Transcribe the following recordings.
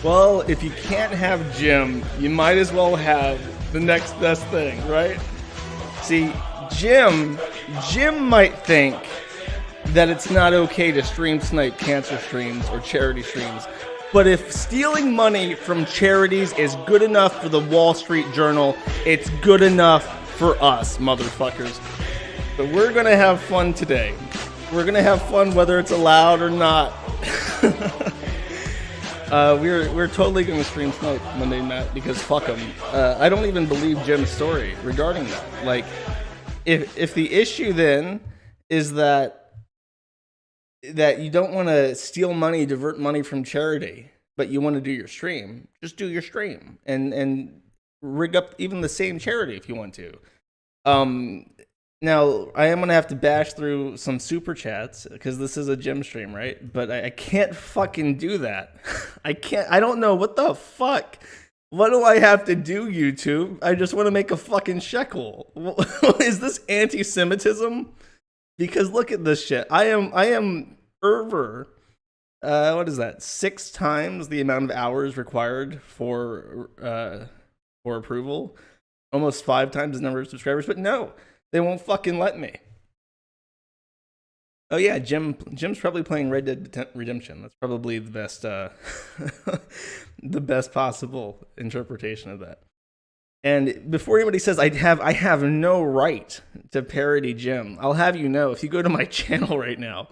Well, if you can't have Jim, you might as well have the next best thing, right? See, Jim might think that it's not okay to stream snipe cancer streams or charity streams. But if stealing money from charities is good enough for the Wall Street Journal, it's good enough for us, motherfuckers. But we're gonna have fun today. We're gonna have fun whether it's allowed or not. We're totally gonna stream snipe Monday night because fuck them. I don't even believe Jim's story regarding that. Like, if the issue then is that you don't want to steal money, divert money from charity, but you want to do your stream, just do your stream and rig up even the same charity if you want to. Now, I am going to have to bash through some super chats because this is a Jim stream, right? But I can't fucking do that. I don't know. What the fuck? What do I have to do, YouTube? I just want to make a fucking shekel. Is this anti-Semitism? Because look at this shit. I am over, what is that? 6 times the amount of hours required for approval. Almost 5 times the number of subscribers. But no, they won't fucking let me. Oh yeah, Jim's probably playing Red Dead Redemption. That's probably the best, the best possible interpretation of that. And before anybody says I have no right to parody Jim, I'll have you know, if you go to my channel right now,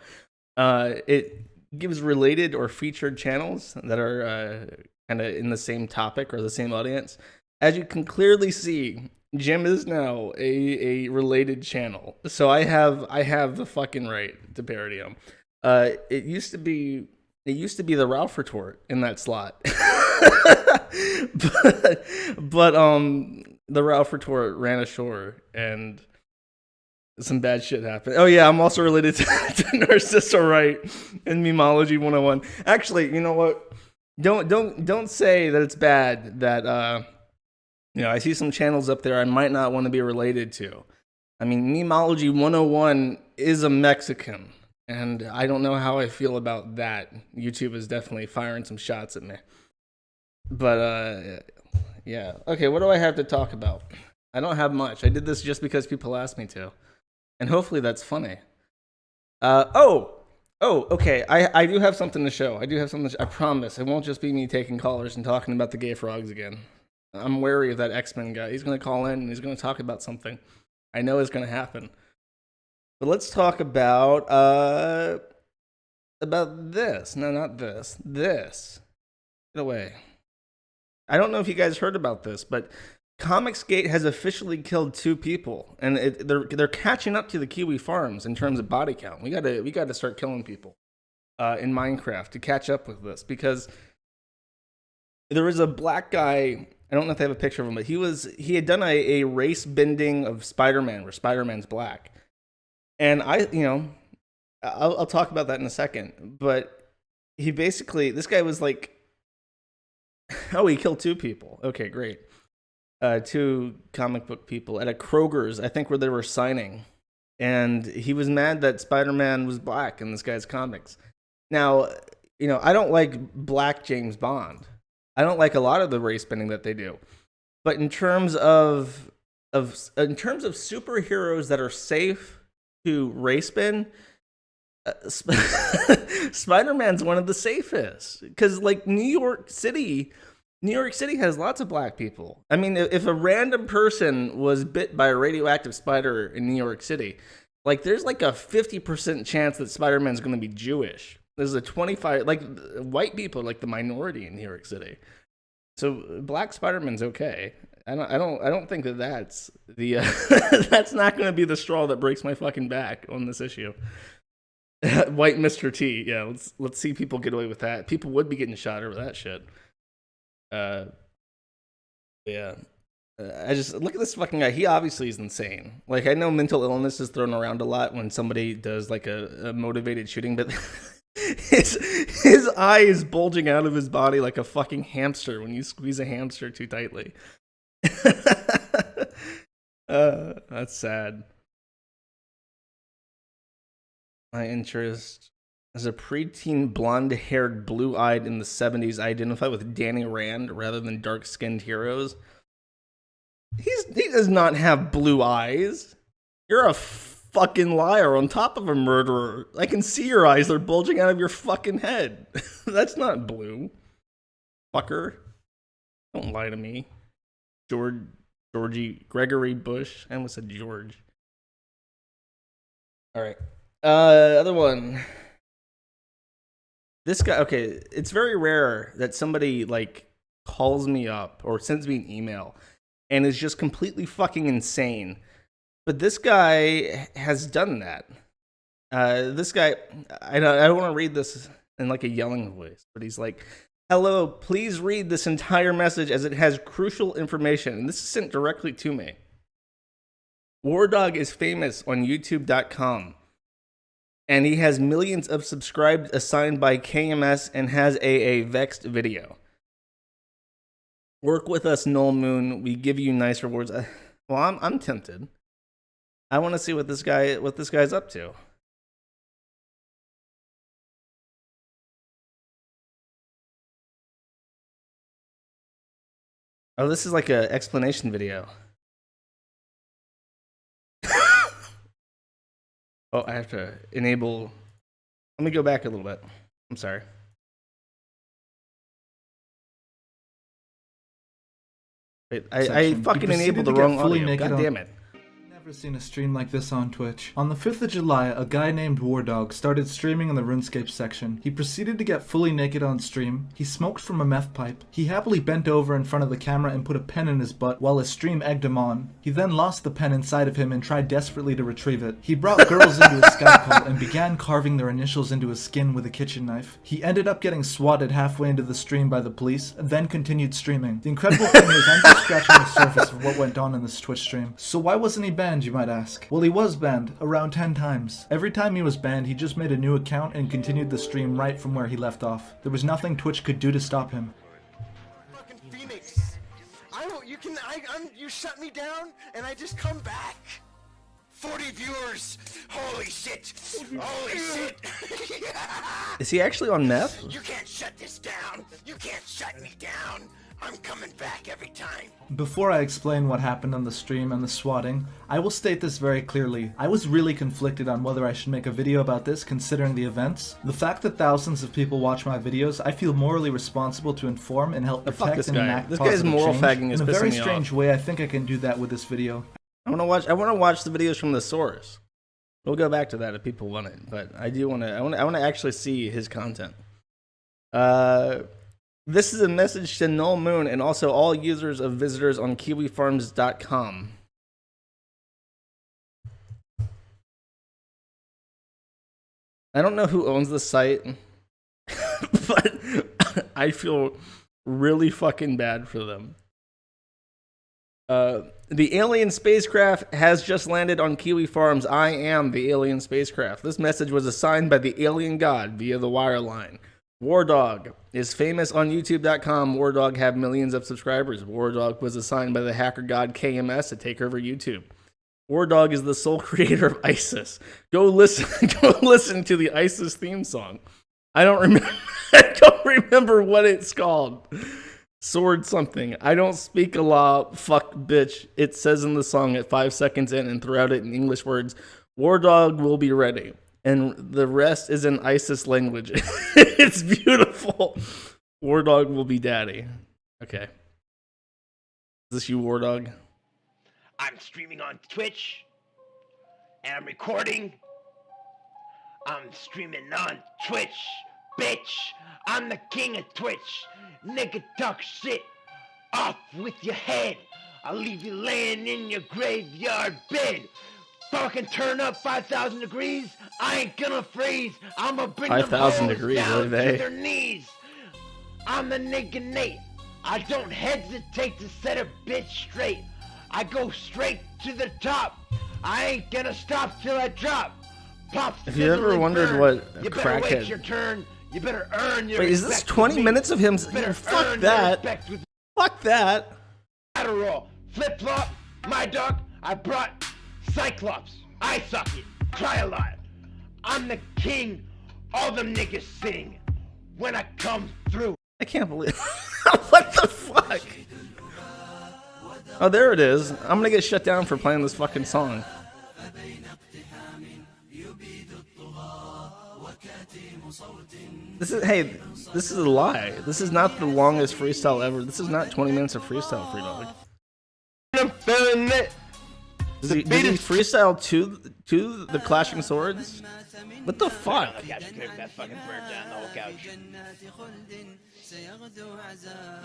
it gives related or featured channels that are kind of in the same topic or the same audience. As you can clearly see, Jim is now a related channel, so I have the fucking right to parody him. It used to be the Ralph retort in that slot. but the Ralph retort ran ashore and some bad shit happened. Oh yeah, I'm also related to Narcissa Wright and Memology 101. Actually, you know what? Don't say that it's bad that I see some channels up there I might not want to be related to. I mean, Memology 101 is a Mexican, and I don't know how I feel about that. YouTube is definitely firing some shots at me. But, yeah. Okay, what do I have to talk about? I don't have much. I did this just because people asked me to. And hopefully that's funny. Okay. I do have something to show. I promise. It won't just be me taking callers and talking about the gay frogs again. I'm wary of that X-Men guy. He's going to call in and he's going to talk about something. I know it's going to happen. But let's talk about this. No, not this. This. Get away. I don't know if you guys heard about this, but Comicsgate has officially killed 2 people, and they're catching up to the Kiwi Farms in terms of body count. We got to start killing people in Minecraft to catch up with this, because there was a black guy. I don't know if they have a picture of him, but he had done a race bending of Spider-Man where Spider-Man's black, and I'll talk about that in a second. But this guy was like, oh, he killed 2 people. Okay, great. 2 comic book people at a Kroger's, I think, where they were signing. And he was mad that Spider-Man was black in this guy's comics. Now, I don't like black James Bond. I don't like a lot of the race bending that they do. But in terms of superheroes that are safe to race bend, Spider-Man's one of the safest, because like New York City has lots of black people. I mean, if a random person was bit by a radioactive spider in New York City, like there's like a 50% chance that Spider-Man's going to be Jewish. There's a 25, like white people are like the minority in New York City. So black Spider-Man's okay. I don't think that's the that's not going to be the straw that breaks my fucking back on this issue. White Mr. T. Yeah, let's see people get away with that. People would be getting shot over that shit. Yeah. I just look at this fucking guy. He obviously is insane. Like, I know mental illness is thrown around a lot when somebody does like a motivated shooting, but his eye is bulging out of his body like a fucking hamster when you squeeze a hamster too tightly. That's sad. My interest As a preteen, blonde-haired, blue-eyed in the 70s, I identify with Danny Rand rather than dark-skinned heroes. He does not have blue eyes. You're a fucking liar on top of a murderer. I can see your eyes. They're bulging out of your fucking head. That's not blue. Fucker. Don't lie to me. Gregory Bush. I almost said George. All right. Other one. This guy, okay, it's very rare that somebody, like, calls me up or sends me an email and is just completely fucking insane. But this guy has done that. This guy, I don't want to read this in, like, a yelling voice, but he's like, hello, please read this entire message as it has crucial information. And this is sent directly to me. WARDAWG is famous on YouTube.com. And he has millions of subscribed assigned by KMS and has a vexed video. Work with us, Null Moon. We give you nice rewards. Well, I'm tempted. I want to see what this guy's up to. Oh, this is like an explanation video. Oh, I have to enable. Let me go back a little bit. I'm sorry. Wait, I fucking enabled the wrong audio. God damn it. Never seen a stream like this on Twitch. On the 5th of July, a guy named WARDAWG started streaming in the RuneScape section. He proceeded to get fully naked on stream. He smoked from a meth pipe. He happily bent over in front of the camera and put a pen in his butt while his stream egged him on. He then lost the pen inside of him and tried desperately to retrieve it. He brought girls into his Skype call and began carving their initials into his skin with a kitchen knife. He ended up getting swatted halfway into the stream by the police and then continued streaming. The incredible thing is I'm just scratching the surface of what went on in this Twitch stream. So why wasn't he banned, you might ask? Well, he was banned around 10 times. Every time he was banned, he just made a new account and continued the stream right from where he left off. There was nothing Twitch could do to stop him. Fucking Phoenix. You shut me down and I just come back. 40 viewers. Holy shit. Holy shit. Is he actually on meth? You can't shut this down. You can't shut me down. I'm coming back every time. Before I explain what happened on the stream and the swatting, I will state this very clearly. I was really conflicted on whether I should make a video about this considering the events. The fact that thousands of people watch my videos, I feel morally responsible to inform and help protect and enact this guy's moral fagging is in a pissing very me strange off. way. I think I can do that with this video. I want to watch the videos from the source. We'll go back to that if people want it, but I want to actually see his content. This is a message to Null Moon and also all users of visitors on kiwifarms.com. I don't know who owns the site, but I feel really fucking bad for them. The alien spacecraft has just landed on Kiwi Farms. I am the alien spacecraft. This message was assigned by the alien god via the wire line. WARDAWG is famous on YouTube.com. WARDAWG have millions of subscribers. WARDAWG was assigned by the hacker god KMS to take over YouTube. WARDAWG is the sole creator of ISIS. Go listen to the ISIS theme song. I don't remember what it's called. Sword something. I don't speak a law. Fuck bitch. It says in the song at 5 seconds in and throughout it in English words. WARDAWG will be ready. And the rest is in ISIS language. It's beautiful. WARDAWG will be daddy. Okay. Is this you, WARDAWG? I'm streaming on Twitch. And I'm recording. I'm streaming on Twitch. Bitch. I'm the king of Twitch. Nigga talk shit. Off with your head. I'll leave you laying in your graveyard bed. Fucking turn up 5,000 degrees. I ain't gonna freeze. I'ma bring 5,000 them degrees, down are they? to their knees. I'm the nigga Nate. I don't hesitate to set a bitch straight. I go straight to the top. I ain't gonna stop till I drop. Pop. If you ever wondered what a you better wait your crackhead... turn. You better earn your Wait, is this 20 minutes of him... Fuck that. Fuck that. Adderall. Flip-flop. My dog. I brought Cyclops. I suck it. Try a lot. I'm the king all them niggas sing when I come through. I can't believe. What the fuck? Oh, there it is. I'm gonna get shut down for playing this fucking song. This is a lie. This is not the longest freestyle ever. This is not 20 minutes of freestyle, FreeDawg. I'm feeling it. Does he freestyle to the Clashing Swords? What the fuck? The couch could have fucking burned down the whole couch.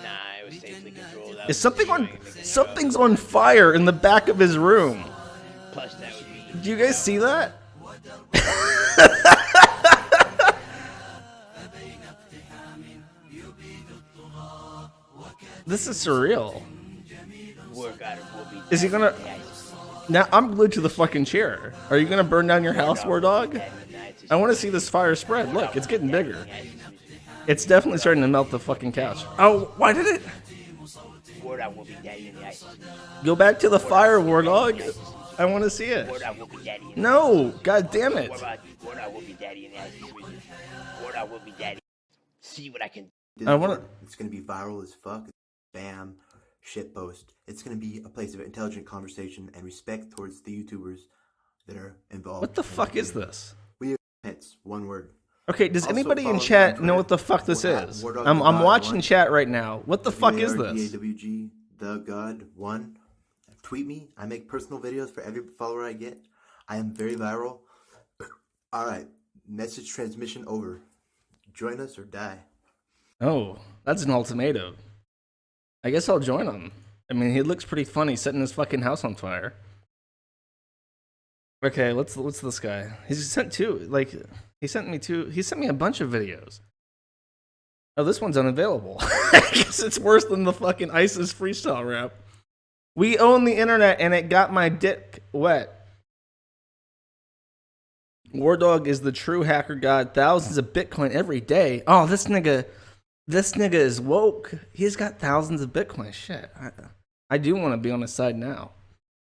Nah, it was safely controlled. Is something on? Something's on fire in the back of his room. Plus, that would be. Do you guys see that? This is surreal. Is he gonna? Now I'm glued to the fucking chair. Are you gonna burn down your house, WARDAWG? I want to see this fire spread. Look, it's getting bigger. It's definitely starting to melt the fucking couch. Oh, why did it? WARDAWG will be daddy in the ice. Go back to the fire, WARDAWG. I want to see it. WARDAWG will be daddy. No, god damn it. WARDAWG will be daddy in the ice. WARDAWG will be daddy. See what I can. I want to. It's gonna be viral as fuck. Spam, shitpost. It's gonna be a place of intelligent conversation and respect towards the YouTubers that are involved. What the fuck is this? We have hits, one word. Okay, does Also anybody in follow chat me know on what the fuck this Twitter, is? WARDAWG I'm watching one. chat right now. What the fuck is this? WARDAWG, the God one. Tweet me. I make personal videos for every follower I get. I am very viral. Alright, message transmission over. Join us or die. Oh, that's an ultimatum. I guess I'll join him. I mean, he looks pretty funny setting his fucking house on fire. Okay, what's this guy? He's sent two. Like, he sent me a bunch of videos. Oh, this one's unavailable. I guess it's worse than the fucking ISIS freestyle rap. We own the internet and it got my dick wet. WARDAWG is the true hacker god. Thousands of Bitcoin every day. Oh, this nigga is woke. He's got thousands of Bitcoin. Shit. I do want to be on his side now.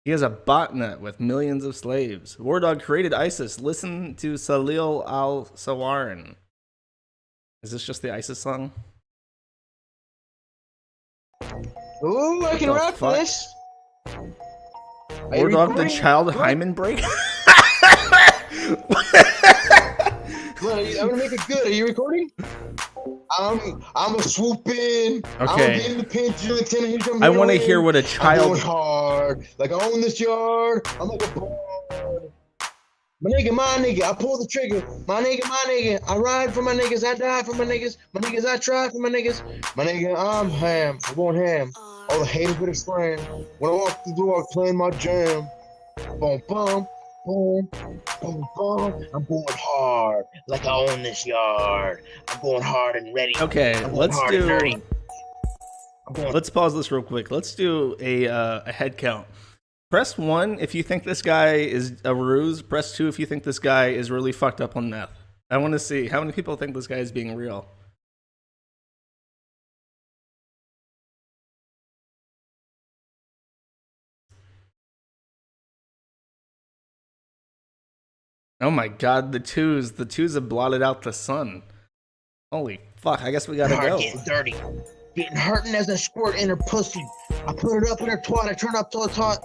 He has a botnet with millions of slaves. WARDAWG created ISIS. Listen to Salil al-Sawarin. Is this just the ISIS song? Ooh, I can The rock fuck? this. WARDAWG the child hymen break? Look, I'm gonna make it good. Are you recording? I'm a swoop in. Okay. I'm getting the pinch in the tin. I want to hear what a I'm child. going hard. Like I own this yard. I'm like a boy. My nigga, I pull the trigger. My nigga, I ride for my niggas, I die for my niggas, I try for my niggas. My nigga, I'm ham, I'm going ham. All the haters with a friend. When I walk through the door, I'm playing my jam. Boom, boom, boom, boom, boom. I'm going hard, like I own this yard. I'm going hard and ready. Okay, I'm going let's hard and do. dirty. I'm going Let's pause this real quick. Let's do a head count. Press 1 if you think this guy is a ruse. Press 2 if you think this guy is really fucked up on meth. I want to see how many people think this guy is being real. Oh my god, the twos have blotted out the sun. Holy fuck, I guess we gotta hard, go. getting dirty. Getting hurting as I squirt in her pussy. I put it up in her twat, I turn up to a tot.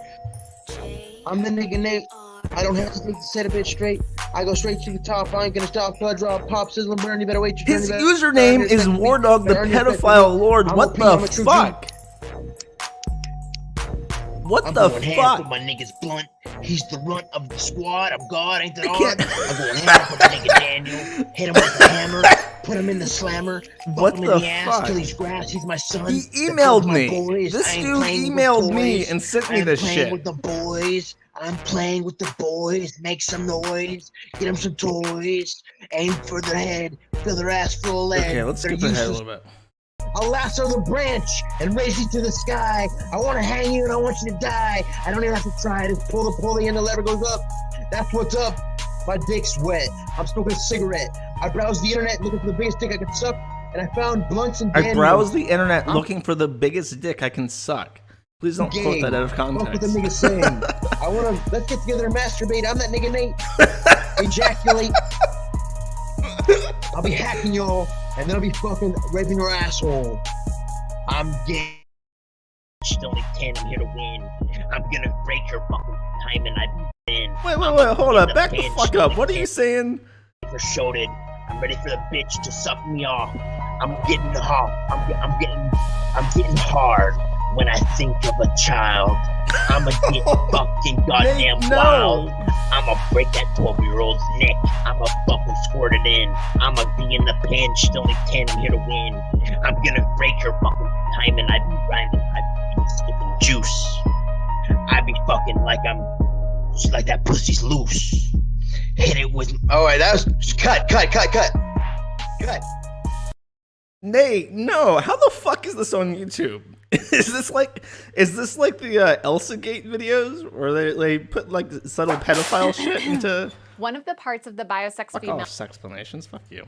I'm the nigga Nate. I don't have to set a bitch straight. I go straight to the top. I ain't gonna stop till I drop pop, sizzling, burn. You better wait your turn. His username is WARDAWG the pedophile lord. What the fuck? What I'm the going ham with fuck? my niggas blunt. He's the runt of the squad. I'm God, ain't that I hard? can't- I'm going ham with my nigga Daniel. Hit him with the hammer. Put him in the slammer. What Fuck him the in the ass fuck? till he's grass. He's my son. He That emailed kills my me. boys. This I ain't dude playing with emailed me toys. and sent me I am this playing shit. with the boys. I'm playing with the boys. Make some noise. Get them some toys. Aim for their head. Fill their ass full of lead. Okay, let's They're skip ahead a useless. little bit. I'll lasso the branch and raise you to the sky. I want to hang you and I want you to die. I don't even have to try. Just pull the pulley and the lever goes up. That's what's up. My dick's wet. I'm smoking a cigarette. I browsed the internet looking for the biggest dick I could suck, and I found blunts and I Daniels. browsed the internet I'm looking for the biggest dick I can suck. Please don't quote gay. that out of Fuck what context. the nigga's saying. I want to, let's get together and masturbate. I'm that nigga Nate. Ejaculate. I'll be hacking y'all, and then I'll be fucking raping your asshole. I'm gay. Still like 10, I'm here to win. I'm gonna break your fucking time and I've been. Wait, hold up. Back the fuck up. What are you saying? For showed. I'm ready for the bitch to suck me off. I'm getting hard. I'm getting hard when I think of a child. I'ma get fucking goddamn wild. I'ma break that 12-year-old's neck. I'ma fucking squirt it in. I'ma be in the pen, still like 10, I'm here to win. I'm gonna break your fucking time and I be rhyming. I be skipping juice. I be fucking like I'm just like that pussy's loose. Hit it with. Alright, that was cut. Nate, no. How the fuck is this on YouTube? Is this like the Elsa Gate videos where they put like subtle pedophile shit into one of the parts of the biosex fuck female off, sexplanations? Fuck you.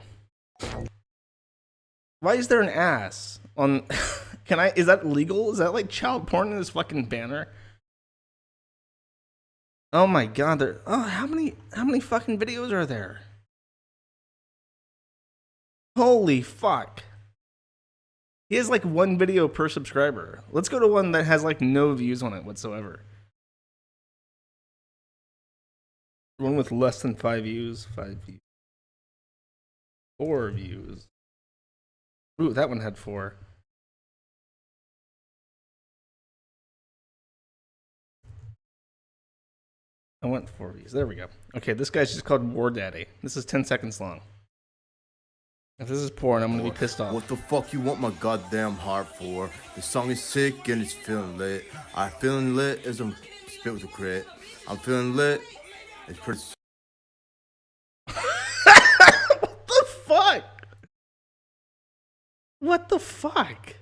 Why is there an ass on? Is that legal? Is that like child porn in this fucking banner? Oh my god! How many fucking videos are there? Holy fuck! He has like one video per subscriber. Let's go to one that has like no views on it whatsoever. One with less than 5 views. 5 views. 4 views. Ooh, that one had 4. I want 4 views. There we go. Okay, this guy's just called War Daddy. This is 10 seconds long. If this is porn, I'm gonna be pissed off. What the fuck you want my goddamn heart for? The song is sick and it's feeling lit. I'm feeling lit as I'm spit with a crit. I'm feeling lit. It's pretty. What the fuck? What the fuck?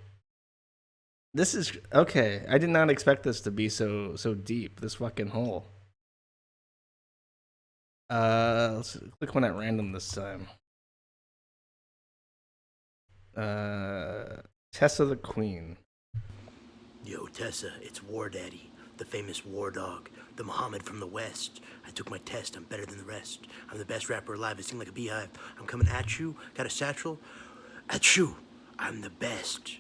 This is okay. I did not expect this to be so deep. This fucking hole. Let's click one at random this time. Tessa the Queen. Yo, Tessa, it's War Daddy, the famous War Dog, the Muhammad from the West. I took my test, I'm better than the rest. I'm the best rapper alive, I sing like a beehive. I'm coming at you, got a satchel? At you, I'm the best.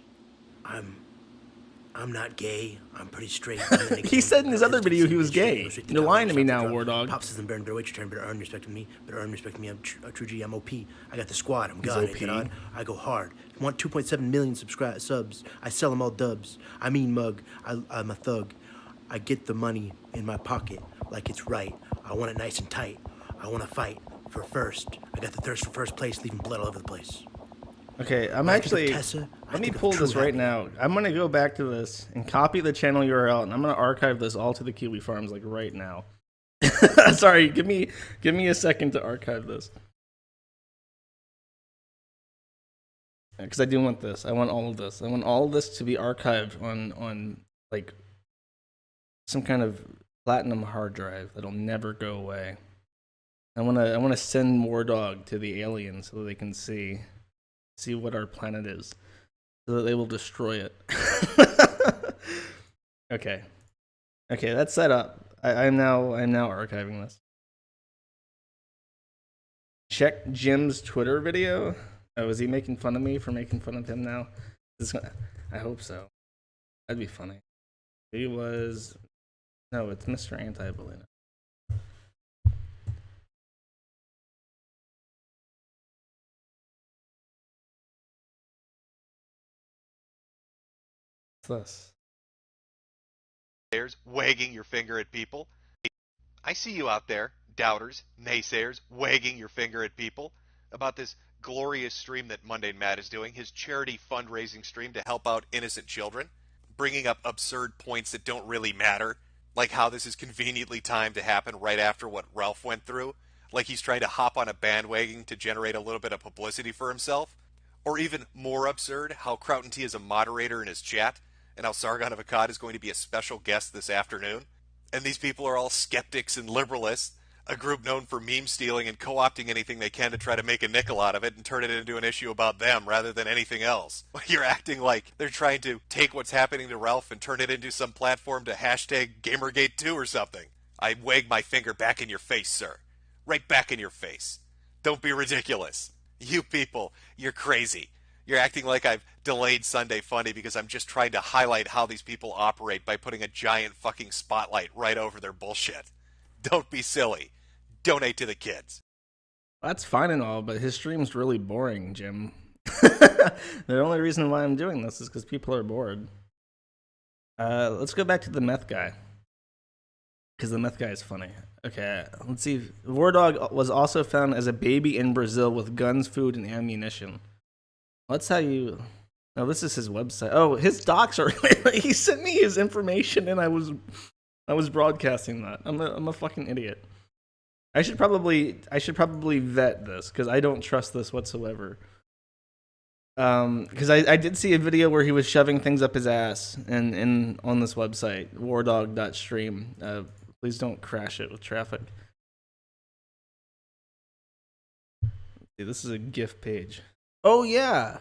I'm not gay, I'm pretty straight. He said in his other video he was gay. You're lying to me now, WARDAWG. Pops says I'm better than which turn, better earn respect from me, I'm true G, I'm OP. I got the squad, I'm God, I go hard. I want 2.7 million subs. I sell them all dubs. I mean mug, I'm a thug. I get the money in my pocket like it's right. I want it nice and tight. I want to fight for first. I got the thirst for first place, leaving blood all over the place. Okay, I'm actually. Let me pull this right now. I'm gonna go back to this and copy the channel URL, and I'm gonna archive this all to the Kiwi Farms like right now. Sorry, give me a second to archive this, because I do want this. I want all of this. I want all of this to be archived on like some kind of platinum hard drive that'll never go away. I wanna send WARDAWG to the aliens so that they can see what our planet is, so that they will destroy it. Okay, that's set up. I'm now archiving this. Check Jim's Twitter video. Oh, is he making fun of me for making fun of him now? I hope so. That'd be funny. He was. No, it's Mr. Anti-Bullying. This. Wagging your finger at people. I see you out there, doubters, naysayers, wagging your finger at people about this glorious stream that Mundane Matt is doing, his charity fundraising stream to help out innocent children, bringing up absurd points that don't really matter, like how this is conveniently timed to happen right after what Ralph went through, like he's trying to hop on a bandwagon to generate a little bit of publicity for himself, or even more absurd, how Crouten T is a moderator in his chat, and how Sargon of Akkad is going to be a special guest this afternoon. And these people are all skeptics and liberalists, a group known for meme stealing and co-opting anything they can to try to make a nickel out of it and turn it into an issue about them rather than anything else. You're acting like they're trying to take what's happening to Ralph and turn it into some platform to hashtag Gamergate2 or something. I wag my finger back in your face, sir. Right back in your face. Don't be ridiculous. You people, you're crazy. You're acting like I've delayed Sunday Funday because I'm just trying to highlight how these people operate by putting a giant fucking spotlight right over their bullshit. Don't be silly. Donate to the kids. That's fine and all, but his stream's really boring, Jim. The only reason why I'm doing this is because people are bored. Let's go back to the meth guy. Because the meth guy is funny. Okay, let's see. WARDAWG was also found as a baby in Brazil with guns, food, and ammunition. That's how you... No, this is his website. Oh, his docs are... He sent me his information and I was broadcasting that. I'm a fucking idiot. I should probably vet this because I don't trust this whatsoever. Because I did see a video where he was shoving things up his ass and on this website, wardawg.stream. Please don't crash it with traffic. See, this is a GIF page. Oh yeah,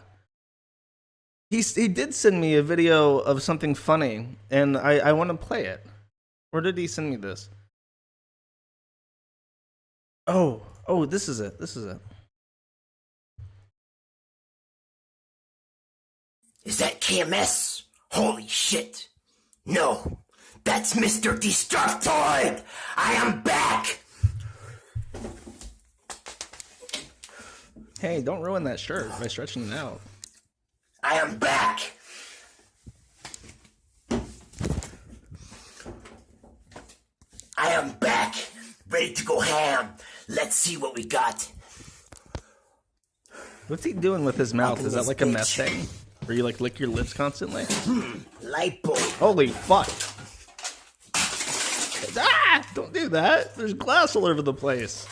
he did send me a video of something funny, and I want to play it. Where did he send me this? Oh, this is it. This is it. Is that KMS? Holy shit. No, that's Mr. Destructoid. I am back. Hey, don't ruin that shirt by stretching it out. I am back. I am back. Ready to go ham. Let's see what we got. What's he doing with his mouth? Is that like a meth thing? Where you like lick your lips constantly? Light bulb. Holy fuck. Ah! Don't do that. There's glass all over the place.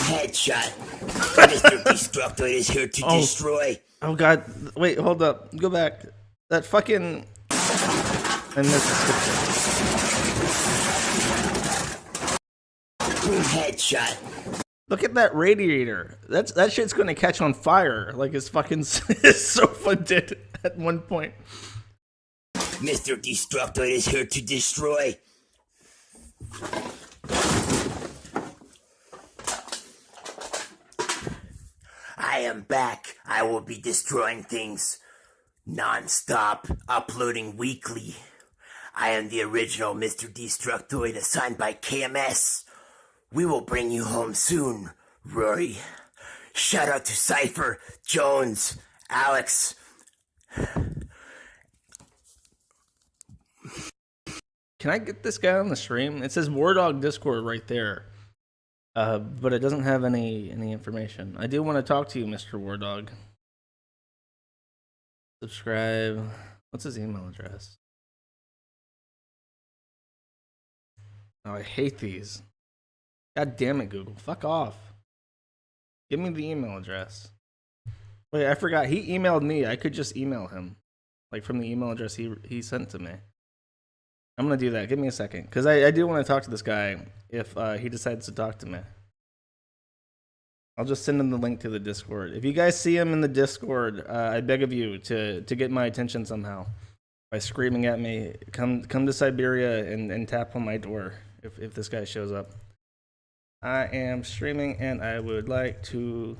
Headshot. Mr. Destructoid is here to destroy. Oh god. Wait, hold up. Go back. That fucking... I missed it. Headshot. Look at that radiator. That shit's gonna catch on fire. Like his fucking his sofa did at one point. Mr. Destructoid is here to destroy. I am back. I will be destroying things non-stop, uploading weekly. I am the original Mr. Destructoid assigned by KMS. We will bring you home soon, Rory. Shout out to Cypher, Jones, Alex. Can I get this guy on the stream? It says WARDAWG Discord right there. But it doesn't have any information. I do want to talk to you, Mr. WARDAWG. Subscribe. What's his email address? Oh, I hate these. God damn it, Google. Fuck off. Give me the email address. Wait, I forgot. He emailed me. I could just email him. Like from the email address he sent to me. I'm going to do that. Give me a second. Because I do want to talk to this guy if he decides to talk to me. I'll just send him the link to the Discord. If you guys see him in the Discord, I beg of you to get my attention somehow. By screaming at me, come to Siberia and tap on my door if this guy shows up. I am streaming and I would like to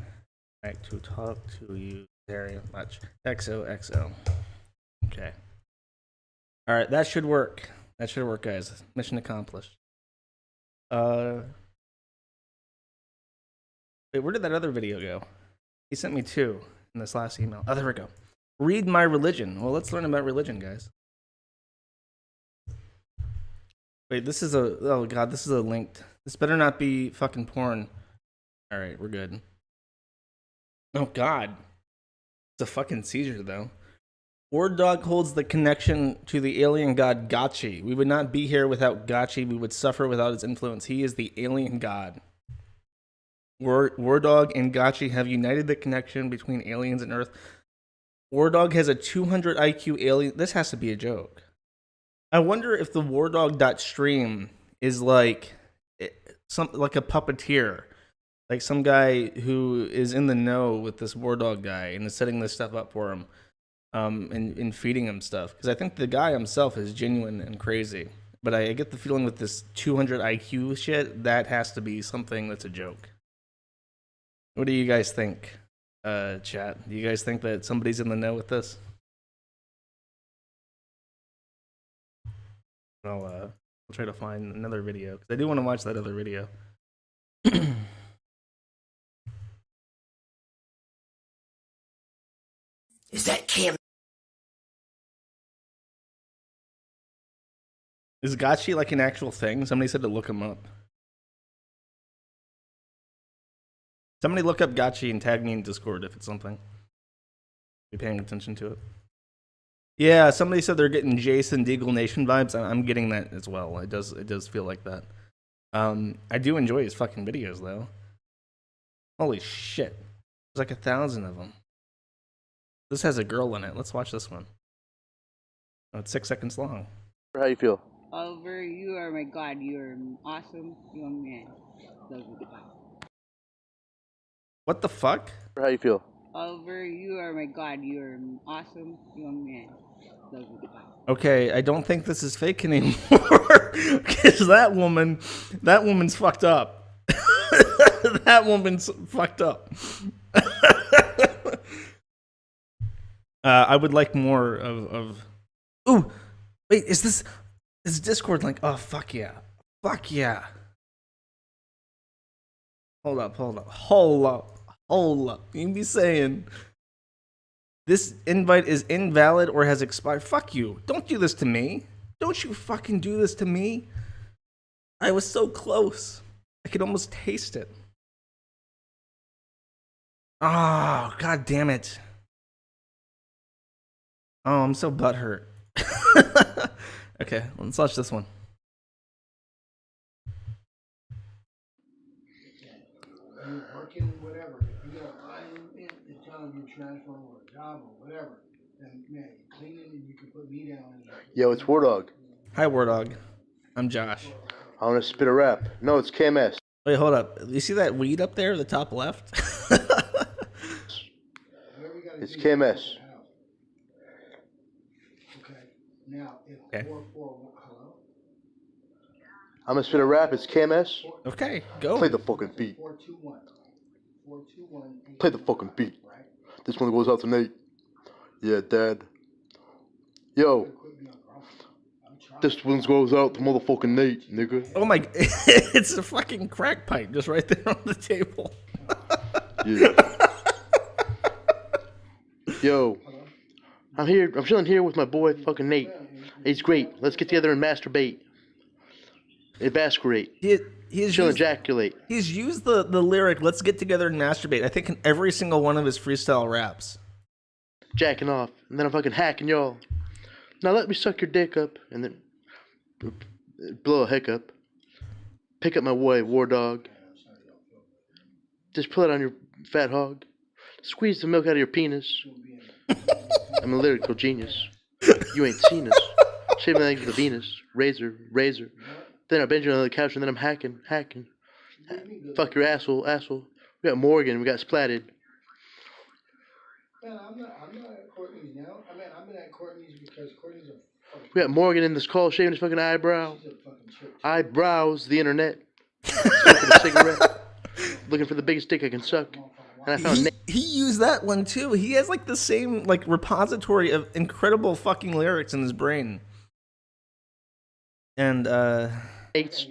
talk to you very much. XOXO. Okay. Alright, that should work. That should work, guys. Mission accomplished. Wait, where did that other video go? He sent me 2 in this last email. Oh, there we go. Read my religion. Well, let's learn about religion, guys. Wait, this is a... Oh, God, this is a linked... This better not be fucking porn. Alright, we're good. Oh, God. It's a fucking seizure, though. WARDAWG holds the connection to the alien god Gachi. We would not be here without Gachi. We would suffer without his influence. He is the alien god. WARDAWG and Gachi have united the connection between aliens and Earth. WARDAWG has a 200 IQ alien. This has to be a joke. I wonder if the WARDAWG.stream is like a puppeteer. Like some guy who is in the know with this WARDAWG guy and is setting this stuff up for him. And feeding him stuff. Because I think the guy himself is genuine and crazy. But I get the feeling with this 200 IQ shit, that has to be something that's a joke. What do you guys think, chat? Do you guys think that somebody's in the know with this? I'll try to find another video because I do want to watch that other video. Is that Cam? Is Gotchi like an actual thing? Somebody said to look him up. Somebody look up Gotchi and tag me in Discord if it's something. Be paying attention to it. Yeah, somebody said they're getting Jason Deagle Nation vibes. I'm getting that as well. It does feel like that. I do enjoy his fucking videos though. Holy shit. There's like 1,000 of them. This has a girl in it. Let's watch this one. Oh, it's 6 seconds long. How you feel? Oliver, you are my god. You're an awesome young man. Love you. What the fuck? How you feel? Oliver, you are my god. You're an awesome young man. Love you. Okay, I don't think this is fake anymore. Because that woman's fucked up. That woman's fucked up. I would like more of. Ooh, wait, is this Discord link? Oh, fuck yeah. Fuck yeah. Hold up. You be saying this invite is invalid or has expired. Fuck you. Don't do this to me. Don't you fucking do this to me. I was so close. I could almost taste it. Oh, god damn it. Oh, I'm so butthurt. Okay, let's watch this one. You're working whatever. If you got a client and tell them you're transferring or a job or whatever, then man, you clean it and you can put me down. Yo, it's WARDAWG. Hi, WARDAWG. I'm Josh. I want to spit a rap. No, it's KMS. Wait, hold up. You see that weed up there, the top left? It's KMS. Okay. Now, if Okay. 441, hello? I'm gonna spit a rap. It's KMS. Okay, go. Play the fucking beat. 421. 421. Play the fucking beat. This one goes out to Nate. Yeah, Dad. Yo. This one goes out to motherfucking Nate, nigga. Oh my, it's a fucking crack pipe just right there on the table. Yeah. Yo. I'm chilling here with my boy fucking Nate. He's great. Let's get together and masturbate. Evacuate. Chill, ejaculate. He's used the lyric, let's get together and masturbate, I think in every single one of his freestyle raps. Jacking off. And then I'm fucking hacking y'all. Now let me suck your dick up. And then blow a hiccup. Pick up my boy, WARDAWG. Just pull it on your fat hog. Squeeze the milk out of your penis. I'm a lyrical genius. You ain't seen us. Shave my legs with a Venus. Razor. Then I bend you on the couch and then I'm hacking. Fuck your asshole. We got Morgan, we got Splatted. Man, I'm not at Courtney's now. I mean, I've been at Courtney's because Courtney's a fucking... We got Morgan in this call shaving his fucking eyebrow. I browse the internet. Smoking a cigarette. Looking for the biggest dick I can suck. And I found he used that one too. He has like the same like repository of incredible fucking lyrics in his brain. And Nate's.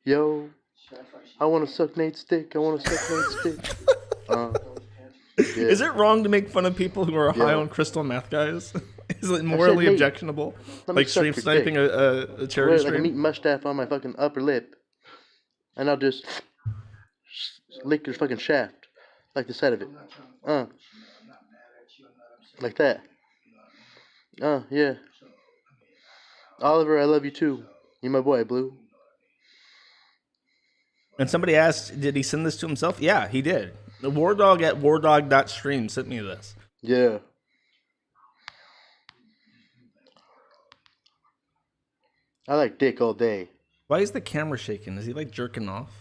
Yo, I want to suck Nate's dick. Yeah. Is it wrong to make fun of people who are high on crystal meth, guys? Is it morally objectionable? Like stream sniping a charity stream? Like a meat mustache on my fucking upper lip. And I'll just lick your fucking shaft. Like the side of it. Like that. Yeah. Oliver, I love you too. You're my boy, Blue. And somebody asked, did he send this to himself? Yeah, he did. The WARDAWG at wardawg.stream sent me this. Yeah. I like dick all day. Why is the camera shaking? Is he like jerking off?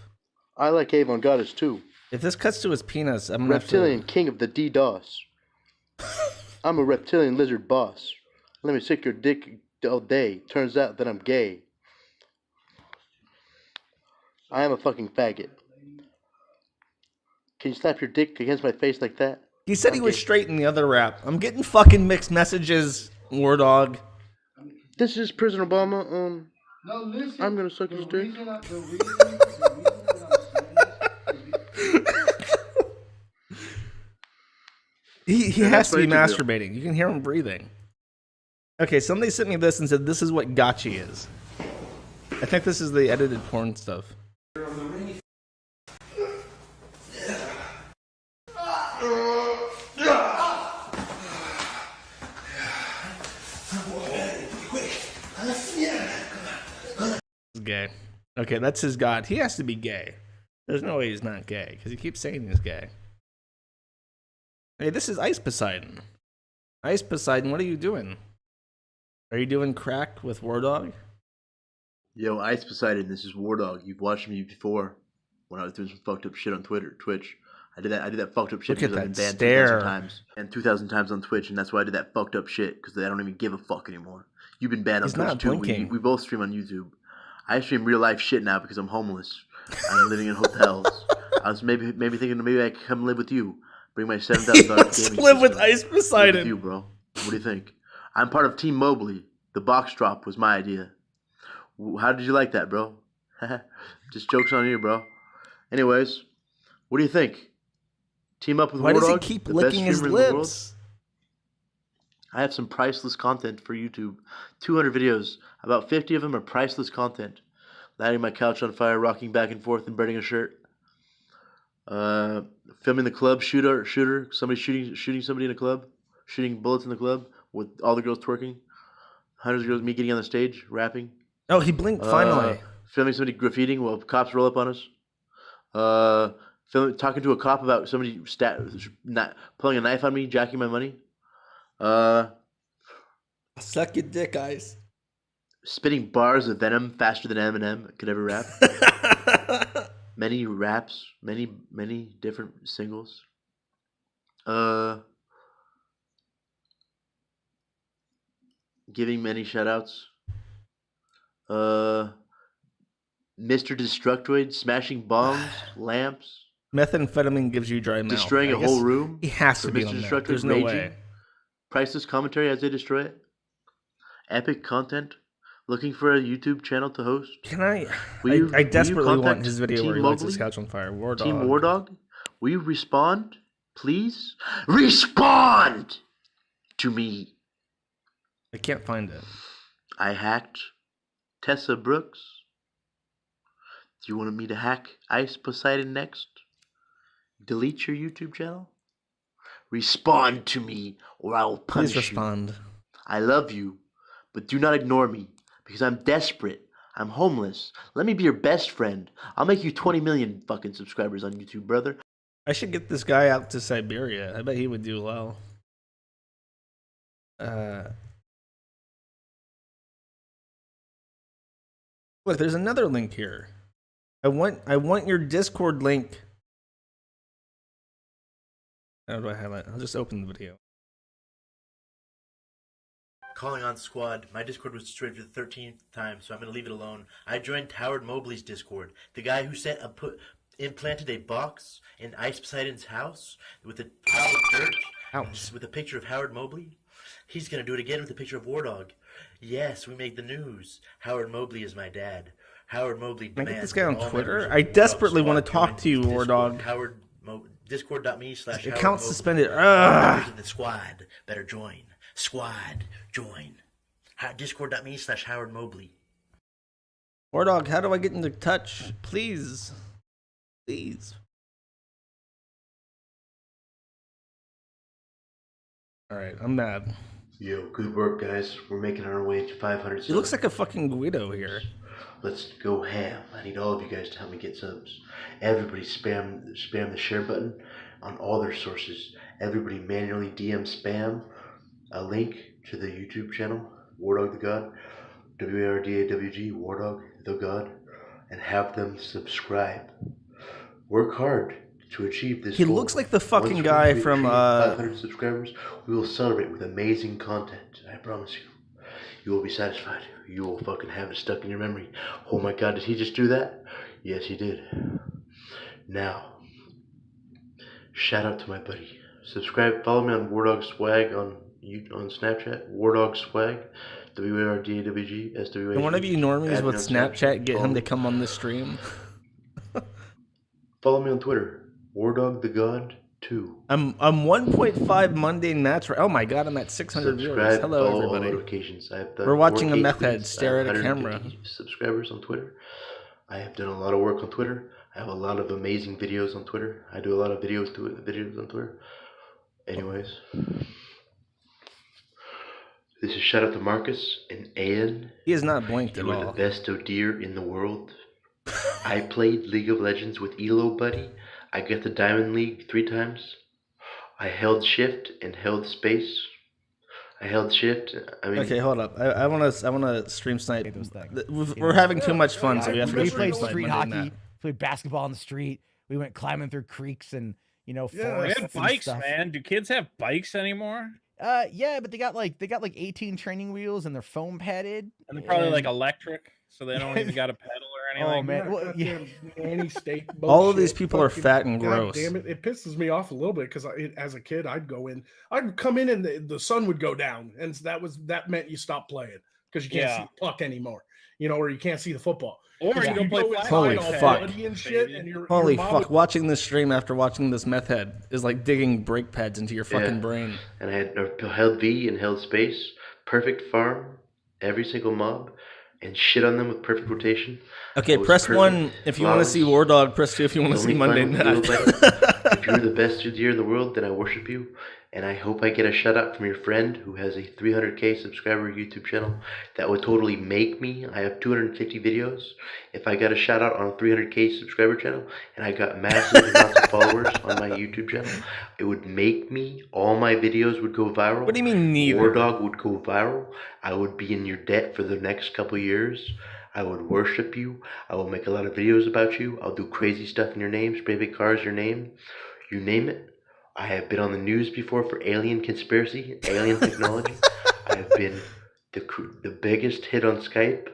I like Avon Goddess too. If this cuts to his penis, I'm gonna Reptilian king of the DDoS. I'm a reptilian lizard boss. Let me suck your dick all day. Turns out that I'm gay. I am a fucking faggot. Can you slap your dick against my face like that? He said I'm he was gay. straight in the other rap. I'm getting fucking mixed messages, WARDAWG. This is President Obama. No, listen. I'm gonna suck his dick. The reason that I'm saying this He has to be masturbating. You can hear him breathing. Okay, somebody sent me this and said this is what gotchi is. I think this is the edited porn stuff. Gay. Okay, that's his god. He has to be gay. There's no way he's not gay because he keeps saying he's gay. Hey, this is Ice Poseidon. Ice Poseidon, what are you doing? Are you doing crack with WARDAWG? Yo, Ice Poseidon, this is WARDAWG. You've watched me before when I was doing some fucked up shit on Twitch. I did that fucked up shit Look at because I've been that banned stare. 2,000 times. And 2,000 times on Twitch, and that's why I did that fucked up shit, because I don't even give a fuck anymore. You've been banned on He's not Twitch too. blinking. We both stream on YouTube. I stream real life shit now because I'm homeless. I'm living in hotels. I was maybe thinking maybe I could come live with you. Bring my $7,000 gaming live with system. Ice Poseidon. Live with you, bro. What do you think? I'm part of Team Mobley. The box drop was my idea. How did you like that, bro? Just jokes on you, bro. Anyways, what do you think? Team up with Why WARDAWG? does he keep the licking best his streamer in the world? lips? I have some priceless content for YouTube. 200 videos. About 50 of them are priceless content. Lighting my couch on fire, rocking back and forth, and burning a shirt. Filming the club shooter. Somebody shooting somebody in a club. Shooting bullets in the club with all the girls twerking. Hundreds of girls, me getting on the stage, rapping. Oh, he blinked finally. Filming somebody graffitiing while cops roll up on us. Talking to a cop about somebody pulling a knife on me, jacking my money. Suck your dick, Ice. Spitting bars of venom faster than Eminem could ever rap. Many raps, many different singles. Giving many shoutouts. Mr. Destructoid smashing bombs, lamps. Methamphetamine gives you dry mouth. Destroying I a guess whole room. He has for to be Mr. on that. Destructoid There's no raging. way. Priceless commentary as they destroy it. Epic content. Looking for a YouTube channel to host. Can I? Will you I desperately want contact his video Team where he lights his Mobley? couch on fire. WARDAWG. Team WARDAWG? Will you respond? Please? Respond to me. I can't find it. I hacked Tessa Brooks. Do you want me to hack Ice Poseidon next? Delete your YouTube channel? Respond to me or I will punish Please respond. you. I love you, but do not ignore me because I'm desperate. I'm homeless. Let me be your best friend. I'll make you 20 million fucking subscribers on YouTube, brother. I should get this guy out to Siberia. I bet he would do well. Look, there's another link here. I want your Discord link. How do I highlight? I'll just open the video. Calling on squad. My Discord was destroyed for the 13th time, so I'm going to leave it alone. I joined Howard Mobley's Discord. The guy who implanted a box in Ice Poseidon's house with a pile of dirt with a picture of Howard Mobley. He's going to do it again with a picture of WARDAWG. Yes, we made the news. Howard Mobley is my dad. Howard Mobley Can I demands get this guy on that all Twitter? members of I the WARDAWG desperately want to squad talk to you, join Discord. WARDAWG. Discord.me/Howard Account Mobley. suspended. Members of the squad better join. Squad, join. Discord.me/Howard Mobley. WARDAWG, how do I get into touch? Please. Please. Alright, I'm mad. Yo, good work, guys. We're making our way to 500 subs. He looks like a fucking Guido here. Let's go ham. I need all of you guys to help me get subs. Everybody spam the share button on all their sources. Everybody manually DM spam a link to the YouTube channel, WARDAWG the God, WARDAWG, WARDAWG the God, and have them subscribe. Work hard. To achieve this He goal, looks like the fucking once guy we from, achieve 500 subscribers, we will celebrate with amazing content. I promise you. You will be satisfied. You will fucking have it stuck in your memory. Oh my god, did he just do that? Yes, he did. Now, shout out to my buddy. Subscribe, follow me on WARDAWG Swag on Snapchat. WARDAWG Swag. WARDAWG SWAG. and one of you normies Add me with on Snapchat get him Follow to me. come on the stream. Follow me on Twitter. WARDAWG the God 2. I'm 1.5 mundane mats. Oh my god, I'm at 600 viewers. Subscribe, Hello, follow all everybody. notifications. I have done We're watching a 4K meth head tweets. stare I have at a camera. 150 subscribers on Twitter. I have done a lot of work on Twitter. I have a lot of amazing videos on Twitter. I do a lot of videos on Twitter. Anyways, this is shout out to Marcus and Ian. He is not blinked at You are all. the best ODer in the world. I played League of Legends with Elo Buddy. I got the Diamond League 3 times. I held shift and held space. I held shift. I mean, Okay, hold up. I wanna stream snipe. We're having too much fun, so we have to go We stream played snipe street Monday hockey, night. played basketball on the street. We went climbing through creeks and Yeah, they forests have and bikes, stuff. man. Do kids have bikes anymore? Yeah, but they got like 18 training wheels and they're foam padded. And they're probably like electric, so they don't even got a pedal or anything. Oh man, well, yeah. Nanny state All of these bullshit. people are Fucking- fat and God gross. Damn it! It pisses me off a little bit because as a kid, I'd come in and the sun would go down, and that meant you stopped playing because you can't see the puck anymore. Or you can't see the football. Or you go play inside Holy all fuck. bloody and shit, and your Holy mom fuck! would- Watching this stream after watching this meth head is like digging brake pads into your fucking brain. And I had held V and held space. Perfect farm. Every single mob. And shit on them with perfect rotation. Okay, It was press perfect. 1 if you want to see WARDAWG. Press 2 if you want to see Monday Night. If you're the best ODer in the world, then I worship you. And I hope I get a shout out from your friend who has a 300k subscriber YouTube channel. That would totally make me. I have 250 videos. If I got a shout out on a 300k subscriber channel and I got massive amounts of followers on my YouTube channel, it would make me. All my videos would go viral. What do you mean neither? WARDAWG would go viral. I would be in your debt for the next couple years. I would worship you. I will make a lot of videos about you. I'll do crazy stuff in your name. Spray big cars, your name. You name it. I have been on the news before for alien conspiracy, alien technology. I have been the biggest hit on Skype,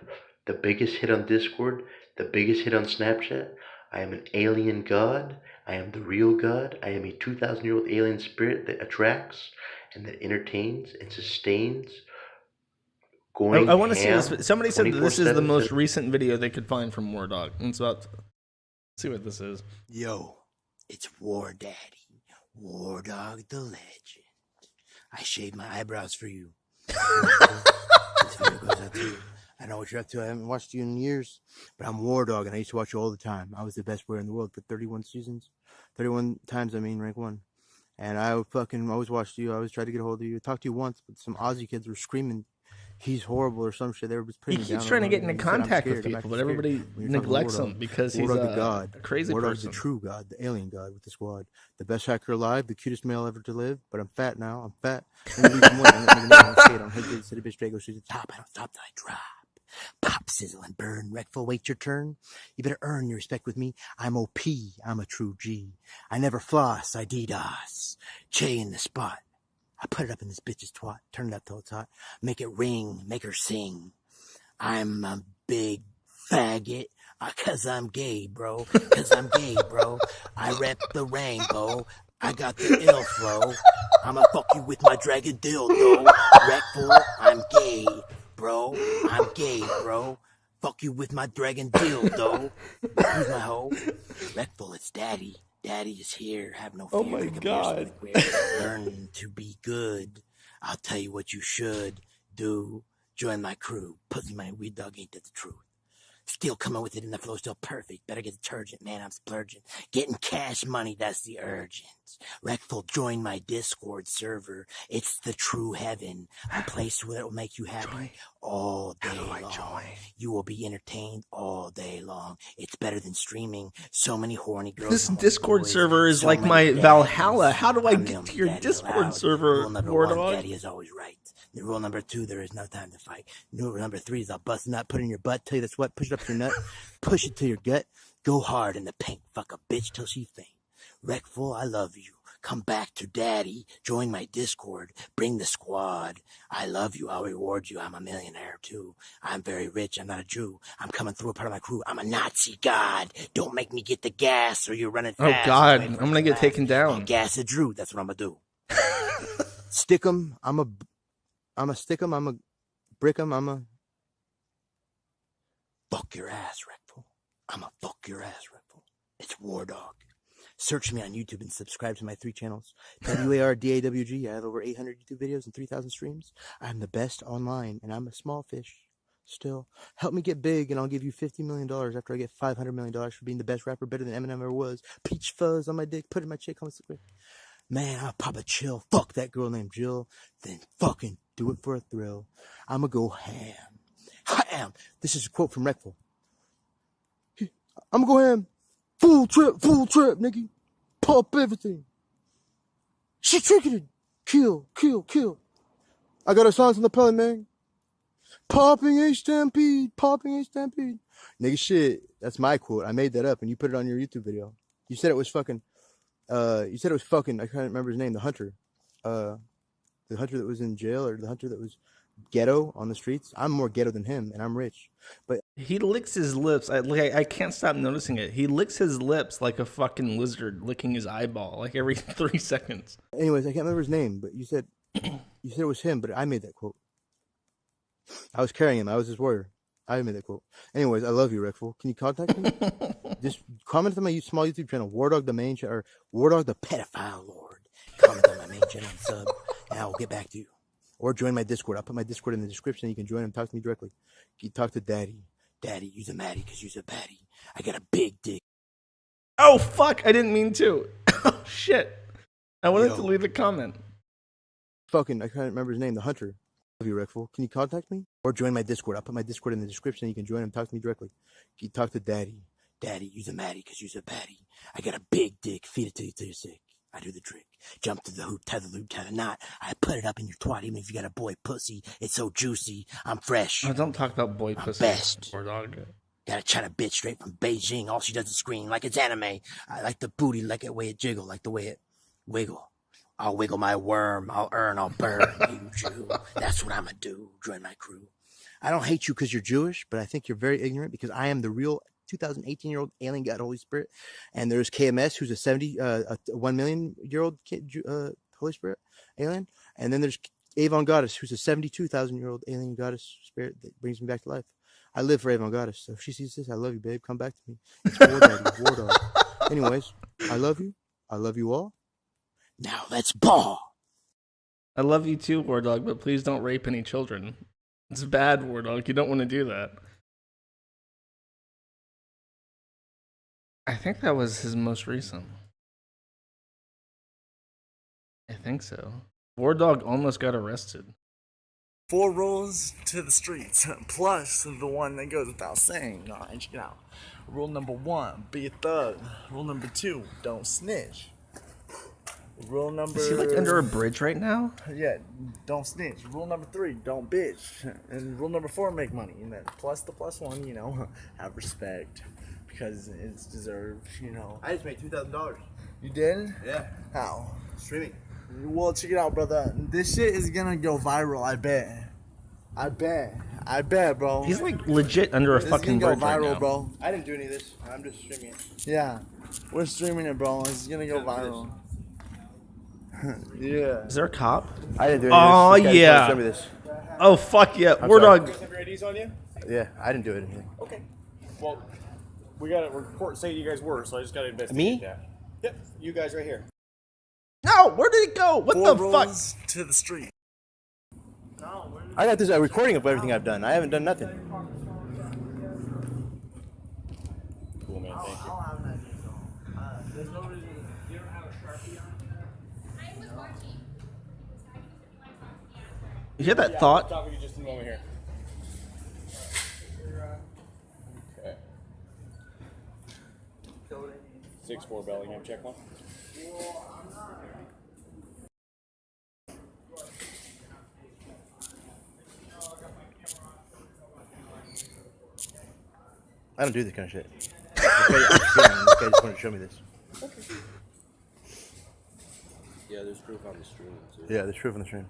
the biggest hit on Discord, the biggest hit on Snapchat. I am an alien god. I am the real god. I am a 2,000-year-old alien spirit that attracts and that entertains and sustains. I want to see this. Somebody said that this is the 24/7. most recent video they could find from WARDAWG. And so let's see what this is. Yo, it's War Daddy. WARDAWG the legend. I shaved my eyebrows for you. This video goes out to you. I know what you're up to. I haven't watched you in years, but I'm WARDAWG and I used to watch you all the time. I was the best player in the world for 31 seasons. 31 times, rank 1. And I always watched you. I always tried to get a hold of you. I talked to you once, but some Aussie kids were screaming, he's horrible or some shit. They were just He putting me keeps down trying to on get him. into He said, "I'm contact with scared. I'm people, but actually everybody scared." When you're talking neglects WARDAWG. him because he's WARDAWG the a god. crazy WARDAWG's person. the true god, the alien god with the squad. The best hacker alive, the cutest male ever to live, but I'm fat now. I'm fat. I'm gonna lose some weight. I'm gonna skate. I'm headed to the bitch straight, go shoot the top. I don't stop till I drop. Pop, sizzle, and burn. Wreckful, wait your turn. You better earn your respect with me. I'm OP. I'm a true G. I never floss. I DDoS. Che in the spot. I put it up in this bitch's twat. Turn it up till it's hot. Make it ring. Make her sing. I'm a big faggot. Cause I'm gay, bro. Cause I'm gay, bro. I rep the rainbow. I got the ill flow. I'ma fuck you with my dragon dildo. Wreckful, I'm gay, bro. I'm gay, bro. Fuck you with my dragon dildo. Who's my hoe? Wreckful, it's daddy. Daddy is here. Have no fear. Oh my God. Learn to be good. I'll tell you what you should do. Join my crew. Pussy, my weed dog ain't that the truth. Still coming with it and the flow still perfect. Better get detergent, man, I'm splurging. Getting cash money, that's the urgent. Wreckful, join my Discord server. It's the true heaven. A place where it will make you happy all day long. You will be entertained all day long. It's better than streaming. So many horny girls. This and Discord boys. server is So like many my daddies. Valhalla. How do I I'm the get only to your daddy Discord allowed. server, Rule number 1, WARDAWG? daddy is always right. The rule number 2, there is no time to fight. Rule number 3 is I'll bust a nut, put it in your butt, tell you that's what, push it up your nut, push it to your gut, go hard in the paint, fuck a bitch till she faint. Wreckful, I love you. Come back to daddy. Join my Discord. Bring the squad. I love you. I'll reward you. I'm a millionaire too. I'm very rich. I'm not a Jew. I'm coming through a part of my crew. I'm a Nazi god. Don't make me get the gas or you're running fast. Oh God, I'm gonna get taken down. Gas a Drew. That's what I'm gonna do. Stick 'em. I'm a stick 'em. I'm a brick 'em. I'm a fuck your ass, Wreckful. I'm a fuck your ass, Wreckful. It's WARDAWG. Search me on YouTube and subscribe to my 3 channels. WARDAWG. I have over 800 YouTube videos and 3,000 streams. I'm the best online, and I'm a small fish. Still, help me get big, and I'll give you $50 million after I get $500 million for being the best rapper, better than Eminem ever was. Peach fuzz on my dick, put in my chick, on the man, I'll pop a chill. Fuck that girl named Jill. Then fucking do it for a thrill. I'ma go ham. Ham. This is a quote from Wreckful. I'ma go ham. Full trip, nigga. Pop everything. She tricketed. Kill. I got a song from the pellet, man. Popping a stampede. Nigga, shit. That's my quote. I made that up, and you put it on your YouTube video. You said it was fucking, I can't remember his name, the hunter. The hunter that was in jail, or the hunter that was ghetto on the streets. I'm more ghetto than him, and I'm rich. But he licks his lips. I can't stop noticing it. He licks his lips like a fucking lizard licking his eyeball, like every 3 seconds. Anyways, I can't remember his name, but you said it was him, but I made that quote. I was carrying him. I was his warrior. I made that quote. Anyways, I love you, Wreckful. Can you contact me? Just comment on my small YouTube channel, WARDAWG the main channel, or WARDAWG the pedophile lord. Comment on my main channel and sub, and I will get back to you. Or join my Discord. I'll put my Discord in the description. You can join and talk to me directly. You talk to Daddy. Daddy, you's a Maddie because you's a baddie. I got a big dick. Oh, fuck. I didn't mean to. Oh, shit. I wanted to leave a comment. Fucking, I can't remember his name, the hunter. Love you, Wreckful. Can you contact me? Or join my Discord. I'll put my Discord in the description. You can join and talk to me directly. You talk to Daddy. Daddy, you's a Maddie because you's a baddie. I got a big dick. Feed it to you till you're sick. I do the trick. Jump to the hoop, tie the loop, tie the knot. I put it up in your twat, even if you got a boy pussy. It's so juicy. I'm fresh. Oh, don't talk about boy pussy. Best. WARDAWG. Got a China bitch straight from Beijing. All she does is scream like it's anime. I like the booty, like the way it jiggle, like the way it wiggle. I'll wiggle my worm. I'll burn you, Jew. That's what I'ma do. Join my crew. I don't hate you because you're Jewish, but I think you're very ignorant because I am the real 2018-year-old alien God Holy Spirit, and there's KMS, who's a 1 million-year-old Holy Spirit alien, and then there's Avon Goddess, who's a 72,000-year-old alien goddess spirit that brings me back to life. I live for Avon Goddess, so if she sees this, I love you, babe. Come back to me. It's WARDAWG. Anyways, I love you. I love you all. Now let's ball. I love you too, WARDAWG, but please don't rape any children. It's bad, WARDAWG. You don't want to do that. I think that was his most recent. I think so. WARDAWG almost got arrested. 4 rules to the streets, plus the one that goes without saying. Alright, check it out. Rule number 1, be a thug. Rule number 2, don't snitch. Rule number... Is he like under a bridge right now? Yeah, don't snitch. Rule number 3, don't bitch. And rule number 4, make money. And then plus the plus 1, you know, have respect. Because it's deserved, you know. I just made $2,000. You did? Yeah. How? Streaming. Well, check it out, brother. This shit is gonna go viral, I bet. I bet, bro. He's like legit under a fucking bridge right now. Bro. I didn't do any of this. I'm just streaming it. Yeah. We're streaming it, bro. It's gonna go viral. Yeah. Is there a cop? I didn't do any of this. Oh, yeah. Show me this. Oh, fuck yeah. I'm WARDAWG. Have your IDs on you? Yeah, I didn't do anything. Okay. Well, we got to report, say you guys were, so I just got to investigate Me? that. Yep, you guys right here. No, where did it go? What 4 the fuck? rules to the street. I got this a recording of everything I've done. I haven't done nothing. Cool, man. Thank you. There's no reason. You don't have a Sharpie on? You hear that thought? Talk with you just a moment here. Okay. 6'4" Bellingham, check one. I don't do this kind of shit. This guy just wanted to show me this. Yeah, there's proof on the stream too. Yeah, there's proof on the stream.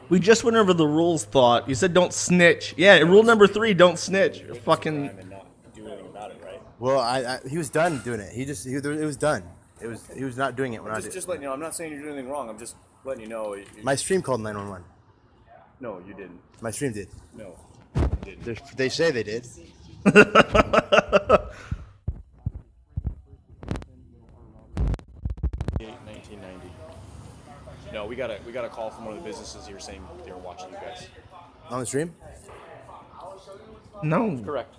We just went over the rules. Thought you said don't snitch. Yeah, rule number 3: don't snitch. Fucking. And not do anything about it, right? Well, he was done doing it. It was done. He was not doing it when I did. Just letting you know. I'm not saying you're doing anything wrong. I'm just letting you know. My stream called 911. No, you didn't. My stream did. No, you didn't. They say they did. 1990. No, we got a call from one of the businesses here saying they were watching you guys. On the stream? No. Correct.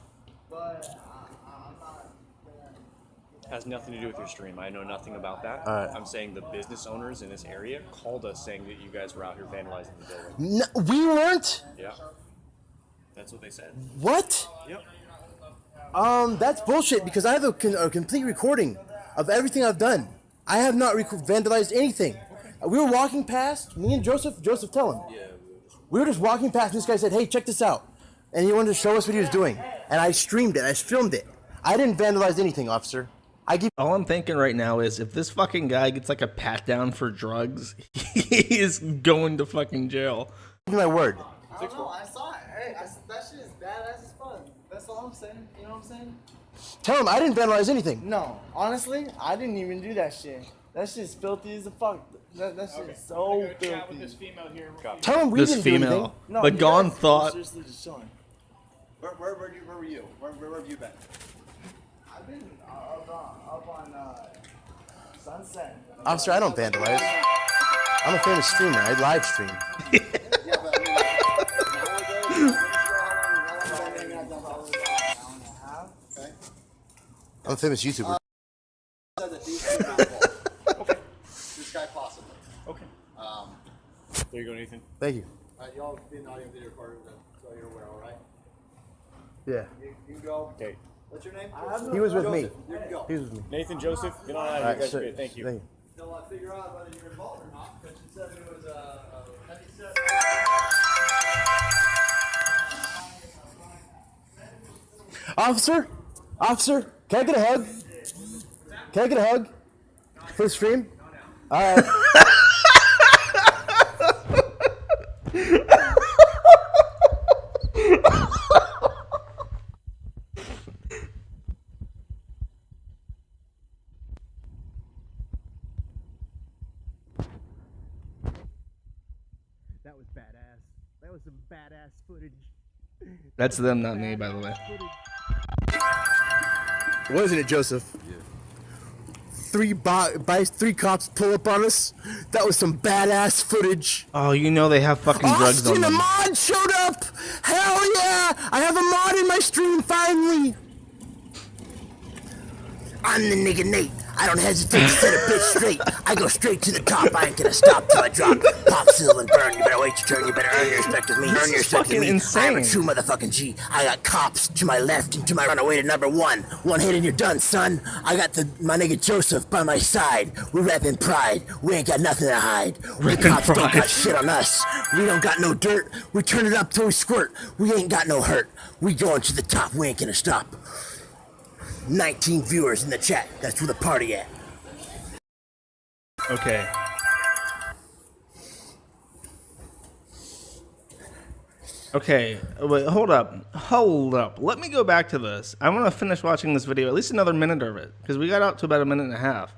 Has nothing to do with your stream. I know nothing about that. All right. I'm saying the business owners in this area called us saying that you guys were out here vandalizing the building. No, we weren't. Yeah. That's what they said. What? Yep. That's bullshit because I have a complete recording of everything I've done. I have not vandalized anything. We were walking past, me and Joseph, tell him. Yeah. We were just walking past and this guy said, hey, check this out. And he wanted to show us what he was doing. And I streamed it, I filmed it. I didn't vandalize anything, officer. All I'm thinking right now is if this fucking guy gets like a pat down for drugs, he is going to fucking jail. Give me my word. I don't know, I saw it. Hey, that shit is badass as fuck. That's all I'm saying. You know what I'm saying? Tell him I didn't vandalize anything. No, honestly, I didn't even do that shit. That shit's filthy as a fuck. That shit's so filthy. This female here. Tell him we This didn't do anything. female. No, But you Gone guys thought. seriously just chilling. Where were you? Where have you been? I've been up on Sunset. Officer, I don't vandalize. I'm a famous streamer. I live stream. I'm a famous YouTuber. Okay. This guy possibly. Okay. There you go, Nathan. Thank you. Y'all be in audio video recording, so you're aware, all right? Yeah. You can go. Okay. What's your name? He was with me. Joseph, you can go. He was with me. Nathan, Joseph, get on out of here. All right, You guys are sir. great. Thank you. Thank you. They'll figure out whether you're involved or not, because you said it was a heavy set. Officer, can I get a hug? Can I get a hug for the stream? All right. That was badass. That was some badass footage. That's them, not me, by the way. Wasn't it, Joseph? Yeah. Three cops pull up on us. That was some badass footage. Oh, you know they have fucking drugs on Austin, the them. mod showed up. Hell yeah! I have a mod in my stream finally. I'm the nigga Nate. I don't hesitate to set a bitch straight. I go straight to the top. I ain't gonna stop till I drop. Pop, sizzle, and burn. You better wait your turn. You better earn your respect with me. Earn your respect with me. insane. I'm a true motherfucking G. I got cops to my left and to my right. On way to number one. One hit and you're done, son. I got my nigga Joseph by my side. We reppin' pride. We ain't got nothing to hide. The cops don't got shit on us. We don't got no dirt. We turn it up till we squirt. We ain't got no hurt. We going to the top. We ain't gonna stop. 19 viewers in the chat. That's where the party at. Okay. Okay, wait, hold up. Let me go back to this. I want to finish watching this video, at least another minute of it, because we got out to about a minute and a half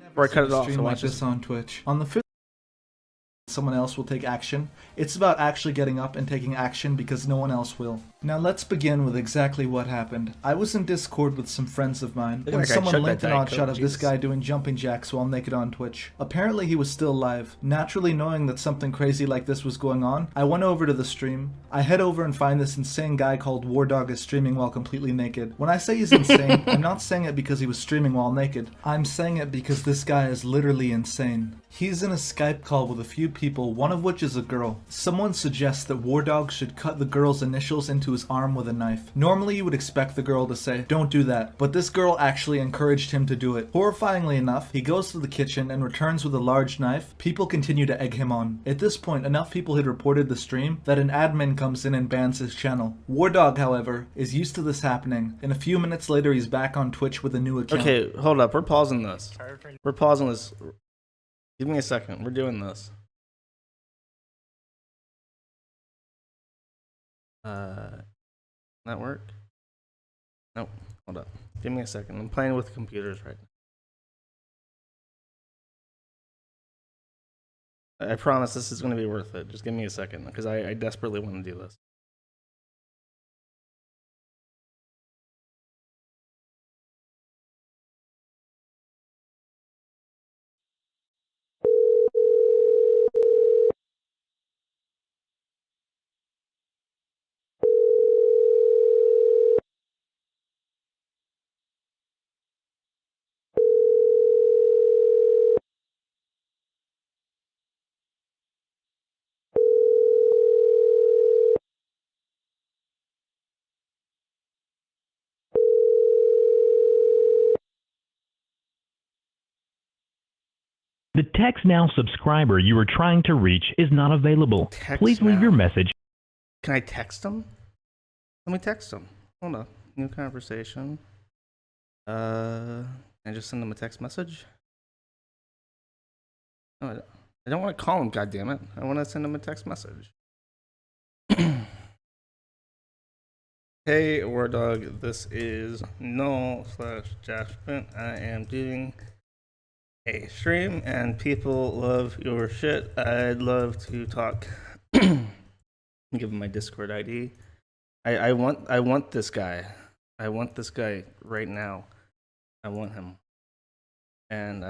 before I cut it off. Stream So like watch this this. on Twitch. On the 5th, someone else will take action. It's about actually getting up and taking action because no one else will. Now let's begin with exactly what happened. I was in Discord with some friends of mine Look at when that guy someone chug that linked an Diet odd Coke, shot of this Jesus. guy doing jumping jacks while naked on Twitch. Apparently he was still live. Naturally knowing that something crazy like this was going on, I went over to the stream. I head over and find this insane guy called WARDAWG is streaming while completely naked. When I say he's insane, I'm not saying it because he was streaming while naked. I'm saying it because this guy is literally insane. He's in a Skype call with a few people, one of which is a girl. Someone suggests that WARDAWG should cut the girl's initials into his arm with a knife. Normally you would expect the girl to say, "Don't do that," but this girl actually encouraged him to do it. Horrifyingly enough, he goes to the kitchen and returns with a large knife. People continue to egg him on. At this point, enough people had reported the stream that an admin comes in and bans his channel. WARDAWG, however, is used to this happening, and a few minutes later he's back on Twitch with a new account. Okay, hold up. We're pausing this. We're pausing this. Give me a second. We're doing this. That work? Nope. Hold up. Give me a second. I'm playing with computers right now. I promise this is going to be worth it. Just give me a second, because I desperately want to do this. The Text Now subscriber you are trying to reach is not available. Please leave your message. Can I text him? Let me text him. Hold on. New conversation. Can I just send him a text message? No, I don't want to call him, goddammit. I want to send him a text message. Hey, WARDAWG, this is Null/Jasper. I am doing a stream and people love your shit. I'd love to talk. Give him my Discord ID. I want this guy. I want this guy right now. I want him. And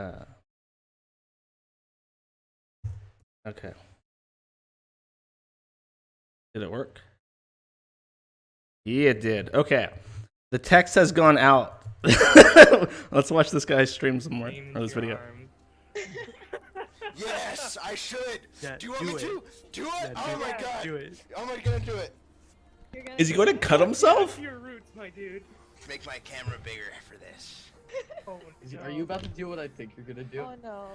okay. Did it work? Yeah, it did. Okay. The text has gone out. Let's watch this guy stream some more. Or this video. Yes, I should. Yeah, do you want me to? Do it? Yeah, oh do my it. god. Do it. I'm gonna do it. Is he going to cut himself? Your roots, my dude. Make my camera bigger for this. Are you about to do what I think you're gonna do? Oh no.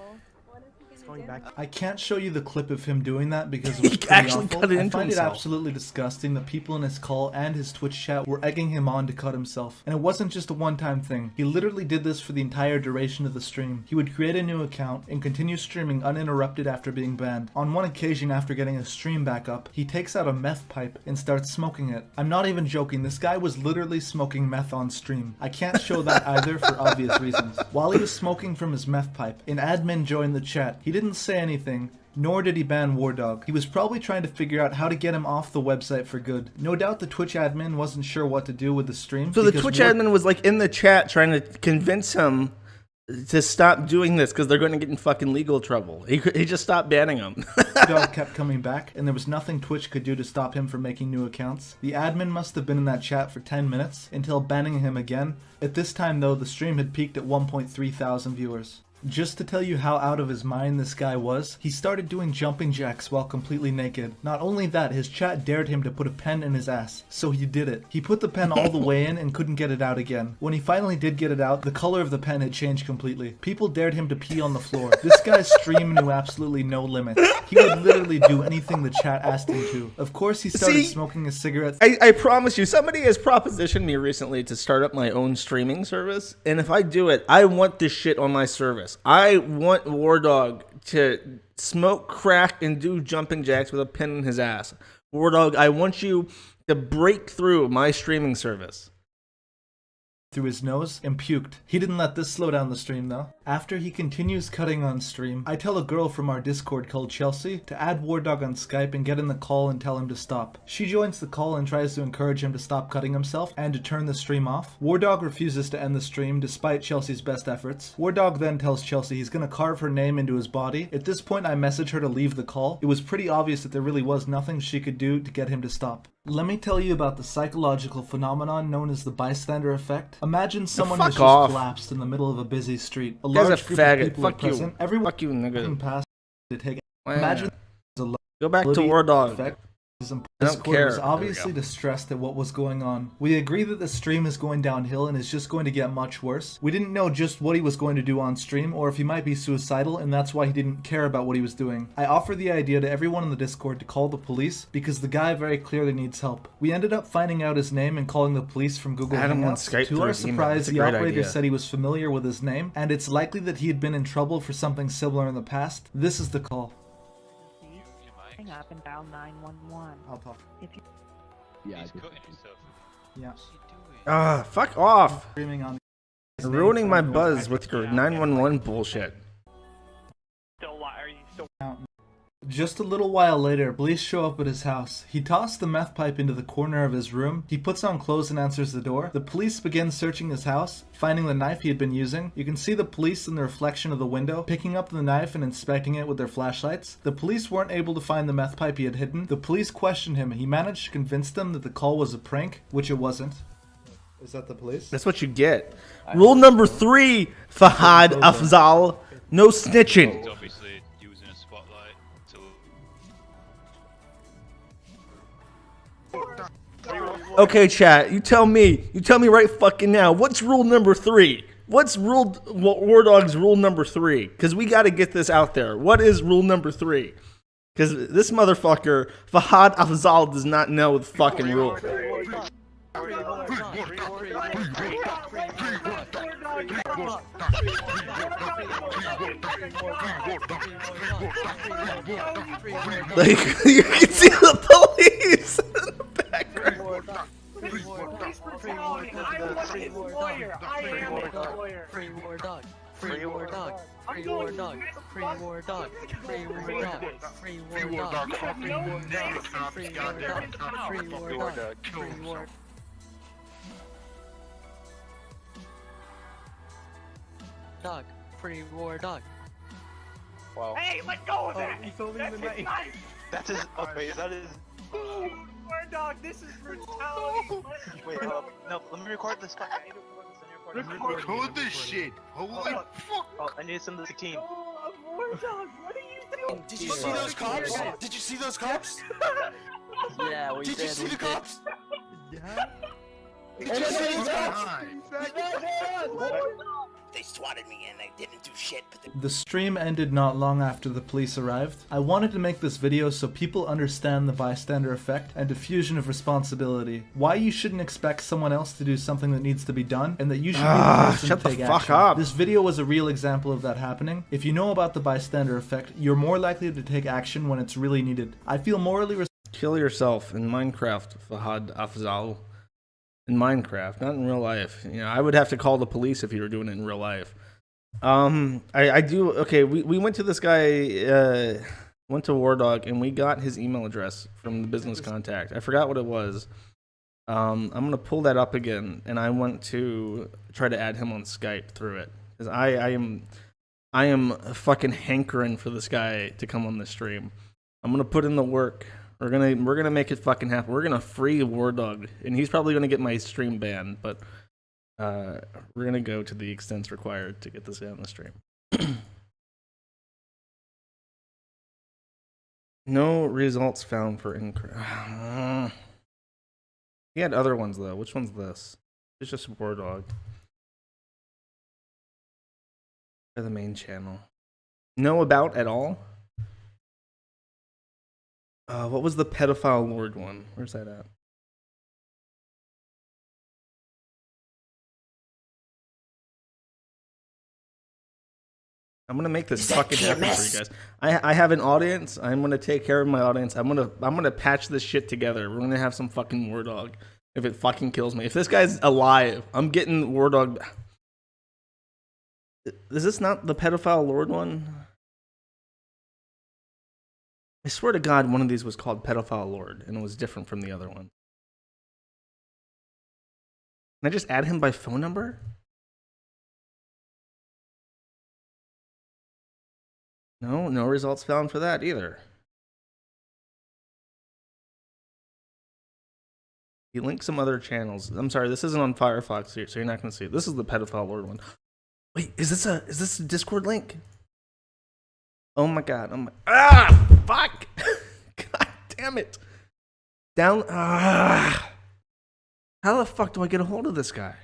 What is he gonna do? I can't show you the clip of him doing that because it was pretty actually awful. cut it I into find himself. it absolutely disgusting that people in his call and his Twitch chat were egging him on to cut himself. And it wasn't just a one-time thing. He literally did this for the entire duration of the stream. He would create a new account and continue streaming uninterrupted after being banned. On one occasion, after getting his stream back up, he takes out a meth pipe and starts smoking it. I'm not even joking, this guy was literally smoking meth on stream. I can't show that either for obvious reasons. While he was smoking from his meth pipe, an admin joined the chat. He didn't say anything, nor did he ban WARDAWG. He was probably trying to figure out how to get him off the website for good. No doubt the Twitch admin wasn't sure what to do with the stream. So the Twitch admin was like in the chat trying to convince him to stop doing this because they're going to get in fucking legal trouble. He just stopped banning him. WARDAWG kept coming back, and there was nothing Twitch could do to stop him from making new accounts. The admin must have been in that chat for 10 minutes until banning him again. At this time though, the stream had peaked at 1.3 thousand viewers. Just to tell you how out of his mind this guy was, he started doing jumping jacks while completely naked. Not only that, his chat dared him to put a pen in his ass, so he did it. He put the pen all the way in and couldn't get it out again. When he finally did get it out, the color of the pen had changed completely. People dared him to pee on the floor. This guy's stream knew absolutely no limits. He would literally do anything the chat asked him to. Of course, he started smoking a cigarette. I promise you, somebody has propositioned me recently to start up my own streaming service, and if I do it, I want this shit on my service. I want WARDAWG to smoke crack and do jumping jacks with a pin in his ass. WARDAWG, I want you to break through my streaming service. Through his nose and puked. He didn't let this slow down the stream though. After he continues cutting on stream, I tell a girl from our Discord called Chelsea to add WARDAWG on Skype and get in the call and tell him to stop. She joins the call and tries to encourage him to stop cutting himself and to turn the stream off. WARDAWG refuses to end the stream despite Chelsea's best efforts. WARDAWG then tells Chelsea he's gonna carve her name into his body. At this point I message her to leave the call. It was pretty obvious that there really was nothing she could do to get him to stop. Let me tell you about the psychological phenomenon known as the bystander effect. Imagine someone has just collapsed in the middle of a busy street. A guy's a large group faggot. of people were Fuck you. present. Everyone Fuck you, nigga. passed to take. Wow. Imagine Go back to WARDAWG. I don't Discord care. was There we obviously go. distressed at what was going on. We agree that the stream is going downhill and is just going to get much worse. We didn't know just what he was going to do on stream or if he might be suicidal and that's why he didn't care about what he was doing. I offered the idea to everyone in the Discord to call the police because the guy very clearly needs help. We ended up finding out his name and calling the police from Google Add him on Hangouts. Skype To through our his email. surprise, That's a the great operator idea. said he was familiar with his name and it's likely that he had been in trouble for something similar in the past. This is the call. Hang up and dial 911. I'll talk. If you Yeah, Yeah. Ah, fuck off. Streaming on You're ruining my buzz with your 911 bullshit. Just a little while later, police show up at his house. He tossed the meth pipe into the corner of his room. He puts on clothes and answers the door. The police begin searching his house, finding the knife he had been using. You can see the police in the reflection of the window, picking up the knife and inspecting it with their flashlights. The police weren't able to find the meth pipe he had hidden. The police questioned him. He managed to convince them that the call was a prank, which it wasn't. Is that the police? That's what you get. Rule number 3, Fahad Afzal. No snitching. Obviously, using a spotlight to. Okay, chat. You tell me. You tell me right fucking now. What's rule number 3? What's WARDAWG's rule number 3? Because we got to get this out there. What is rule number 3? Because this motherfucker, Fahad Afzal, does not know the fucking rule. Like, you can see the police in the background. Police brutality. I'm his lawyer. I am his lawyer. Free WARDAWG. Free WARDAWG. Free WARDAWG. Free WARDAWG. Free WARDAWG. Free WARDAWG. Free WARDAWG. Free WARDAWG. Free WARDAWG. Free WARDAWG. Dog. Free WARDAWG. Wow. Hey, let go of that. he's holding That's the his knife. knife. That's his. Okay, is that his? WARDAWG, this is brutality. Wait, no, let me record this. Fuck, I need to record this. Record this shit. Holy fuck. Oh, I need to send this to team. WARDAWG, what are you doing? Did you see those cops? Did you see those cops? Yeah, we Did you see the cops? Yeah. Did you see those cops? They swatted me and I didn't do shit, but The stream ended not long after the police arrived. I wanted to make this video so people understand the bystander effect and diffusion of responsibility. Why you shouldn't expect someone else to do something that needs to be done, and that you should be the person shut to the take fuck action. up. This video was a real example of that happening. If you know about the bystander effect, you're more likely to take action when it's really needed. I feel morally Kill yourself in Minecraft, Fahad Afzal. In Minecraft, not in real life. You know, I would have to call the police if you were doing it in real life. I do. Okay, we went to this guy, went to WARDAWG, and we got his email address from the business contact. I forgot what it was. I'm gonna pull that up again, and I want to try to add him on Skype through it, because I am fucking hankering for this guy to come on the stream. I'm gonna put in the work. We're gonna make it fucking happen. We're gonna free WARDAWG, and he's probably gonna get my stream banned, but we're gonna go to the extents required to get this guy on the stream. No results found for incorrect. He had other ones though. Which one's this? It's just WARDAWG. The main channel. No about at all. What was the pedophile lord one? Where's that at? I'm gonna make this fucking happen for you guys. I have an audience. I'm gonna take care of my audience. I'm gonna patch this shit together. We're gonna have some fucking WARDAWG. If it fucking kills me. If this guy's alive, I'm getting WARDAWG. Is this not the pedophile lord one? I swear to God, one of these was called Pedophile Lord, and it was different from the other one. Can I just add him by phone number? No results found for that either. He linked some other channels. I'm sorry, this isn't on Firefox here, so you're not going to see it. This is the Pedophile Lord one. Wait, is this a Discord link? Oh my god. Oh my fuck. God damn it. How the fuck do I get a hold of this guy?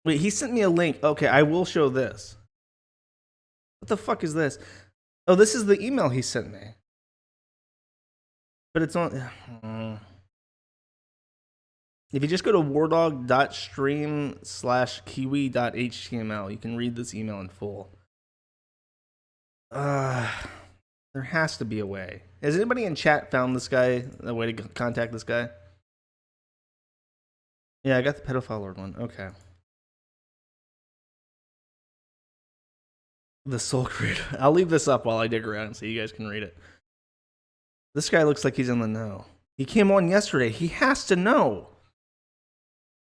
Wait, he sent me a link. Okay, I will show this. What the fuck is this? Oh, this is the email he sent me. But it's on. If you just go to wardawg.stream/kiwi.html, you can read this email in full. There has to be a way. Has anybody in chat found this guy? A way to contact this guy? Yeah, I got the pedophile lord one. Okay. The Soul Creator. I'll leave this up while I dig around so you guys can read it. This guy looks like he's in the know. He came on yesterday. He has to know.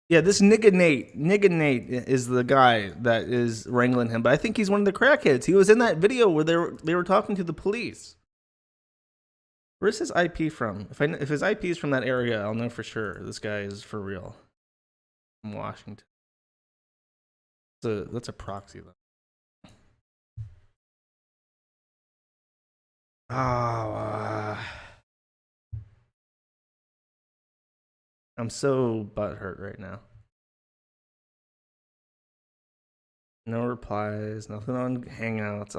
Yeah, this Nigga Nate is the guy that is wrangling him, but I think he's one of the crackheads. He was in that video where they were talking to the police. Where's his IP from? If his IP is from that area, I'll know for sure this guy is for real. From Washington. That's a proxy though. I'm so butthurt right now. No replies, nothing on Hangouts.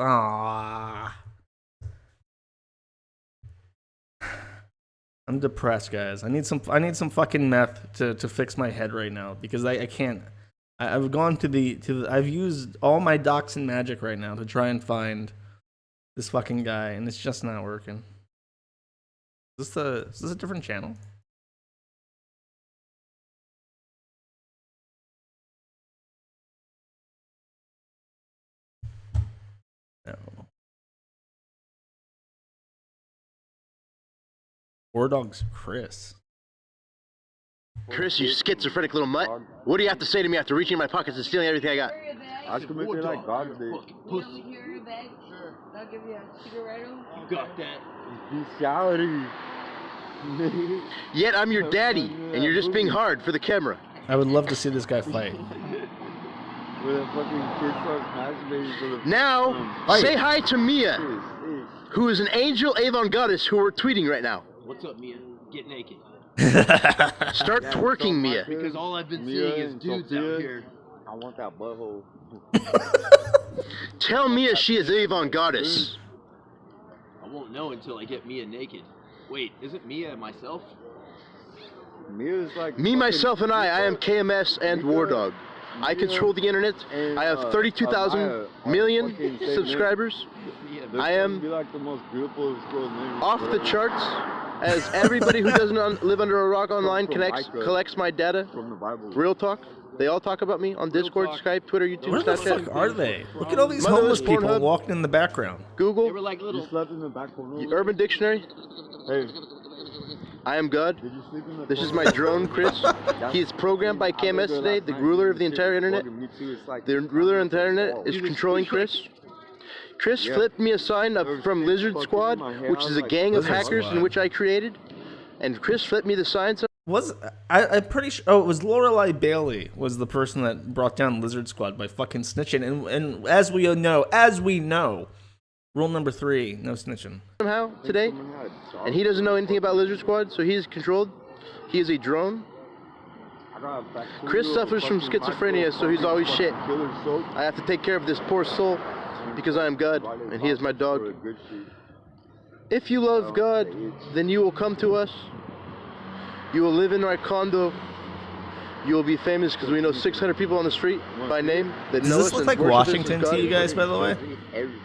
I'm depressed, guys. I need some fucking meth to fix my head right now because I can't. I've gone to I've used all my docs and magic right now to try and find this fucking guy, and it's just not working. Is this a different channel? No. WARDAWG's Chris. Chris, you schizophrenic little mutt. What do you have to say to me after reaching in my pockets and stealing everything I got? I can make it like God did. Pussy. Sure. I'll give you a cigarette. You got that. Bestiality. Yet I'm your daddy, and you're just being hard for the camera. I would love to see this guy fight. With a fucking kid starts masturbating for the... Now, say hi to Mia, who is an angel Avon goddess who we're tweeting right now. What's up, Mia? Get naked. Start twerking, Mia. Because all I've been seeing is dudes out here. I want that butthole. Tell Mia she is Avon goddess. I won't know until I get Mia naked. Wait, is it Mia and myself? Mia's like... Me, myself, and I am KMS and WARDAWG. I control the internet. I have 32,000 million subscribers. I am off the charts, as everybody who doesn't live under a rock online collects my data. Real talk. They all talk about me on Discord, Skype, Twitter, YouTube, Where the Snapchat. fuck are they? Look at all these homeless people walking in the background. Google. They were like little... Urban Dictionary. Hey. I am God. This is my drone, Chris. He is programmed by KMS today, the ruler of the entire internet. The ruler of the entire internet is controlling Chris. Chris flipped me a sign from Lizard Squad, which is a gang of hackers in which I created. And Chris flipped me the sign. I'm pretty sure. Oh, it was Lorelei Bailey was the person that brought down Lizard Squad by fucking snitching. And as we know, rule number 3: no snitching. Somehow today, and he doesn't know anything about Lizard Squad, so he is controlled. He is a drone. Chris suffers from schizophrenia, so he's always shit. I have to take care of this poor soul because I am God, and he is my dog. If you love God, then you will come to us. You will live in our condo. You will be famous because we know 600 people on the street by name that know us. Does this look like Washington to you guys, by the way?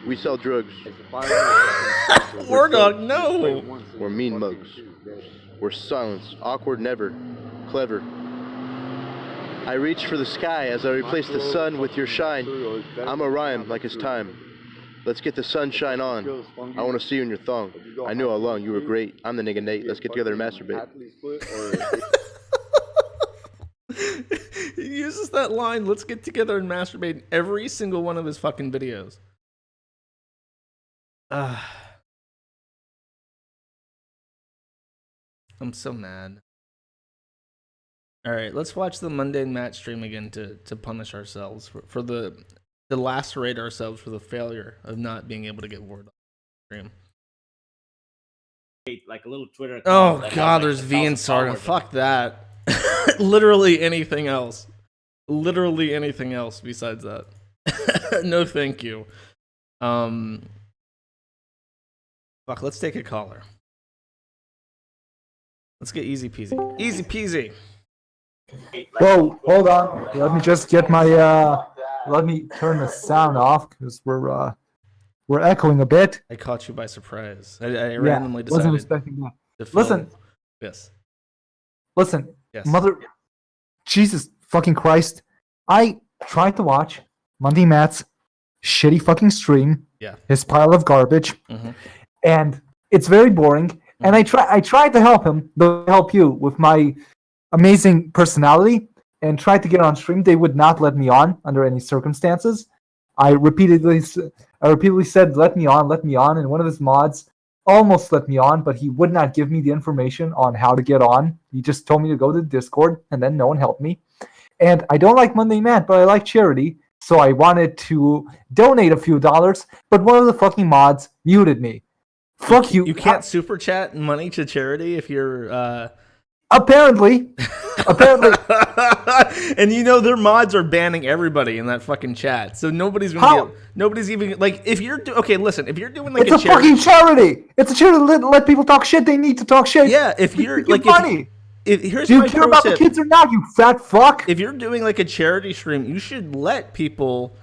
We sell drugs. WARDAWG, no! We're mean mugs. We're silence, awkward, never, clever. I reach for the sky as I replace the sun with your shine. I'm a rhyme like it's time. Let's get the sunshine on. I want to see you in your thong. I knew all along you were great. I'm the nigga Nate. Let's get together and masturbate. He uses that line, let's get together and masturbate, in every single one of his fucking videos. I'm so mad. All right, let's watch the mundane match stream again to punish ourselves for to lacerate ourselves for the failure of not being able to get WARDAWG stream. Like a little Twitter account. Oh that God, has, there's like, V and 1,000 Sargon. followers. Fuck that. Literally anything else. Literally anything else besides that. No, thank you. Fuck. Let's take a caller. Let's get easy peasy. Easy peasy. Whoa, hold on. Let me just get my let me turn the sound off because we're echoing a bit. I caught you by surprise. I randomly decided wasn't expecting that. to film. Listen. Yes. Listen. Yes. Mother Jesus fucking Christ. I tried to watch Monday Matt's shitty fucking stream. Yeah. His pile of garbage. Mm-hmm. And it's very boring. And I tried to help him, help you with my amazing personality, and tried to get on stream. They would not let me on under any circumstances. I repeatedly said, let me on, and one of his mods almost let me on, but he would not give me the information on how to get on. He just told me to go to Discord, and then no one helped me. And I don't like Monday Matt, but I like charity, so I wanted to donate a few dollars, but one of the fucking mods muted me. Fuck you. You can't super chat money to charity if you're Apparently. And you know their mods are banning everybody in that fucking chat. So nobody's gonna nobody's even like if you're okay, listen, if you're doing like it's a fucking charity. It's a charity to let people talk shit. They need to talk shit. Yeah, if you're like money. Here's Do you my care pro about tip. the kids or not, you fat fuck? If you're doing like a charity stream, you should let people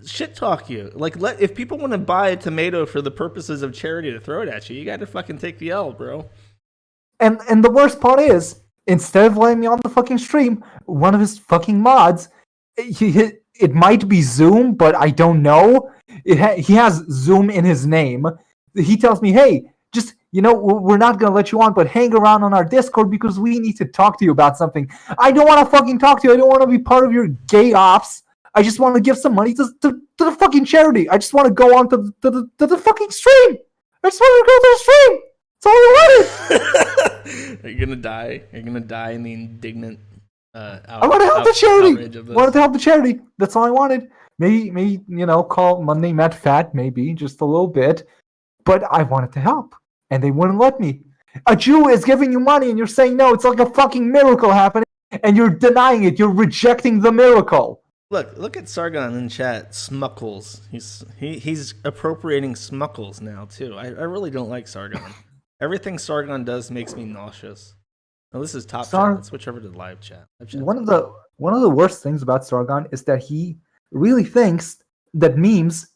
shit talk you. Like if people want to buy a tomato for the purposes of charity to throw it at you, you got to fucking take the L, bro. And the worst part is, instead of letting me on the fucking stream, one of his fucking mods, it might be Zoom, but I don't know. He has Zoom in his name. He tells me, hey, just, we're not going to let you on, but hang around on our Discord because we need to talk to you about something. I don't want to fucking talk to you. I don't want to be part of your gay ops. I just want to give some money to the fucking charity. I just want to go on to the fucking stream. I just want to go to the stream. That's all I wanted. Are you gonna die? You're gonna die in the indignant. I want to help the charity. Wanted to help the charity. That's all I wanted. Maybe call Monday Matt fat. Maybe just a little bit, but I wanted to help, and they wouldn't let me. A Jew is giving you money, and you're saying no. It's like a fucking miracle happening, and you're denying it. You're rejecting the miracle. Look at Sargon in chat. Smuckles. He's appropriating Smuckles now too. I really don't like Sargon. Everything Sargon does makes me nauseous. Now this is top chat. Let's switch over to live chat. One of the worst things about Sargon is that he really thinks that memes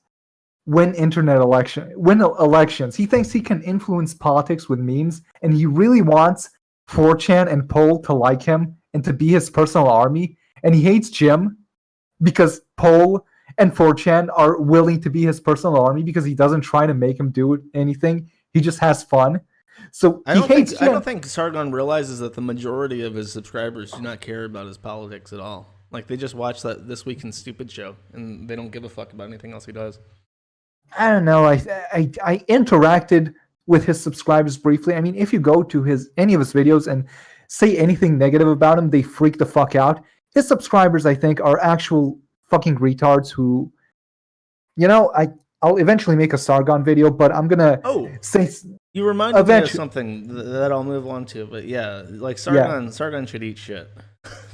win elections. He thinks he can influence politics with memes, and he really wants 4chan and Poll to like him and to be his personal army. And he hates Jim because Poll and 4chan are willing to be his personal army because he doesn't try to make him do anything. He just has fun. So I don't think Sargon realizes that the majority of his subscribers do not care about his politics at all. Like they just watch that This Week in Stupid show and they don't give a fuck about anything else he does. I don't know. I interacted with his subscribers briefly. I mean, if you go to any of his videos and say anything negative about him, they freak the fuck out. His subscribers, I think, are actual fucking retards who, I'll eventually make a Sargon video, but I'm gonna say. You reminded me of something that I'll move on to, but yeah, like Sargon should eat shit,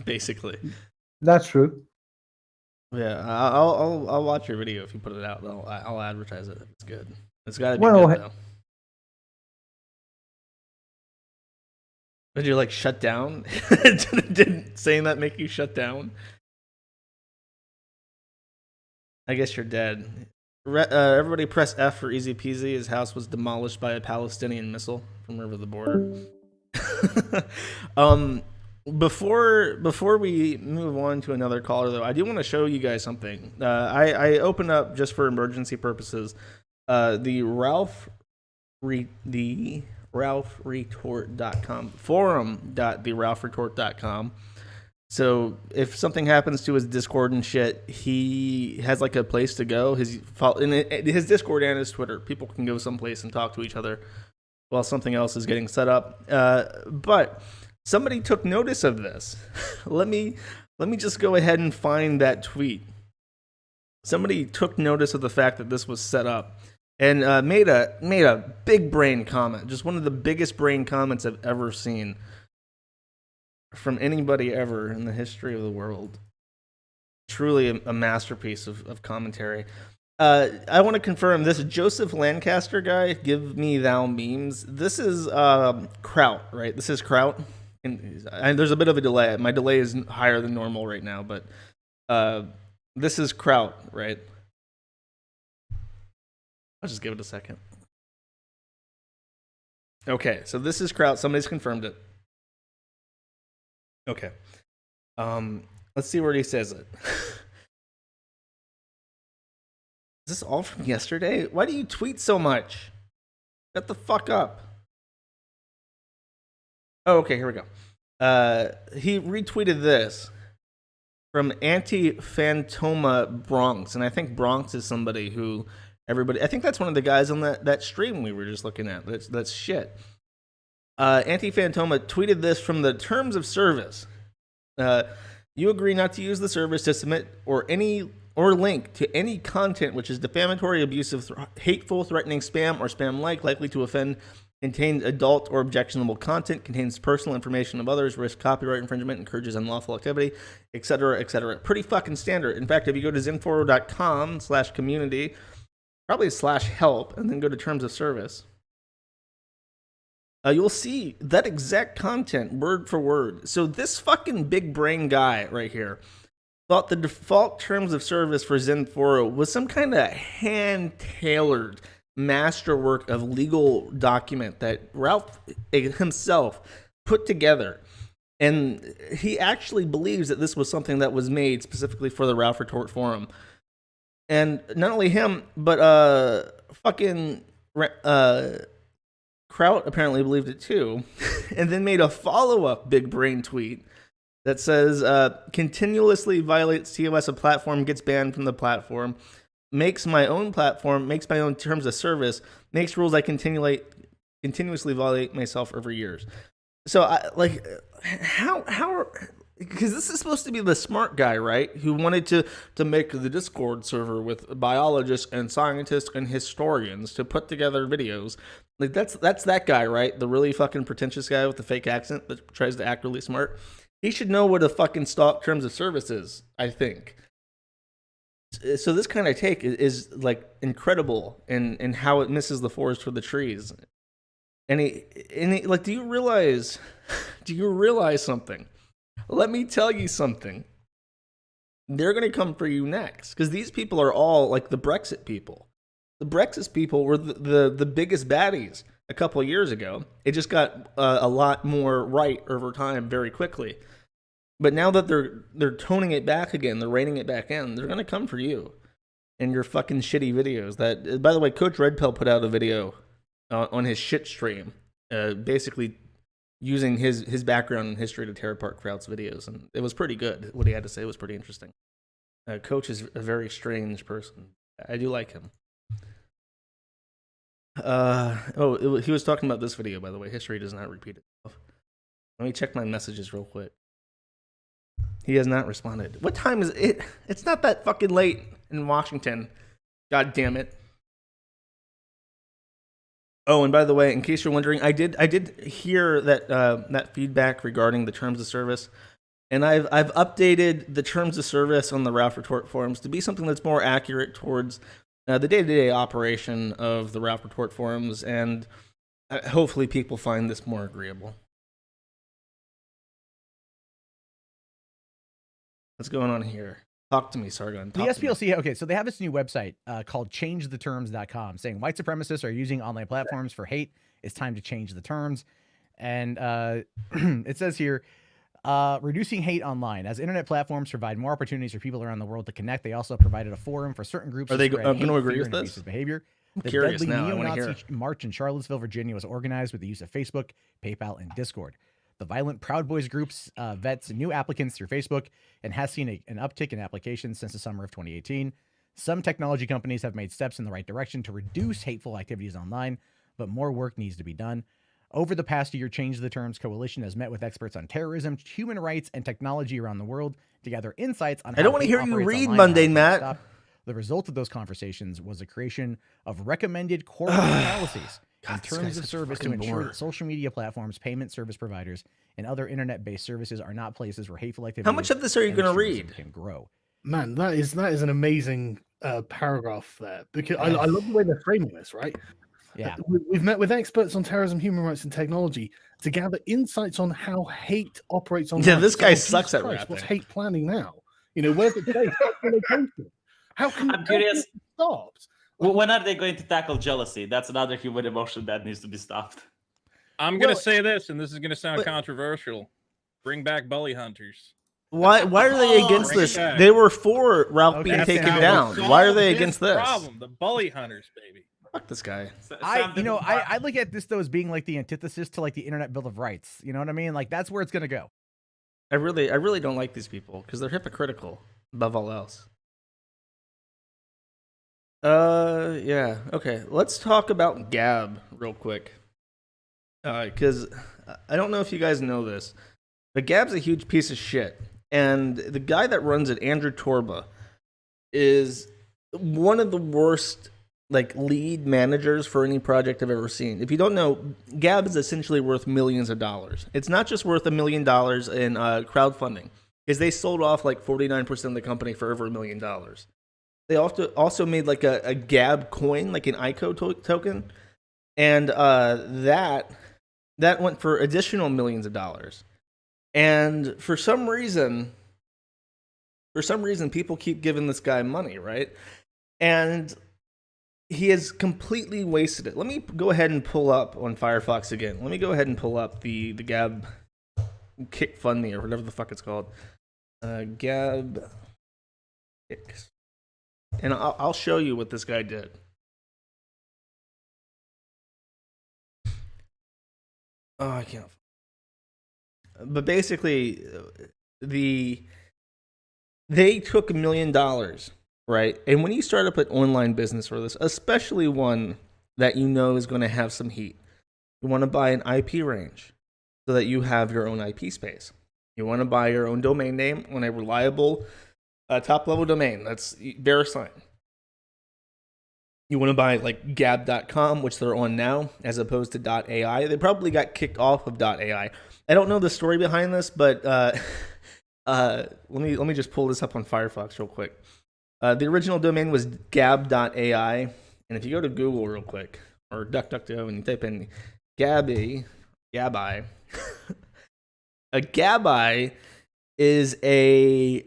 basically. That's true. Yeah, I'll watch your video if you put it out. I'll advertise it if it's good. It's got to be good though. Did you like shut down? Did saying that make you shut down? I guess you're dead. Everybody press F for easy peasy. His house was demolished by a Palestinian missile from over the border. Before we move on to another caller, though, I do want to show you guys something. I opened up just for emergency purposes the RalphRetort.com forum.theralphretort.com. So if something happens to his Discord and shit, he has like a place to go. His Discord and his Twitter, people can go someplace and talk to each other while something else is getting set up. But somebody took notice of this. let me just go ahead and find that tweet. Somebody took notice of the fact that this was set up and made a big brain comment, just one of the biggest brain comments I've ever seen from anybody ever in the history of the world. Truly a masterpiece of commentary. I want to confirm this Joseph Lancaster guy, give me thou memes. This is Kraut, right? This is Kraut. And there's a bit of a delay. My delay is higher than normal right now, but this is Kraut, right? I'll just give it a second. Okay, so this is Kraut. Somebody's confirmed it. Okay. Let's see where he says it. Is this all from yesterday? Why do you tweet so much? Shut the fuck up. Oh, okay, here we go. He retweeted this from Anti-Phantoma Bronx, and I think Bronx is somebody who I think that's one of the guys on that stream we were just looking at. That's shit. Anti-Phantoma tweeted this from the terms of service. You agree not to use the service to submit or link to any content which is defamatory, abusive, hateful, threatening, spam, or spam-like, likely to offend, contains adult or objectionable content, contains personal information of others, risks copyright infringement, encourages unlawful activity, etc., etc. Pretty fucking standard. In fact, if you go to zenforo.com/community, probably /help, and then go to terms of service, you'll see that exact content word for word. So this fucking big brain guy right here thought the default terms of service for Zenforo was some kind of hand-tailored masterwork of legal document that Ralph himself put together. And he actually believes that this was something that was made specifically for the Ralph Retort Forum. And not only him, but fucking Kraut apparently believed it too, and then made a follow-up big brain tweet that says, continuously violates TOS a platform, gets banned from the platform, makes my own platform, makes my own terms of service, makes rules I continuously violate myself over years. So, how because this is supposed to be the smart guy, right? Who wanted to make the Discord server with biologists and scientists and historians to put together videos. Like that's that guy, right? The really fucking pretentious guy with the fake accent that tries to act really smart. He should know what a fucking stock terms of service is, I think. So this kind of take is like incredible in how it misses the forest for the trees. And he like, do you realize something? Let me tell you something. They're going to come for you next, because these people are all like the Brexit people. The Brexit people were the biggest baddies a couple of years ago. It just got a lot more right over time very quickly. But now that they're toning it back again, they're reining it back in, they're going to come for you and your fucking shitty videos. That, by the way, Coach Red Pill put out a video on his shit stream, basically using his background and history to tear apart Kraut's videos, and it was pretty good. What he had to say was pretty interesting. Coach is a very strange person. I do like him. He was talking about this video, by the way. History does not repeat itself. Let me check my messages real quick. He has not responded. What time is it? It's not that fucking late in Washington. God damn it. Oh, and by the way, in case you're wondering, I did hear that feedback regarding the terms of service, and I've updated the terms of service on the Ralph Retort forums to be something that's more accurate towards the day-to-day operation of the Ralph Retort forums, and hopefully people find this more agreeable. What's going on here? Talk to me, Sargon. The SPLC, okay, so they have this new website called changetheterms.com saying white supremacists are using online platforms for hate. It's time to change the terms. And it says here, reducing hate online. As internet platforms provide more opportunities for people around the world to connect, they also provided a forum for certain groups to spread going to agree fear, with and this? behavior. I'm The curious deadly now. I wanna neo-Nazi hear. march in Charlottesville, Virginia was organized with the use of Facebook, PayPal, and Discord. The violent Proud Boys groups vets new applicants through Facebook and has seen an uptick in applications since the summer of 2018. Some technology companies have made steps in the right direction to reduce hateful activities online, but more work needs to be done. Over the past year, Change the Terms Coalition has met with experts on terrorism, human rights, and technology around the world to gather insights on I don't want to hear you read Monday, Matt. The result of those conversations was the creation of recommended core policies and terms of service to ensure that social media platforms, payment service providers, and other internet-based services are not places where hateful activities. How much of this are you going to read? Can grow. Man, that is an amazing paragraph there, because I love the way they're framing this, right? Yeah. We've met with experts on terrorism, human rights, and technology to gather insights on how hate operates on. Yeah, this guy Jesus sucks at Christ, rapping. What's hate planning now? You know, where's it based? What's the location? How can I'm curious. Stopped? When are they going to tackle jealousy? That's another human emotion that needs to be stopped. I'm going to say this, and this is going to sound controversial. Bring back bully hunters. Why are they against this? They were for Ralph being taken down. Why are they against this? Problem, the bully hunters, baby. Fuck this guy. I look at this though as being like the antithesis to like the Internet Bill of Rights. You know what I mean? Like that's where it's gonna go. I really don't like these people because they're hypocritical above all else. Yeah. Okay. Let's talk about Gab real quick. Because I don't know if you guys know this, but Gab's a huge piece of shit, and the guy that runs it, Andrew Torba, is one of the worst like lead managers for any project I've ever seen. If you don't know, Gab is essentially worth millions of dollars. It's not just worth $1 million in crowdfunding, because they sold off like 49% of the company for over $1 million. They also made like a Gab coin, like an ICO token, and that went for additional millions of dollars. And for some reason, people keep giving this guy money, right? And he has completely wasted it. Let me go ahead and pull up on Firefox again. Let me go ahead and pull up the Gab Kick Fund Me or whatever the fuck it's called. Gab Kicks. And I'll show you what this guy did. Oh, I can't. But basically, they took $1 million, right? And when you start up an online business for this, especially one that you know is going to have some heat, you want to buy an IP range so that you have your own IP space. You want to buy your own domain name on a reliable, top-level domain. That's VeriSign. You want to buy like gab.com, which they're on now, as opposed to .ai. They probably got kicked off of .ai. I don't know the story behind this, but let me just pull this up on Firefox real quick. The original domain was gab.ai, and if you go to Google real quick, or DuckDuckGo, and you type in Gabi, a Gabi is it's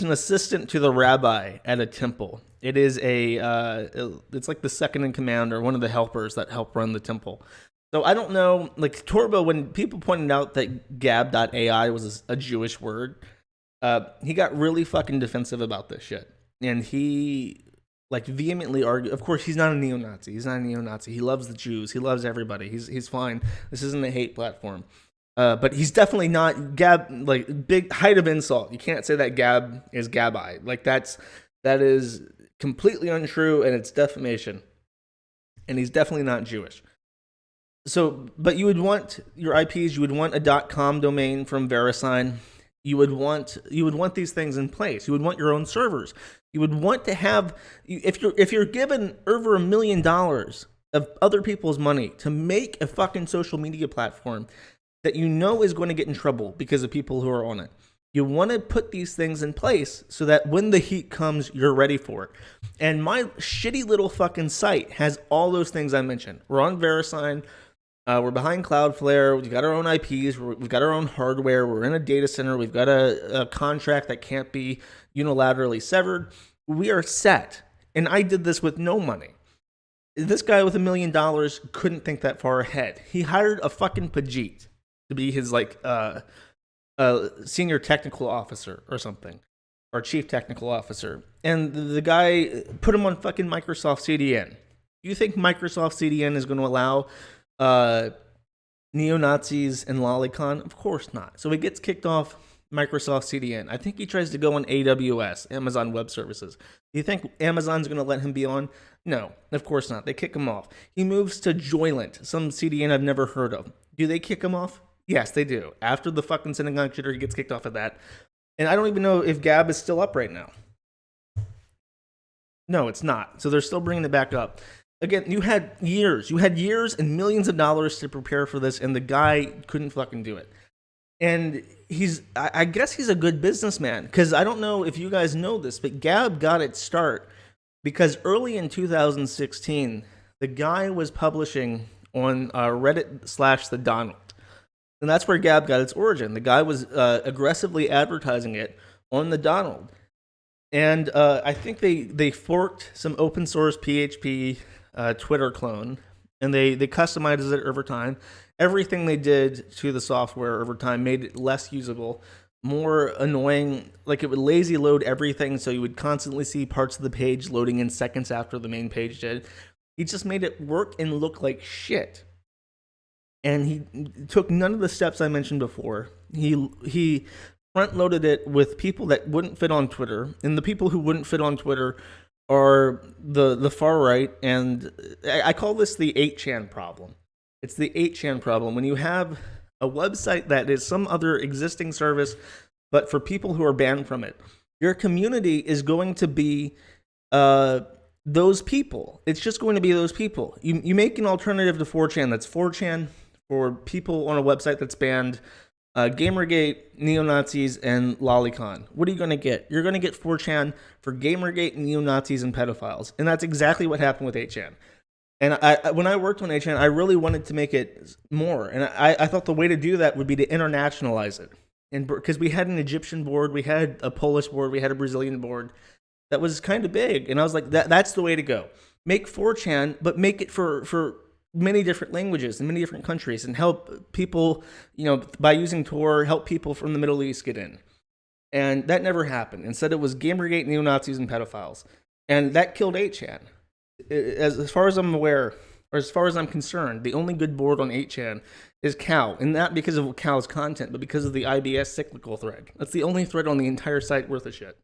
an assistant to the rabbi at a temple. It is it's like the second in command or one of the helpers that help run the temple. So I don't know, like Torbo, when people pointed out that gab.ai was a Jewish word, he got really fucking defensive about this shit. And he like vehemently argued, of course he's not a neo-Nazi. He's not a neo-Nazi. He loves the Jews. He loves everybody. He's fine. This isn't a hate platform. But he's definitely not Gab, like big height of insult. You can't say that Gab is Gabai. Like that is completely untrue, and it's defamation. And he's definitely not Jewish. So, but you would want your IPs, you would want a .com domain from VeriSign. You would want these things in place. You would want your own servers. You would want to have, if you're given over $1 million of other people's money to make a fucking social media platform that you know is going to get in trouble because of people who are on it. You want to put these things in place so that when the heat comes, you're ready for it. And my shitty little fucking site has all those things I mentioned. We're on VeriSign. We're behind Cloudflare. We've got our own IPs. We've got our own hardware. We're in a data center. We've got a contract that can't be unilaterally severed. We are set. And I did this with no money. This guy with $1 million couldn't think that far ahead. He hired a fucking Pajit to be his like senior technical officer or something, or chief technical officer. And the guy put him on fucking Microsoft CDN. You think Microsoft CDN is going to allow neo-Nazis and lolicon? Of course not. So he gets kicked off Microsoft CDN. I think he tries to go on AWS, Amazon Web Services. Do you think Amazon's going to let him be on? No, of course not. They kick him off. He moves to Joylent, some CDN I've never heard of. Do they kick him off? Yes, they do. After the fucking synagogue shooter, he gets kicked off of that. And I don't even know if Gab is still up right now. No, it's not. So they're still bringing it back up. Again, you had years and millions of dollars to prepare for this, and the guy couldn't fucking do it. And I guess he's a good businessman, because I don't know if you guys know this, but Gab got its start because early in 2016, the guy was publishing on Reddit / the Donald. And that's where Gab got its origin. The guy was aggressively advertising it on the Donald. And I think they forked some open source PHP Twitter clone, and they customized it over time. Everything they did to the software over time made it less usable, more annoying. Like, it would lazy load everything, so you would constantly see parts of the page loading in seconds after the main page did. He just made it work and look like shit. And he took none of the steps I mentioned before. He front-loaded it with people that wouldn't fit on Twitter, and the people who wouldn't fit on Twitter are the far right, and I call this the 8chan problem. It's the 8chan problem. When you have a website that is some other existing service, but for people who are banned from it, your community is going to be those people. It's just going to be those people. You make an alternative to 4chan that's 4chan for people on a website that's banned. Gamergate, neo-Nazis, and Lolicon. What are you going to get? You're going to get 4chan for Gamergate, neo-Nazis, and pedophiles. And that's exactly what happened with 8chan. And when I worked on 8chan, I really wanted to make it more. And I thought the way to do that would be to internationalize it. And because we had an Egyptian board, we had a Polish board, we had a Brazilian board that was kind of big. And I was like, that's the way to go. Make 4chan, but make it for many different languages in many different countries, and help people, by using Tor, help people from the Middle East get in. And that never happened. Instead, it was Gamergate, neo-Nazis, and pedophiles. And that killed 8chan. As far as I'm aware, or as far as I'm concerned, the only good board on 8chan is Cow. And not because of Cow's content, but because of the IBS cyclical thread. That's the only thread on the entire site worth a shit.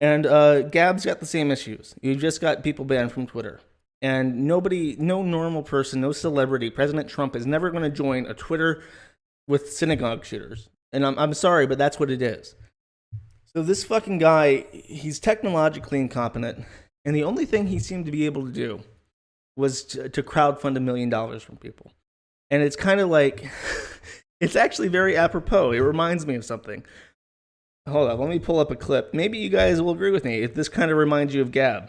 And Gab's got the same issues. You've just got people banned from Twitter. And no normal person, no celebrity, President Trump is never going to join a Twitter with synagogue shooters. And I'm sorry, but that's what it is. So this fucking guy, he's technologically incompetent. And the only thing he seemed to be able to do was to crowdfund $1 million from people. And it's kind of like, it's actually very apropos. It reminds me of something. Hold up, let me pull up a clip. Maybe you guys will agree with me if this kind of reminds you of Gab.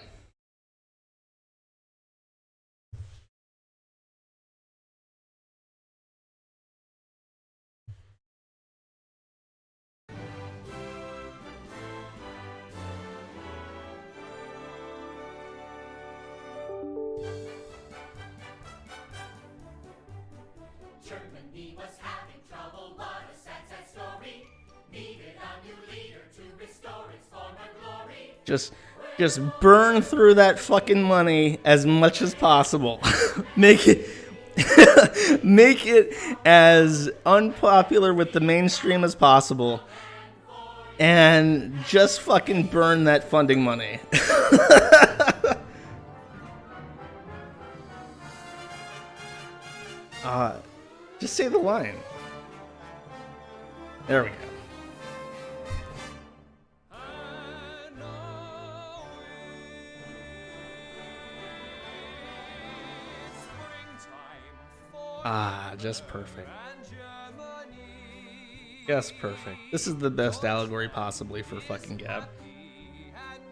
Germany was having trouble, what a sad, sad story. Needed a new leader to restore its former glory. Just burn through that fucking money as much as possible. Make it as unpopular with the mainstream as possible. And just fucking burn that funding money. Just say the line. There we go. Just perfect. Just perfect. This is the best allegory possibly for fucking Gab.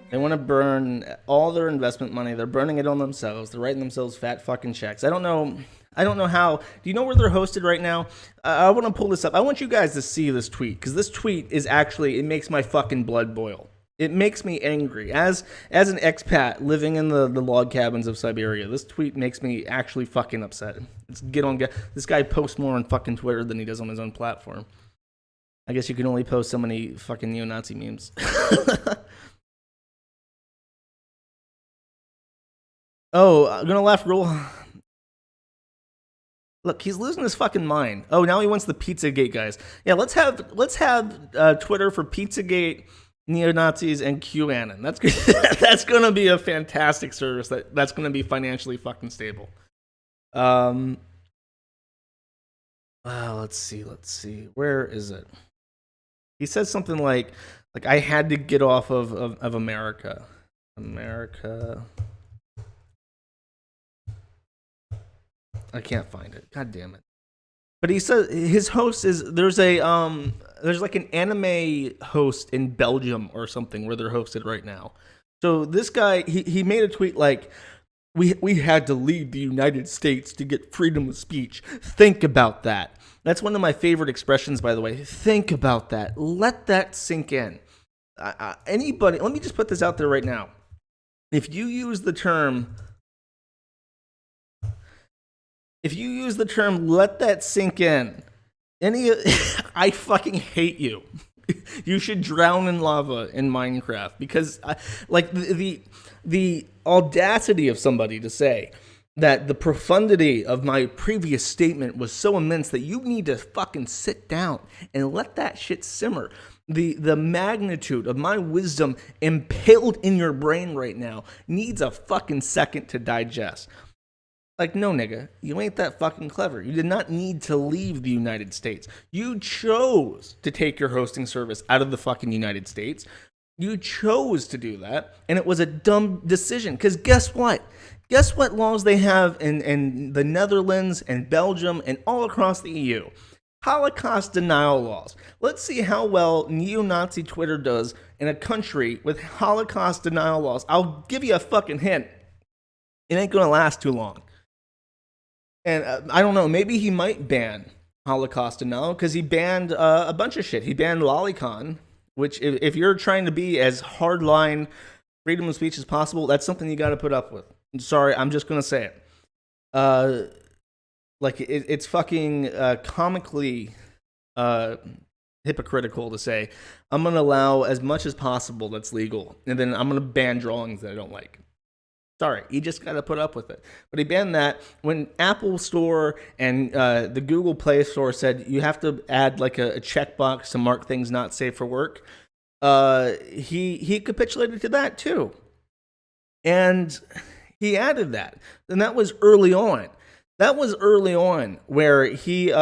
They want to burn all their investment money. They're burning it on themselves. They're writing themselves fat fucking checks. I don't know how. Do you know where they're hosted right now? I want to pull this up. I want you guys to see this tweet, because this tweet is actually, it makes my fucking blood boil. It makes me angry. As an expat living in the log cabins of Siberia, this tweet makes me actually fucking upset. This guy posts more on fucking Twitter than he does on his own platform. I guess you can only post so many fucking neo-Nazi memes. Oh, I'm gonna laugh real. Look, he's losing his fucking mind. Oh, now he wants the Pizzagate guys. Yeah, let's have Twitter for Pizzagate, neo-Nazis, and QAnon. That's gonna be a fantastic service. That's gonna be financially fucking stable. Wow, let's see. Where is it? He says something like I had to get off of America. America. I can't find it. God damn it. But he says his host is there's like an anime host in Belgium or something where they're hosted right now. So this guy he made a tweet like we had to leave the United States to get freedom of speech. Think about that. That's one of my favorite expressions, by the way. Think about that. Let that sink in. Anybody, let me just put this out there right now. If you use the term let that sink in, I fucking hate you. You should drown in lava in Minecraft because the audacity of somebody to say that the profundity of my previous statement was so immense that you need to fucking sit down and let that shit simmer. The magnitude of my wisdom impaled in your brain right now needs a fucking second to digest. Like, no, nigga, you ain't that fucking clever. You did not need to leave the United States. You chose to take your hosting service out of the fucking United States. You chose to do that, and it was a dumb decision. Because guess what? Guess what laws they have in the Netherlands and Belgium and all across the EU? Holocaust denial laws. Let's see how well neo-Nazi Twitter does in a country with Holocaust denial laws. I'll give you a fucking hint. It ain't going to last too long. And I don't know, maybe he might ban Holocaust denial because he banned a bunch of shit. He banned Lolicon, which if you're trying to be as hardline freedom of speech as possible, that's something you got to put up with. I'm sorry, I'm just going to say it. It's fucking comically hypocritical to say, I'm going to allow as much as possible that's legal, and then I'm going to ban drawings that I don't like. Sorry, you just got to put up with it. But he banned that when Apple Store and the Google Play Store said you have to add like a checkbox to mark things not safe for work. He capitulated to that too. And he added that. And that was early on. That was early on where he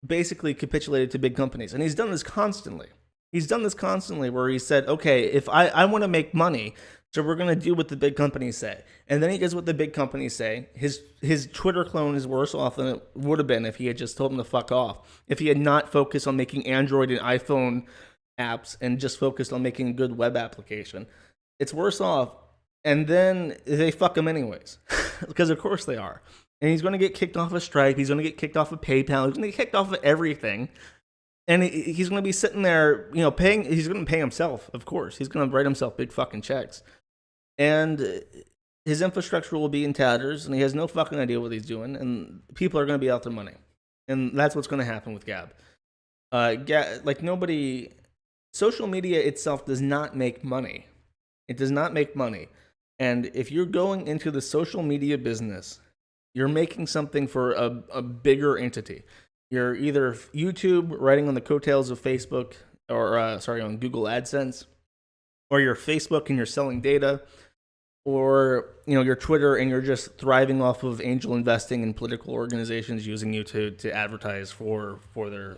basically capitulated to big companies. And he's done this constantly. Where he said, okay, if I want to make money, so we're going to do what the big companies say. And then he does what the big companies say. His Twitter clone is worse off than it would have been if he had just told him to fuck off. If he had not focused on making Android and iPhone apps and just focused on making a good web application. It's worse off. And then they fuck him anyways. Because of course they are. And he's going to get kicked off of Stripe. He's going to get kicked off of PayPal. He's going to get kicked off of everything. And he's going to be sitting there, paying. He's going to pay himself, of course. He's going to write himself big fucking checks. And his infrastructure will be in tatters, and he has no fucking idea what he's doing. And people are going to be out their money. And that's what's going to happen with Gab. Social media itself does not make money. It does not make money. And if you're going into the social media business, you're making something for a bigger entity. You're either YouTube riding on the coattails of Facebook or on Google AdSense, or you're Facebook and you're selling data, or you're Twitter and you're just thriving off of angel investing in political organizations using you to advertise for their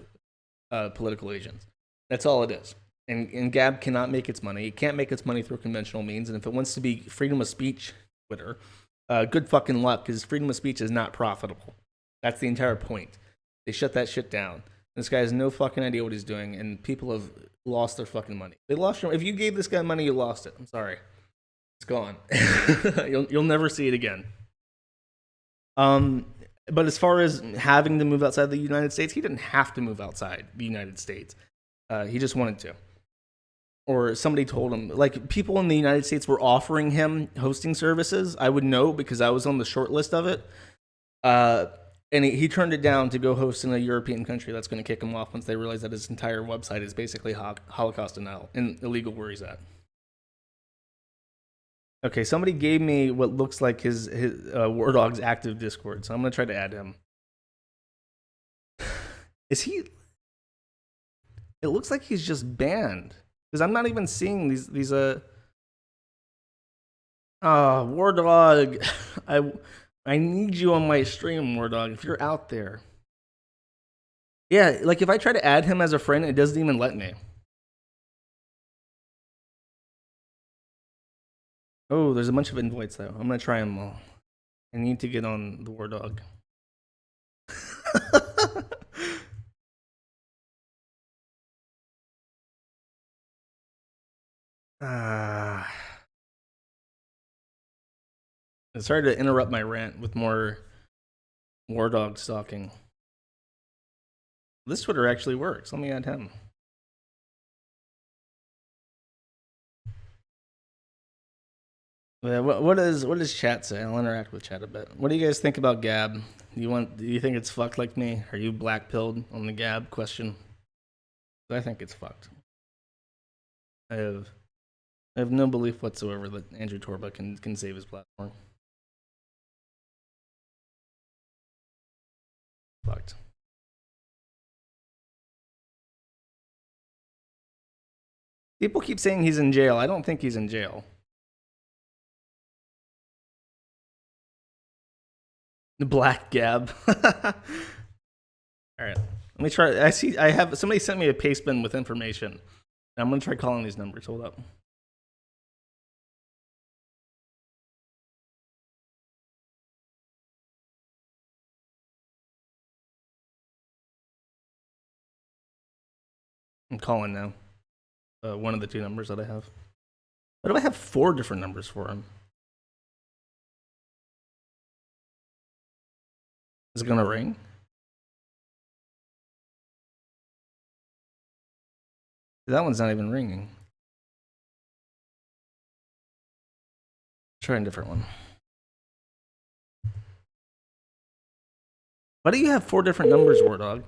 political agents. That's all it is. And Gab cannot make its money. It can't make its money through conventional means. And if it wants to be freedom of speech Twitter, good fucking luck, because freedom of speech is not profitable. That's the entire point. They shut that shit down. This guy has no fucking idea what he's doing, and people have lost their fucking money. They lost your. If you gave this guy money, you lost it. I'm sorry, it's gone. You'll never see it again. But as far as having to move outside the United States, he didn't have to move outside the United States. He just wanted to. Or somebody told him, like people in the United States were offering him hosting services. I would know because I was on the short list of it. And he turned it down to go host in a European country that's going to kick him off once they realize that his entire website is basically Holocaust denial and illegal where he's at. Okay, somebody gave me what looks like his WARDAWG's active Discord, so I'm gonna try to add him. Is he? It looks like he's just banned because I'm not even seeing these WARDAWG. I need you on my stream, WARDAWG. If you're out there, yeah, like if I try to add him as a friend, it doesn't even let me. Oh, there's a bunch of invites though. I'm gonna try them all. I need to get on the WARDAWG. Sorry to interrupt my rant with more WARDAWG stalking. This Twitter actually works. Let me add him. What does chat say? I'll interact with chat a bit. What do you guys think about Gab? Do you think it's fucked like me? Are you black pilled on the Gab question? I think it's fucked. I have no belief whatsoever that Andrew Torba can save his platform. Fucked. People keep saying he's in jail. I don't think he's in jail. The Black Gab. All right. Let me try. I have somebody sent me a paste bin with information. I'm gonna try calling these numbers. Hold up. I'm calling now. One of the two numbers that I have. Why do I have 4 different numbers for him? Is it gonna ring? That one's not even ringing. Try a different one. Why do you have 4 different numbers, WARDAWG?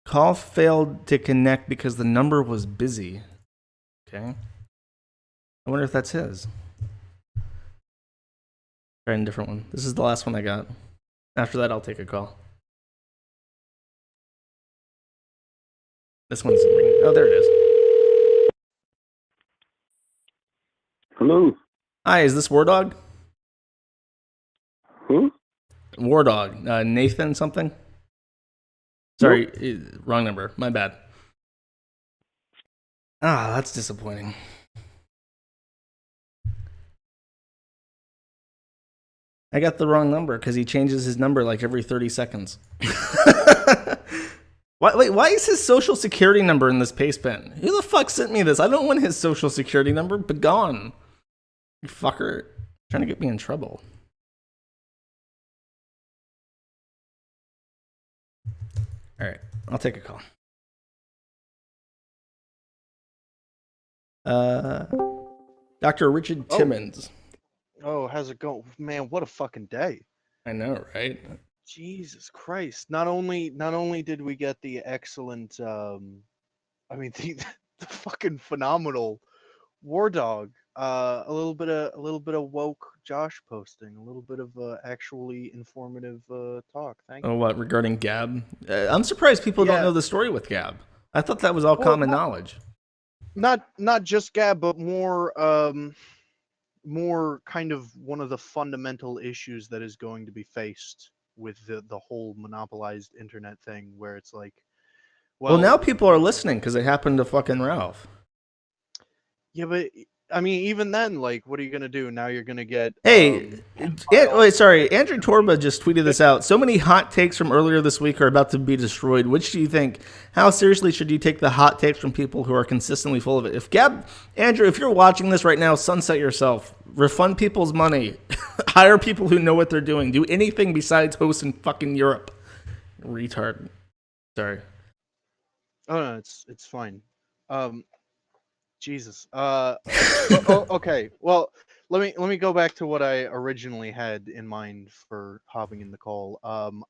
Call failed to connect because the number was busy. Okay. I wonder if that's his. Try a different one. This is the last one I got. After that, I'll take a call. This one's ringing. Oh, there it is. Hello. Hi, is this WARDAWG? Who? WARDAWG. Nathan something? Sorry, wrong number. My bad. Ah, that's disappointing. I got the wrong number because he changes his number like every 30 seconds. Why is his social security number in this paste bin? Who the fuck sent me this? I don't want his social security number. Begone. You fucker. Trying to get me in trouble. Alright, I'll take a call. Dr. Richard Timmons. Oh, how's it going? Man, what a fucking day. I know, right? Jesus Christ. Not only did we get the excellent the fucking phenomenal WARDAWG, a little bit of woke Josh posting, a little bit of actually informative talk. Thank you. Oh, what, regarding Gab? I'm surprised people don't know the story with Gab. I thought that was all common knowledge. Not just Gab, but more kind of one of the fundamental issues that is going to be faced with the whole monopolized internet thing, where it's like, well now people are listening because it happened to fucking Ralph. Yeah, but I mean, even then, like, what are you gonna do? Now you're gonna get. Hey, wait, sorry. Andrew Torba just tweeted this out. So many hot takes from earlier this week are about to be destroyed. Which do you think? How seriously should you take the hot takes from people who are consistently full of it? Andrew, if you're watching this right now, sunset yourself. Refund people's money. Hire people who know what they're doing. Do anything besides host in fucking Europe. Retard. Sorry. Oh no, it's fine. Jesus. Okay. Well, let me go back to what I originally had in mind for hopping in the call.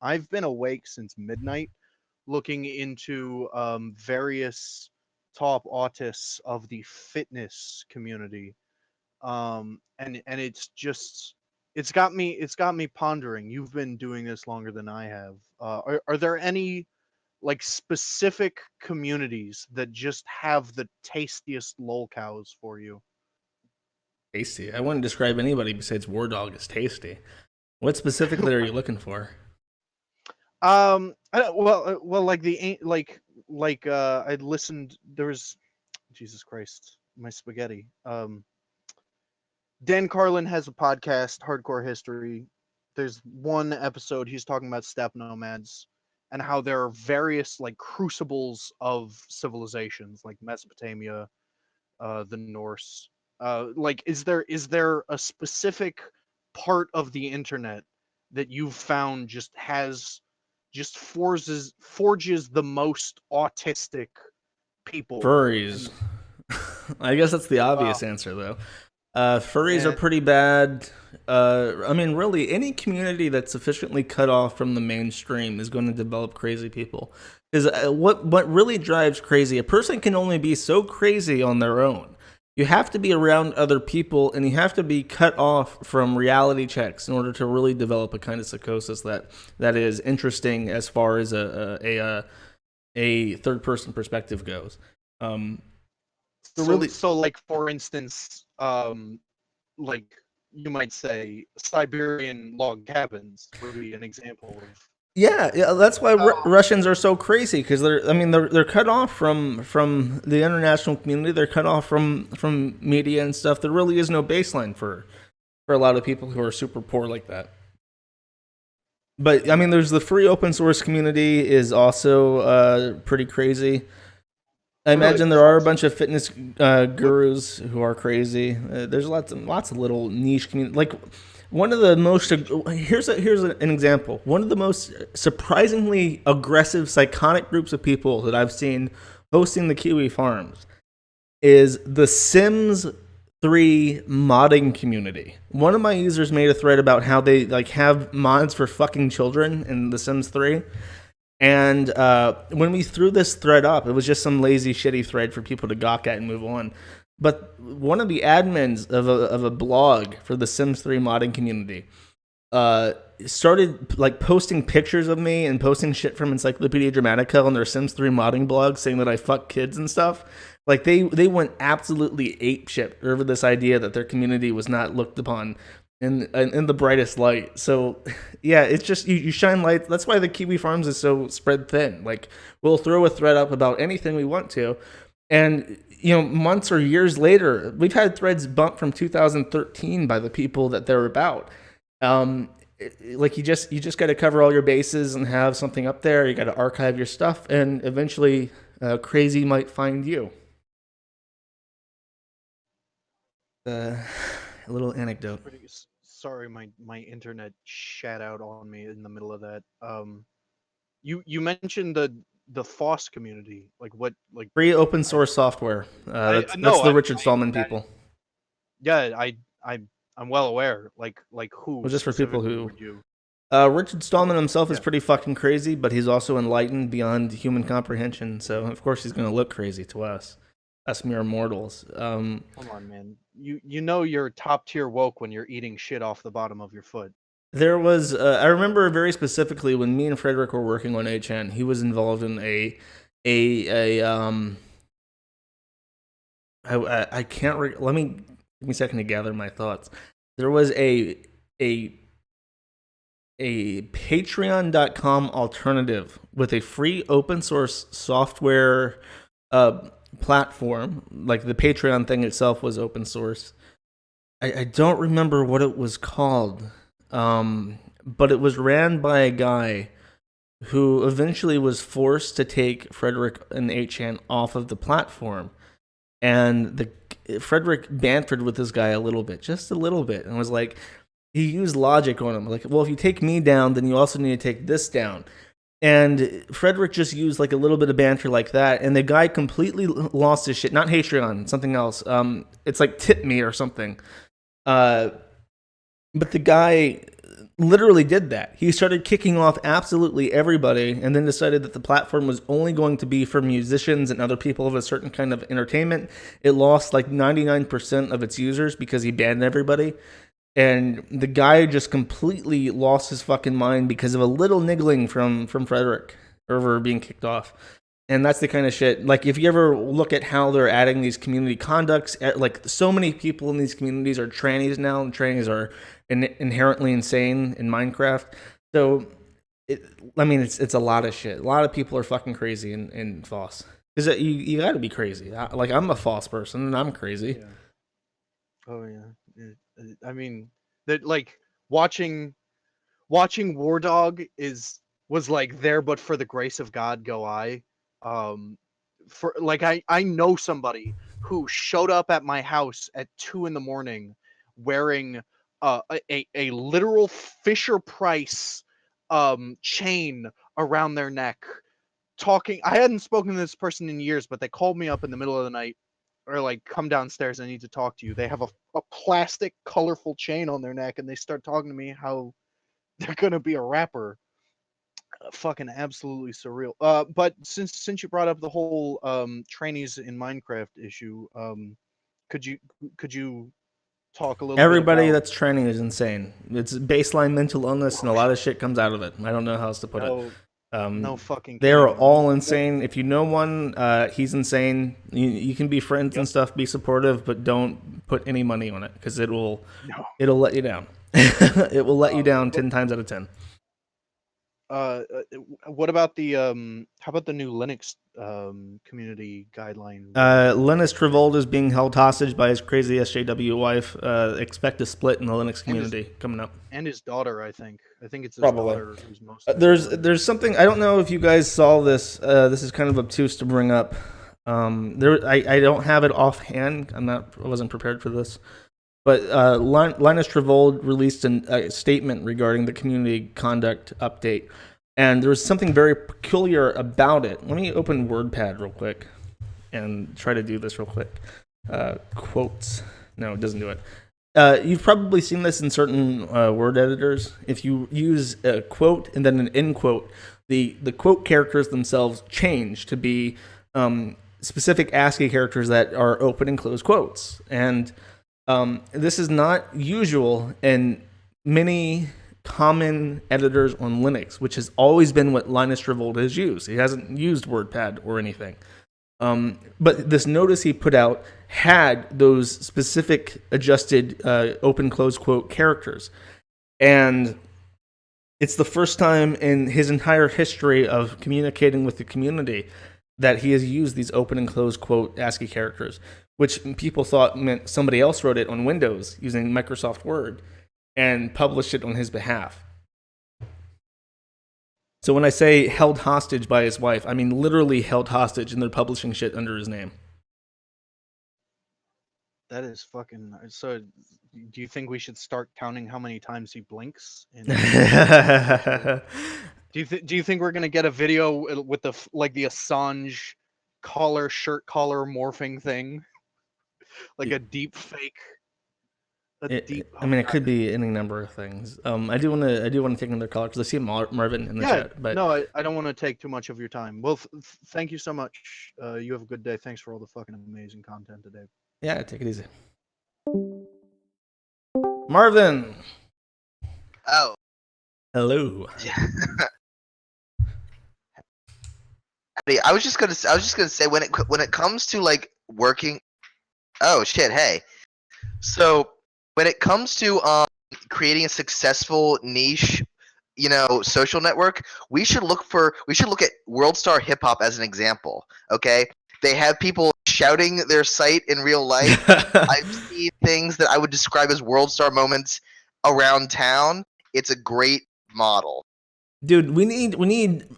I've been awake since midnight, looking into various top autists of the fitness community, and it's got me pondering. You've been doing this longer than I have. Are there any like specific communities that just have the tastiest lolcows for you? Tasty. I wouldn't describe anybody besides WARDAWG as tasty. What specifically are you looking for? Like I listened. There was, Jesus Christ, my spaghetti. Dan Carlin has a podcast, Hardcore History. There's one episode he's talking about steppe nomads and how there are various like crucibles of civilizations, like Mesopotamia, the Norse. Is there a specific part of the internet that you've found just forges the most autistic people? Furries. I guess that's the obvious answer, though. Furries are pretty bad. I mean, really, any community that's sufficiently cut off from the mainstream is going to develop crazy people. Because what really drives crazy, a person can only be so crazy on their own. You have to be around other people, and you have to be cut off from reality checks in order to really develop a kind of psychosis that is interesting as far as a third-person perspective goes. So like for instance, like you might say Siberian log cabins would be an example of. Yeah, that's why Russians are so crazy, because they're cut off from the international community. They're cut off from media and stuff. There really is no baseline for a lot of people who are super poor like that. But I mean, there's the free open source community is also pretty crazy. I imagine there are a bunch of fitness gurus who are crazy. There's lots of little niche community. Like one of the most here's an example. One of the most surprisingly aggressive, psychotic groups of people that I've seen hosting the Kiwi Farms is the Sims 3 modding community. One of my users made a thread about how they like have mods for fucking children in the Sims 3. And when we threw this thread up, it was just some lazy, shitty thread for people to gawk at and move on. But one of the admins of a blog for the Sims 3 modding community started like posting pictures of me and posting shit from Encyclopedia Dramatica on their Sims 3 modding blog, saying that I fuck kids and stuff. Like they went absolutely apeshit over this idea that their community was not looked upon in the brightest light. So yeah, it's just you shine light. That's why the Kiwi Farms is so spread thin. Like we'll throw a thread up about anything we want to, and months or years later, we've had threads bumped from 2013 by the people that they're about. Like you just got to cover all your bases and have something up there. You got to archive your stuff, and eventually crazy might find you. A little anecdote. Sorry, my internet shat out on me in the middle of that. You mentioned the FOSS community. Like what? Like free open source software. That's the Richard Stallman people. Yeah, I'm well aware. Like who? Well, just for people who. Richard Stallman himself is pretty fucking crazy, but he's also enlightened beyond human comprehension. So of course he's going to look crazy to us mere mortals. Come on, man. You know you're top tier woke when you're eating shit off the bottom of your foot. There was I remember very specifically when me and Frederick were working on HN, he was involved in I can't let me give me a second to gather my thoughts. There was a patreon.com alternative with a free open source software platform. Like the Patreon thing itself was open source. I don't remember what it was called, but it was ran by a guy who eventually was forced to take Frederick and HN off of the platform. And Frederick bantered with this guy a little bit, just a little bit, and was like, he used logic on him. Like, well, if you take me down, then you also need to take this down. And Frederick just used like a little bit of banter like that, and the guy completely lost his shit. Not Patreon, something else. It's like Tip Me or something. But the guy literally did that. He started kicking off absolutely everybody and then decided that the platform was only going to be for musicians and other people of a certain kind of entertainment. It lost like 99% of its users because he banned everybody. And the guy just completely lost his fucking mind because of a little niggling from Frederick over being kicked off. And that's the kind of shit, like, if you ever look at how they're adding these community conducts, like, so many people in these communities are trannies now, and trannies are inherently insane in Minecraft. So, it's a lot of shit. A lot of people are fucking crazy in FOSS. Because you gotta be crazy. Like, I'm a FOSS person, and I'm crazy. Yeah. Oh, yeah. I mean, that, like, watching WARDAWG was like there, but for the grace of God go I. For like I know somebody who showed up at my house at 2 a.m. wearing a literal Fisher Price chain around their neck, talking. I hadn't spoken to this person in years, but they called me up in the middle of the night, or like, come downstairs, I need to talk to you. They have a plastic colorful chain on their neck, and they start talking to me how they're gonna be a rapper. Fucking absolutely surreal. But since you brought up the whole trainees in Minecraft issue, could you talk a little Everybody bit about... that's training is insane. It's baseline mental illness, and a lot of shit comes out of it. I don't know how else to put it. No fucking They are kidding. all insane. If you know one, he's insane. You can be friends and stuff, be supportive, but don't put any money on it because it'll let you down. It will let you down 10 times out of 10. What about the how about the new Linux community guideline? Linus Travolta is being held hostage by his crazy SJW wife. Expect a split in the Linux community coming up. And his daughter, I think it's his Probably. daughter who's most... There's something, I don't know if you guys saw this. This is kind of obtuse to bring up. I don't have it offhand. I wasn't prepared for this. But Linus Travolta released a statement regarding the community conduct update, and there was something very peculiar about it. Let me open WordPad real quick and try to do this real quick. Quotes. No, it doesn't do it. You've probably seen this in certain word editors. If you use a quote and then an end quote, the quote characters themselves change to be specific ASCII characters that are open and close quotes. And this is not usual in many common editors on Linux, which has always been what Linus Travolta has used. He hasn't used WordPad or anything. But this notice he put out had those specific adjusted open-close quote characters. And it's the first time in his entire history of communicating with the community that he has used these open and close quote ASCII characters, which people thought meant somebody else wrote it on Windows using Microsoft Word and published it on his behalf. So when I say held hostage by his wife, I mean literally held hostage, and they're publishing shit under his name. That is fucking... So, do you think we should start counting how many times he blinks? Do you think we're gonna get a video with the Assange shirt collar morphing thing, like a deep fake? It could be any number of things. I do want to take another caller because I see Marvin in the chat. But no, I don't want to take too much of your time. Well, thank you so much. You have a good day. Thanks for all the fucking amazing content today. Yeah, take it easy. Marvin. Oh. Hello. I was just gonna say when it comes to like working. Oh shit! Hey. So when it comes to creating a successful niche, social network, we should look at WorldStar Hip Hop as an example. Okay, they have people shouting their site in real life. I've seen things that I would describe as WorldStar moments around town. It's a great model. Dude, we need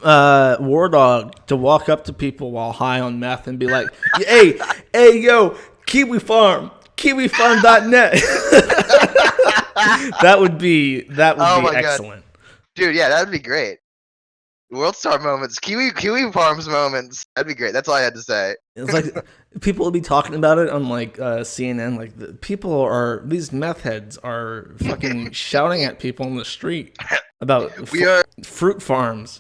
WARDAWG to walk up to people while high on meth and be like, hey, yo, KiwiFarm.net. That would be excellent. God. Dude, yeah, that would be great. WorldStar moments, Kiwi Farms moments. That'd be great. That's all I had to say. It's like people will be talking about it on like CNN. Like these meth heads are fucking shouting at people in the street about fruit farms.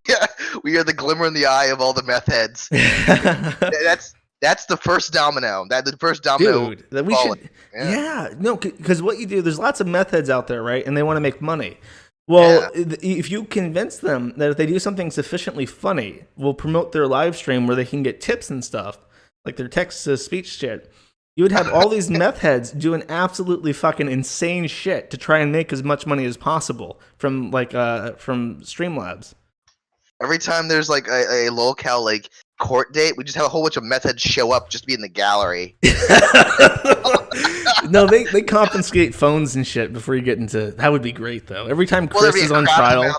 Yeah, we are the glimmer in the eye of all the meth heads. That's the first domino. The first domino. Dude, that we should. Yeah, no, because what you do, there's lots of meth heads out there, right? And they want to make money. Well, if you convince them that if they do something sufficiently funny, we'll promote their live stream where they can get tips and stuff, like their text-to-speech shit. You would have all these meth heads doing absolutely fucking insane shit to try and make as much money as possible from Streamlabs. Every time there's like a locale like court date, we just have a whole bunch of meth heads show up just to be in the gallery. No, they confiscate phones and shit before you get into. That would be great though. Every time Chris is on trial,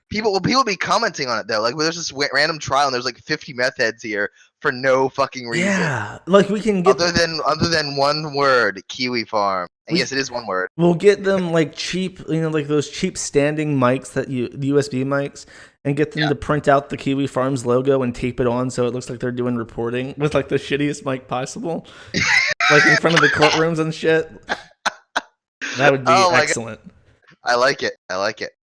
people will be commenting on it though. Like there's this random trial and there's like 50 meth heads here for no fucking reason. Yeah, like we can get other than one word, Kiwi Farm. And yes, it is one word. We'll get them like cheap, like those cheap standing mics the USB mics, and get them to print out the Kiwi Farms logo and tape it on so it looks like they're doing reporting with like the shittiest mic possible, like in front of the courtrooms and shit. That would be excellent. God. I like it.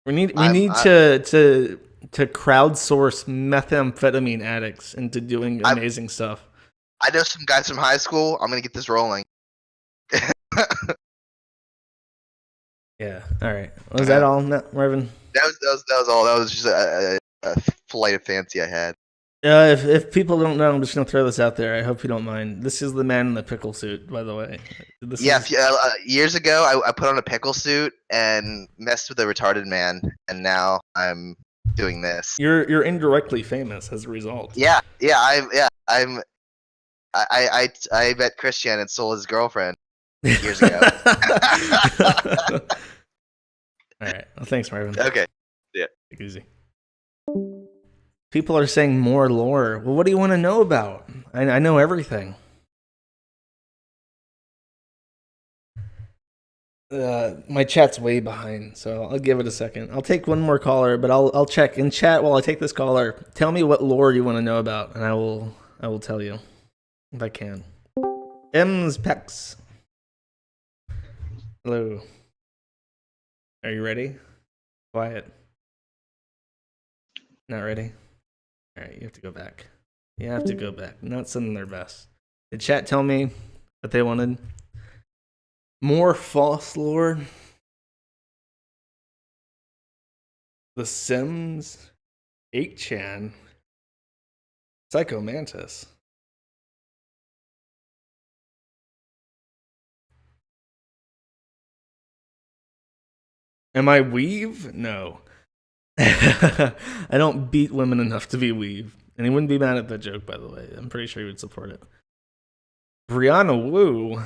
We need to crowdsource methamphetamine addicts into doing amazing stuff. I know some guys from high school. I'm gonna get this rolling. Yeah. All right. Was that all, Marvin? That was all. That was just a flight of fancy I had. If people don't know, I'm just gonna throw this out there. I hope you don't mind. This is the man in the pickle suit, by the way. Years ago, I put on a pickle suit and messed with a retarded man, and now I'm doing this. You're indirectly famous as a result. I met Christian and stole his girlfriend years ago. All right. Well, thanks, Marvin. Okay. Yeah. Take it easy. People are saying more lore. Well, what do you want to know about? I know everything. My chat's way behind, so I'll give it a second. I'll take one more caller, but I'll check in chat while I take this caller. Tell me what lore you want to know about, and I will tell you if I can. M's Pex. Hello. Are you ready? Quiet. Not ready? Alright, you have to go back. You have to go back. Not sending their best. Did chat tell me that they wanted more false lore? The Sims, 8chan, Psycho Mantis. Am I weave? No. I don't beat women enough to be weave. And he wouldn't be mad at that joke, by the way. I'm pretty sure he would support it. Brianna Wu.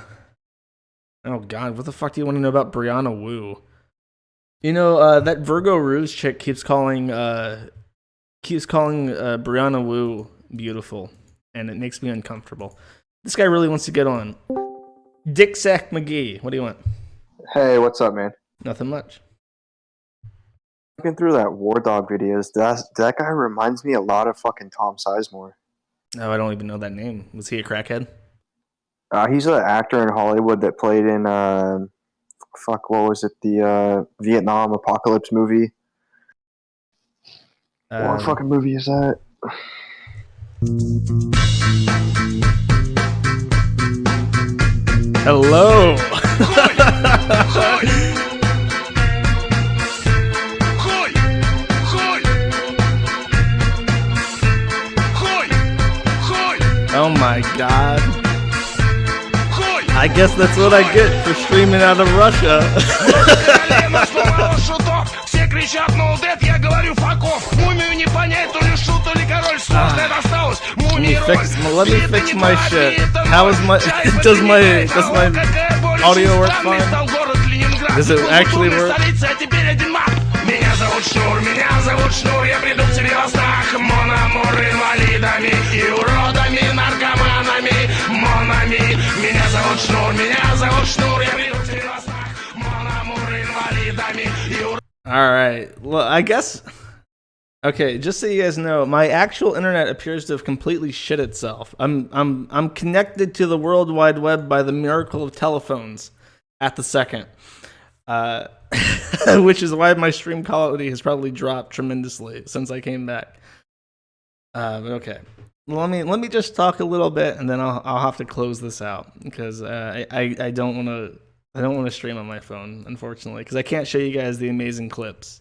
Oh, God. What the fuck do you want to know about Brianna Wu? You know, that Virgo Ruse chick keeps calling Brianna Wu beautiful. And it makes me uncomfortable. This guy really wants to get on. Dick Sack McGee. What do you want? Hey, what's up, man? Nothing much. Looking through that WARDAWG videos, that guy reminds me a lot of fucking Tom Sizemore. Oh, I don't even know that name. Was he a crackhead? He's an actor in Hollywood that played in what was it? The Vietnam apocalypse movie. What fucking movie is that? Hello. Oh my God. I guess that's what I get for streaming out of Russia. Let me fix my shit. How is my does my audio work fine? Does it actually work? Меня зовут Шнур, я приду к тебе во снах. Мон амур инвалидами и уродами, наркоманами, монами. Меня зовут Шнур, я приду к тебе во снах. Мон амур инвалидами и уродами. All right. Well, I guess Okay, just so you guys know, my actual internet appears to have completely shit itself. I'm connected to the World Wide Web by the miracle of telephones at the second, which is why my stream quality has probably dropped tremendously since I came back. But okay, let me just talk a little bit, and then I'll have to close this out because I don't want to stream on my phone, unfortunately, because I can't show you guys the amazing clips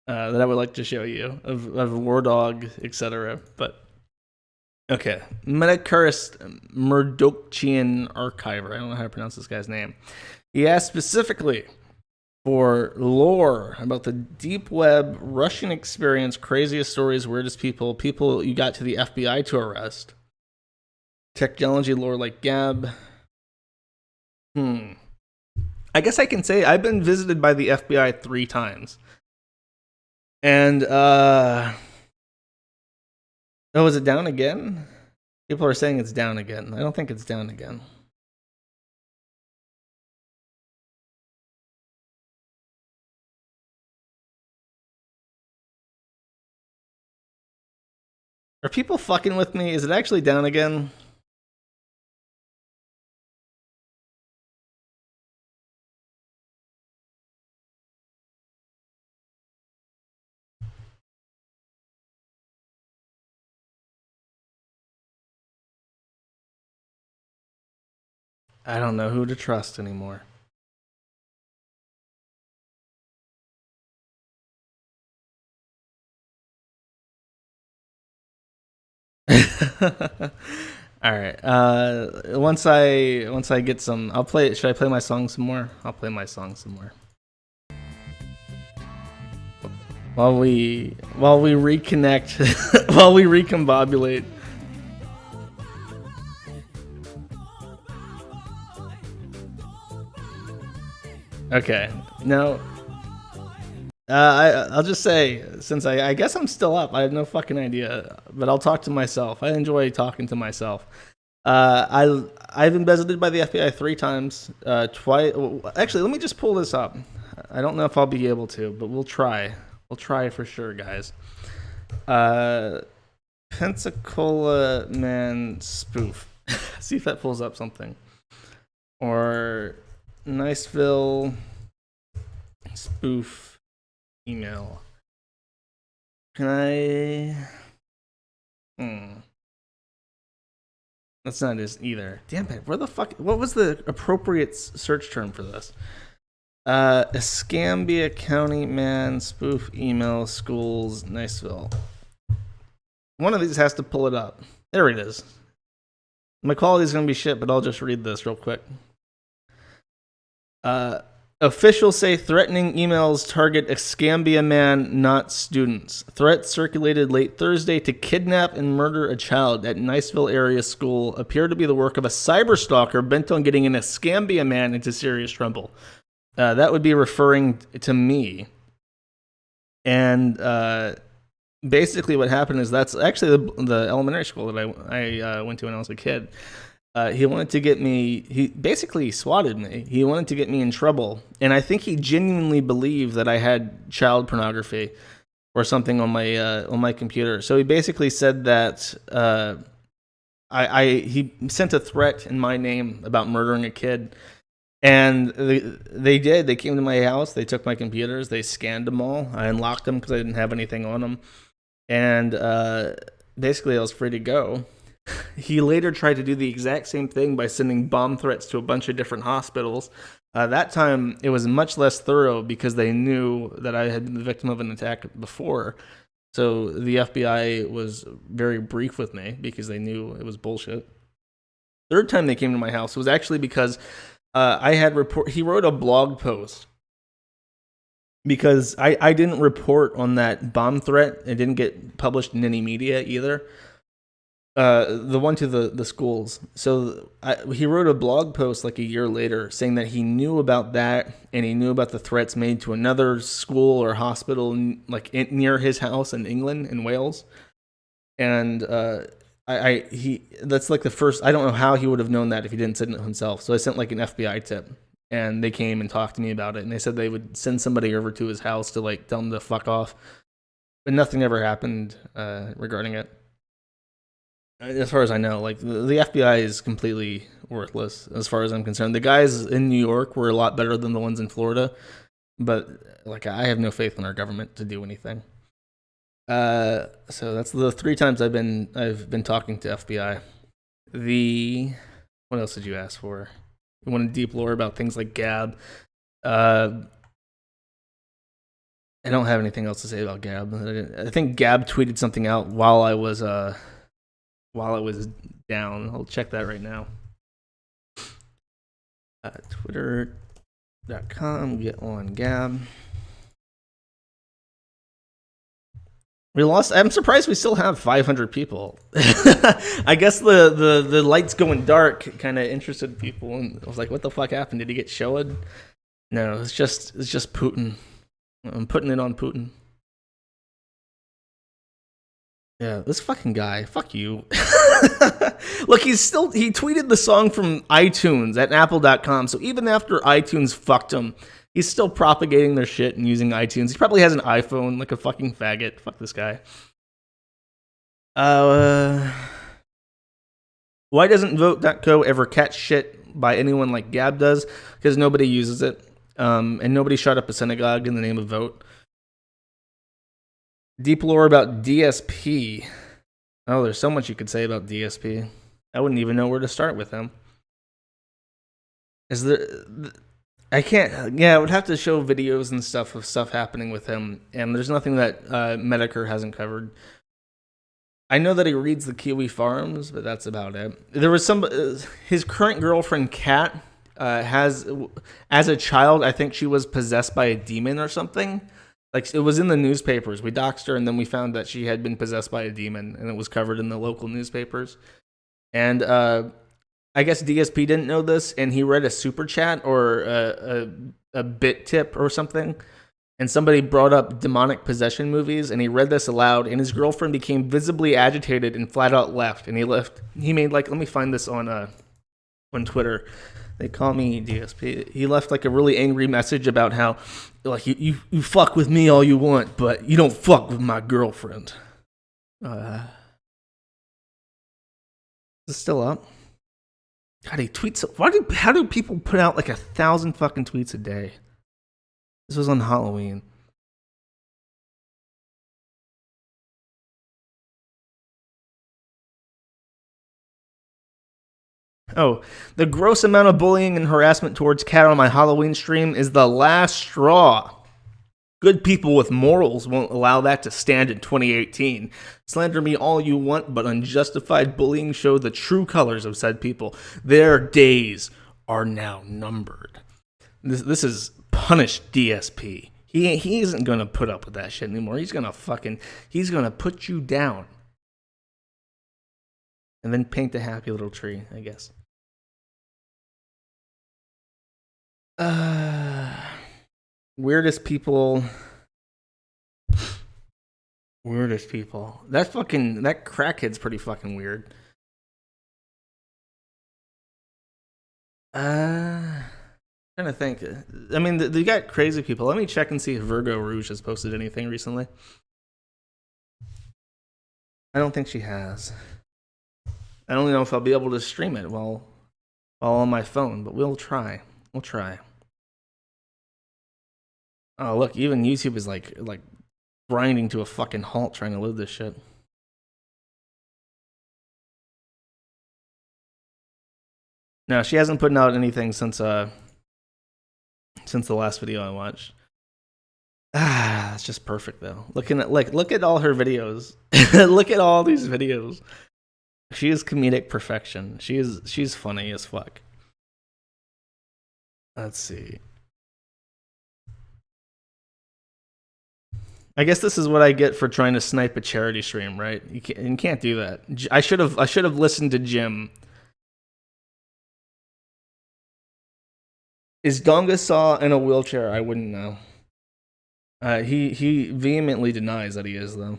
that I would like to show you of WARDAWG, etc. But okay, Metacursed Murdochian Archiver. I don't know how to pronounce this guy's name. He asked specifically for lore about the deep web Russian experience, craziest stories, weirdest people you got to the FBI to arrest. Technology lore like Gab. I guess I can say I've been visited by the FBI 3 times. And, oh, is it down again? People are saying it's down again. I don't think it's down again. Are people fucking with me? Is it actually down again? I don't know who to trust anymore. All right. Once I get some, I'll play. Should I play my song some more? I'll play my song some more. While we reconnect, while we recombobulate. Okay. No. I'll just say, since I guess I'm still up, I have no fucking idea, but I'll talk to myself. I enjoy talking to myself. I've been visited by the FBI 3 times. Twice. Actually, let me just pull this up. I don't know if I'll be able to, but we'll try. We'll try for sure, guys. Pensacola Man spoof. See if that pulls up something. Or Niceville spoof email. Can I? That's not it either. Damn it. Where the fuck? What was the appropriate search term for this? Escambia County Man spoof email schools Niceville. One of these has to pull it up. There it is. My quality is gonna be shit, but I'll just read this real quick. Officials say threatening emails target Escambia Man, not students. Threats circulated late Thursday to kidnap and murder a child at Niceville area school appear to be the work of a cyberstalker bent on getting an Escambia Man into serious trouble. That would be referring to me. And basically what happened is that's actually the elementary school that I went to when I was a kid. He wanted to get me, he basically swatted me. He wanted to get me in trouble. And I think he genuinely believed that I had child pornography or something on my computer. So he basically said that he sent a threat in my name about murdering a kid. And they did. They came to my house. They took my computers. They scanned them all. I unlocked them because I didn't have anything on them. And basically I was free to go. He later tried to do the exact same thing by sending bomb threats to a bunch of different hospitals. That time, it was much less thorough because they knew that I had been the victim of an attack before. So the FBI was very brief with me because they knew it was bullshit. Third time they came to my house was actually because he wrote a blog post because I didn't report on that bomb threat. It didn't get published in any media either. The one to the schools. So he wrote a blog post like a year later saying that he knew about that and he knew about the threats made to another school or hospital near his house in England, in Wales. And that's like the first. I don't know how he would have known that if he didn't send it himself. So I sent like an FBI tip, and they came and talked to me about it. And they said they would send somebody over to his house to like tell him to fuck off. but nothing ever happened regarding it. As far as I know, like the FBI is completely worthless as far as I'm concerned. The guys in New York were a lot better than the ones in Florida, but like I have no faith in our government to do anything. So that's the 3 times I've been talking to FBI. What else did you ask for? You wanted deep lore about things like Gab. I don't have anything else to say about Gab. I think Gab tweeted something out while I was down. I'll check that right now. Twitter.com, get on Gab. We lost. I'm surprised we still have 500 people. I guess the lights going dark kind of interested people, and I was like, "What the fuck happened? Did he get showed?" No, it's just Putin. I'm putting it on Putin. Yeah, this fucking guy. Fuck you. Look, he tweeted the song from iTunes at apple.com. So even after iTunes fucked him, he's still propagating their shit and using iTunes. He probably has an iPhone like a fucking faggot. Fuck this guy. Why doesn't Vote.co ever catch shit by anyone like Gab does? Because nobody uses it. And nobody shot up a synagogue in the name of Vote. Deep lore about DSP. Oh, there's so much you could say about DSP. I wouldn't even know where to start with him. I can't. Yeah, I would have to show videos and stuff of stuff happening with him, and there's nothing that Medicare hasn't covered. I know that he reads the Kiwi Farms, but that's about it. There was his current girlfriend, Kat, as a child, I think she was possessed by a demon or something. Like, it was in the newspapers. We doxed her, and then we found that she had been possessed by a demon, and it was covered in the local newspapers. And I guess DSP didn't know this, and he read a super chat or a bit tip or something, and somebody brought up demonic possession movies, and he read this aloud, and his girlfriend became visibly agitated and flat out left. And he left. He made, like, let me find this on Twitter. They call me DSP. He left like a really angry message about how, like, you fuck with me all you want, but you don't fuck with my girlfriend. Is it still up? God, he tweets. How do people put out like 1,000 fucking tweets a day? This was on Halloween. Oh, the gross amount of bullying and harassment towards Kat on my Halloween stream is the last straw. Good people with morals won't allow that to stand in 2018. Slander me all you want, but unjustified bullying show the true colors of said people. Their days are now numbered. This is punished DSP. He isn't going to put up with that shit anymore. He's going to put you down. And then paint a happy little tree, I guess. Weirdest people. That crackhead's pretty fucking weird. Trying to think. I mean, they got crazy people. Let me check and see if Virgo Rouge has posted anything recently. I don't think she has. I don't know if I'll be able to stream it while on my phone, but we'll try. Oh, look, even YouTube is like grinding to a fucking halt trying to load this shit. No, she hasn't put out anything since the last video I watched. It's just perfect though. Look at all her videos. Look at all these videos. She is comedic perfection. She's funny as fuck. Let's see. I guess this is what I get for trying to snipe a charity stream, right? You can't do that. I should have listened to Jim. Is Donga Saw in a wheelchair? I wouldn't know. He vehemently denies that he is, though.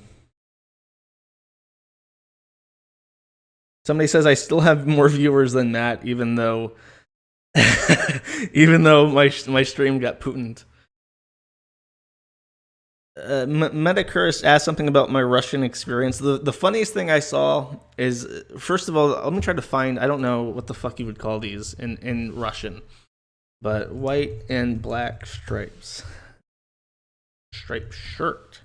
Somebody says I still have more viewers than Matt, even though my stream got Putined. Metacurse asked something about my Russian experience. The funniest thing I saw is, first of all, let me try to find, I don't know what the fuck you would call these in Russian, but white and black stripes. Striped shirt.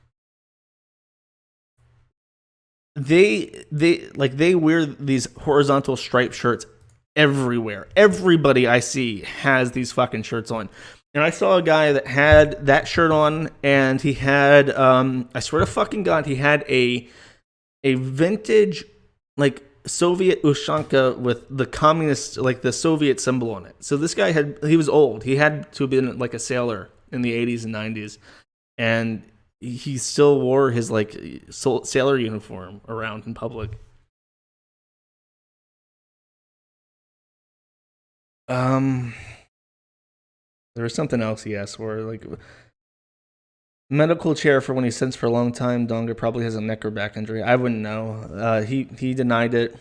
They wear these horizontal striped shirts everywhere. Everybody I see has these fucking shirts on. And I saw a guy that had that shirt on, and he had, I swear to fucking God, he had a vintage, like, Soviet Ushanka with the communist, like, the Soviet symbol on it. So this guy he was old. He had to have been, like, a sailor in the 80s and 90s. And he still wore his, like, sailor uniform around in public. There was something else he asked for, like medical chair for when he sits for a long time. Donga probably has a neck or back injury. I wouldn't know. He denied it.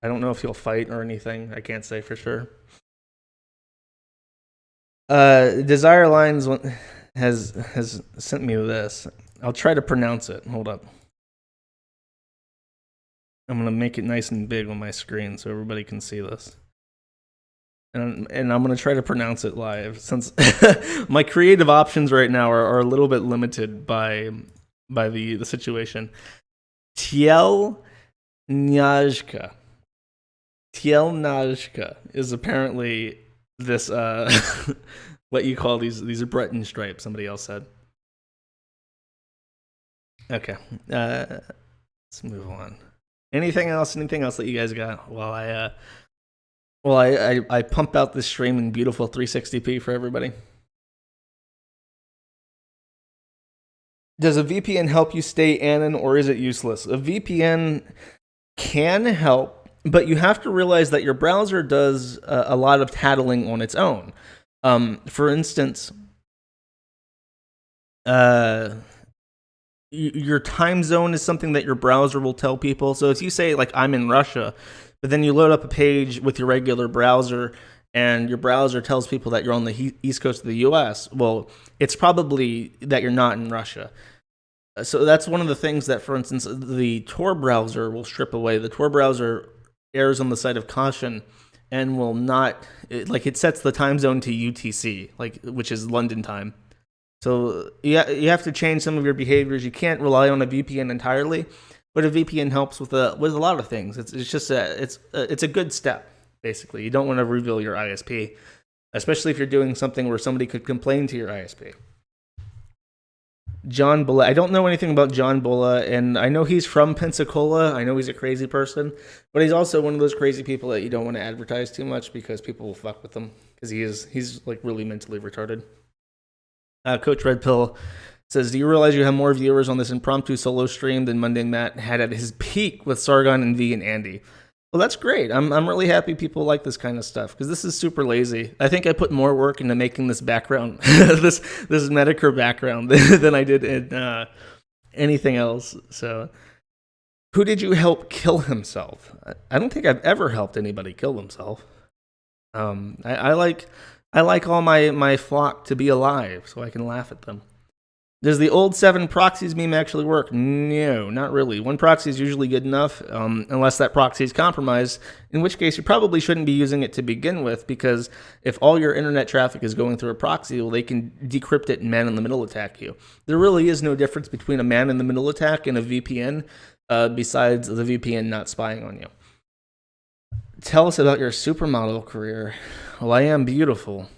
I don't know if he'll fight or anything. I can't say for sure. Desire Lines has sent me this. I'll try to pronounce it. Hold up. I'm gonna make it nice and big on my screen so everybody can see this. And I'm going to try to pronounce it live, since my creative options right now are a little bit limited by the situation. Tielnyazhka. Tielnyazhka is apparently this, what you call these are Breton stripes, somebody else said. Okay, let's move on. Anything else that you guys got while I pump out this stream in beautiful 360p for everybody? Does a VPN help you stay anon, or is it useless? A VPN can help, but you have to realize that your browser does a lot of tattling on its own. For instance, your time zone is something that your browser will tell people. So if you say, like, I'm in Russia, but then you load up a page with your regular browser and your browser tells people that you're on the east coast of the US, well, it's probably that you're not in Russia. So that's one of the things that, for instance, the Tor browser will strip away. The Tor browser errs on the side of caution and will not, it sets the time zone to UTC, which is London time. So you have to change some of your behaviors. You can't rely on a VPN entirely. But a VPN helps with a lot of things. It's just it's a good step, basically. You don't want to reveal your ISP, especially if you're doing something where somebody could complain to your ISP. John Bulla. I don't know anything about John Bulla, and I know he's from Pensacola. I know he's a crazy person, but he's also one of those crazy people that you don't want to advertise too much because people will fuck with him because he's like really mentally retarded. Coach Red Pill says, do you realize you have more viewers on this impromptu solo stream than Monday Matt had at his peak with Sargon and V and Andy? Well, that's great. I'm really happy people like this kind of stuff because this is super lazy. I think I put more work into making this background, this Medicare background than I did in anything else. So, who did you help kill himself? I don't think I've ever helped anybody kill themselves. I like all my flock to be alive so I can laugh at them. Does the old 7 proxies meme actually work? No, not really. One proxy is usually good enough, unless that proxy is compromised, in which case you probably shouldn't be using it to begin with, because if all your internet traffic is going through a proxy, well, they can decrypt it and man-in-the-middle attack you. There really is no difference between a man-in-the-middle attack and a VPN, besides the VPN not spying on you. Tell us about your supermodel career. Well, I am beautiful.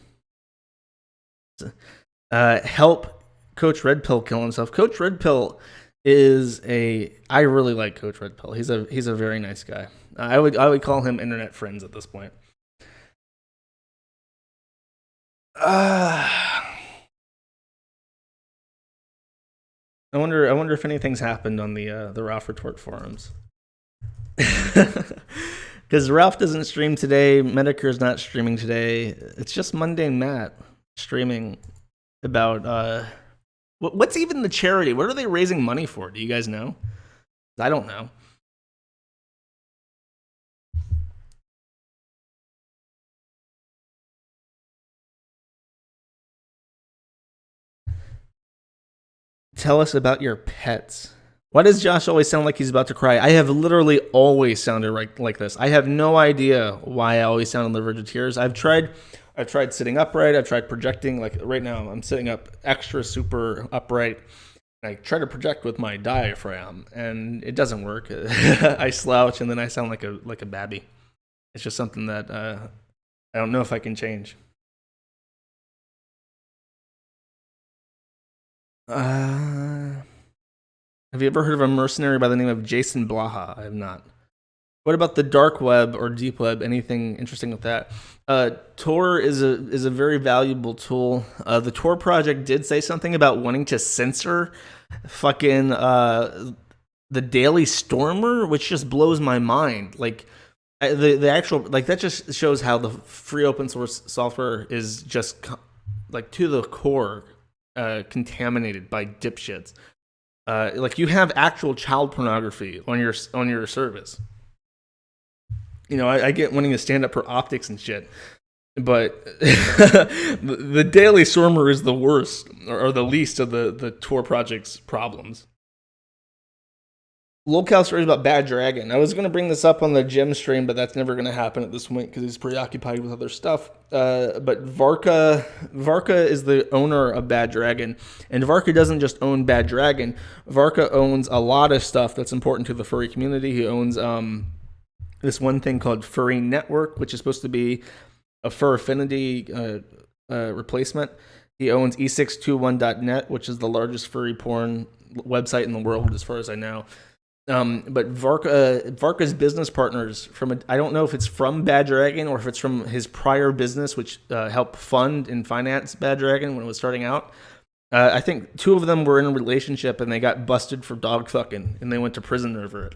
Help Coach Red Pill kill himself. Coach Red Pill I really like Coach Red Pill. He's a very nice guy. I would call him internet friends at this point. I wonder if anything's happened on the Ralph Retort forums. Because Ralph doesn't stream today, Medicare's not streaming today. It's just Mundane Matt streaming about what's even the charity? What are they raising money for? Do you guys know? I don't know. tell us about your pets. Why does Josh always sound like he's about to cry? I have literally always sounded like this. I have no idea why I always sound on the verge of tears. I've tried sitting upright. I've tried projecting. Like right now, I'm sitting up extra super upright. I try to project with my diaphragm, and it doesn't work. I slouch, and then I sound like a babby. It's just something that I don't know if I can change. Have you ever heard of a mercenary by the name of Jason Blaha? I have not. What about the dark web or deep web? Anything interesting with that? Tor is a very valuable tool. The Tor project did say something about wanting to censor fucking the Daily Stormer, which just blows my mind. Like the actual, like, that just shows how the free open source software is just like to the core contaminated by dipshits. Like, you have actual child pornography on your service. You know, I get wanting to stand up for optics and shit, but the Daily Stormer is the worst or the least of the Tor project's problems. Locale stories about Bad Dragon. I was going to bring this up on the gym stream, but that's never going to happen at this point because he's preoccupied with other stuff. But Varka is the owner of Bad Dragon, and Varka doesn't just own Bad Dragon. Varka owns a lot of stuff that's important to the furry community. He owns this one thing called Furry Network, which is supposed to be a fur affinity replacement. He owns e621.net, which is the largest furry porn website in the world, as far as I know. But Varka's business partners I don't know if it's from Bad Dragon or if it's from his prior business, which helped fund and finance Bad Dragon when it was starting out. I think two of them were in a relationship and they got busted for dog fucking and they went to prison over it.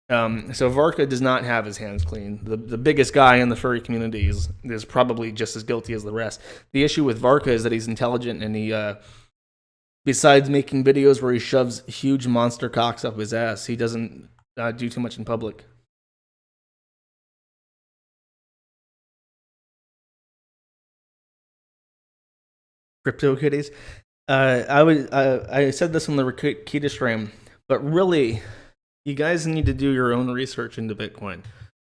So Varka does not have his hands clean. The biggest guy in the furry community is probably just as guilty as the rest. The issue with Varka is that he's intelligent and he, besides making videos where he shoves huge monster cocks up his ass, he doesn't do too much in public. Crypto kitties. I said this on the Rakita stream, but really, you guys need to do your own research into Bitcoin.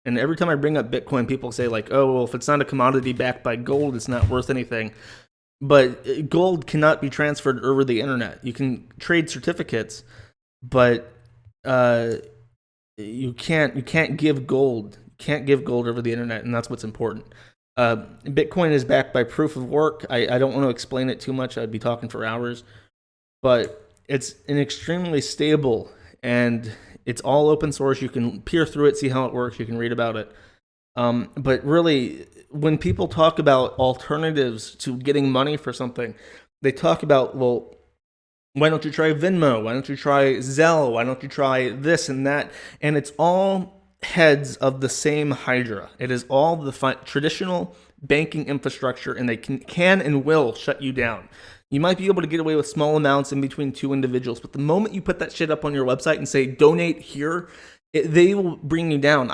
And every time I bring up Bitcoin, people say like, "Oh, well, if it's not a commodity backed by gold, it's not worth anything." But gold cannot be transferred over the internet. You can trade certificates, but you can't give gold. You can't give gold over the internet, and that's what's important. Bitcoin is backed by proof of work. I don't want to explain it too much. I'd be talking for hours, but it's an extremely stable, and it's all open source. You can peer through it, see how it works. You can read about it. But really, when people talk about alternatives to getting money for something, they talk about, well, why don't you try Venmo? Why don't you try Zelle? Why don't you try this and that? And it's all heads of the same hydra. It is all the traditional banking infrastructure, and they can and will shut you down. You might be able to get away with small amounts in between two individuals, but the moment you put that shit up on your website and say, donate here, they will bring you down.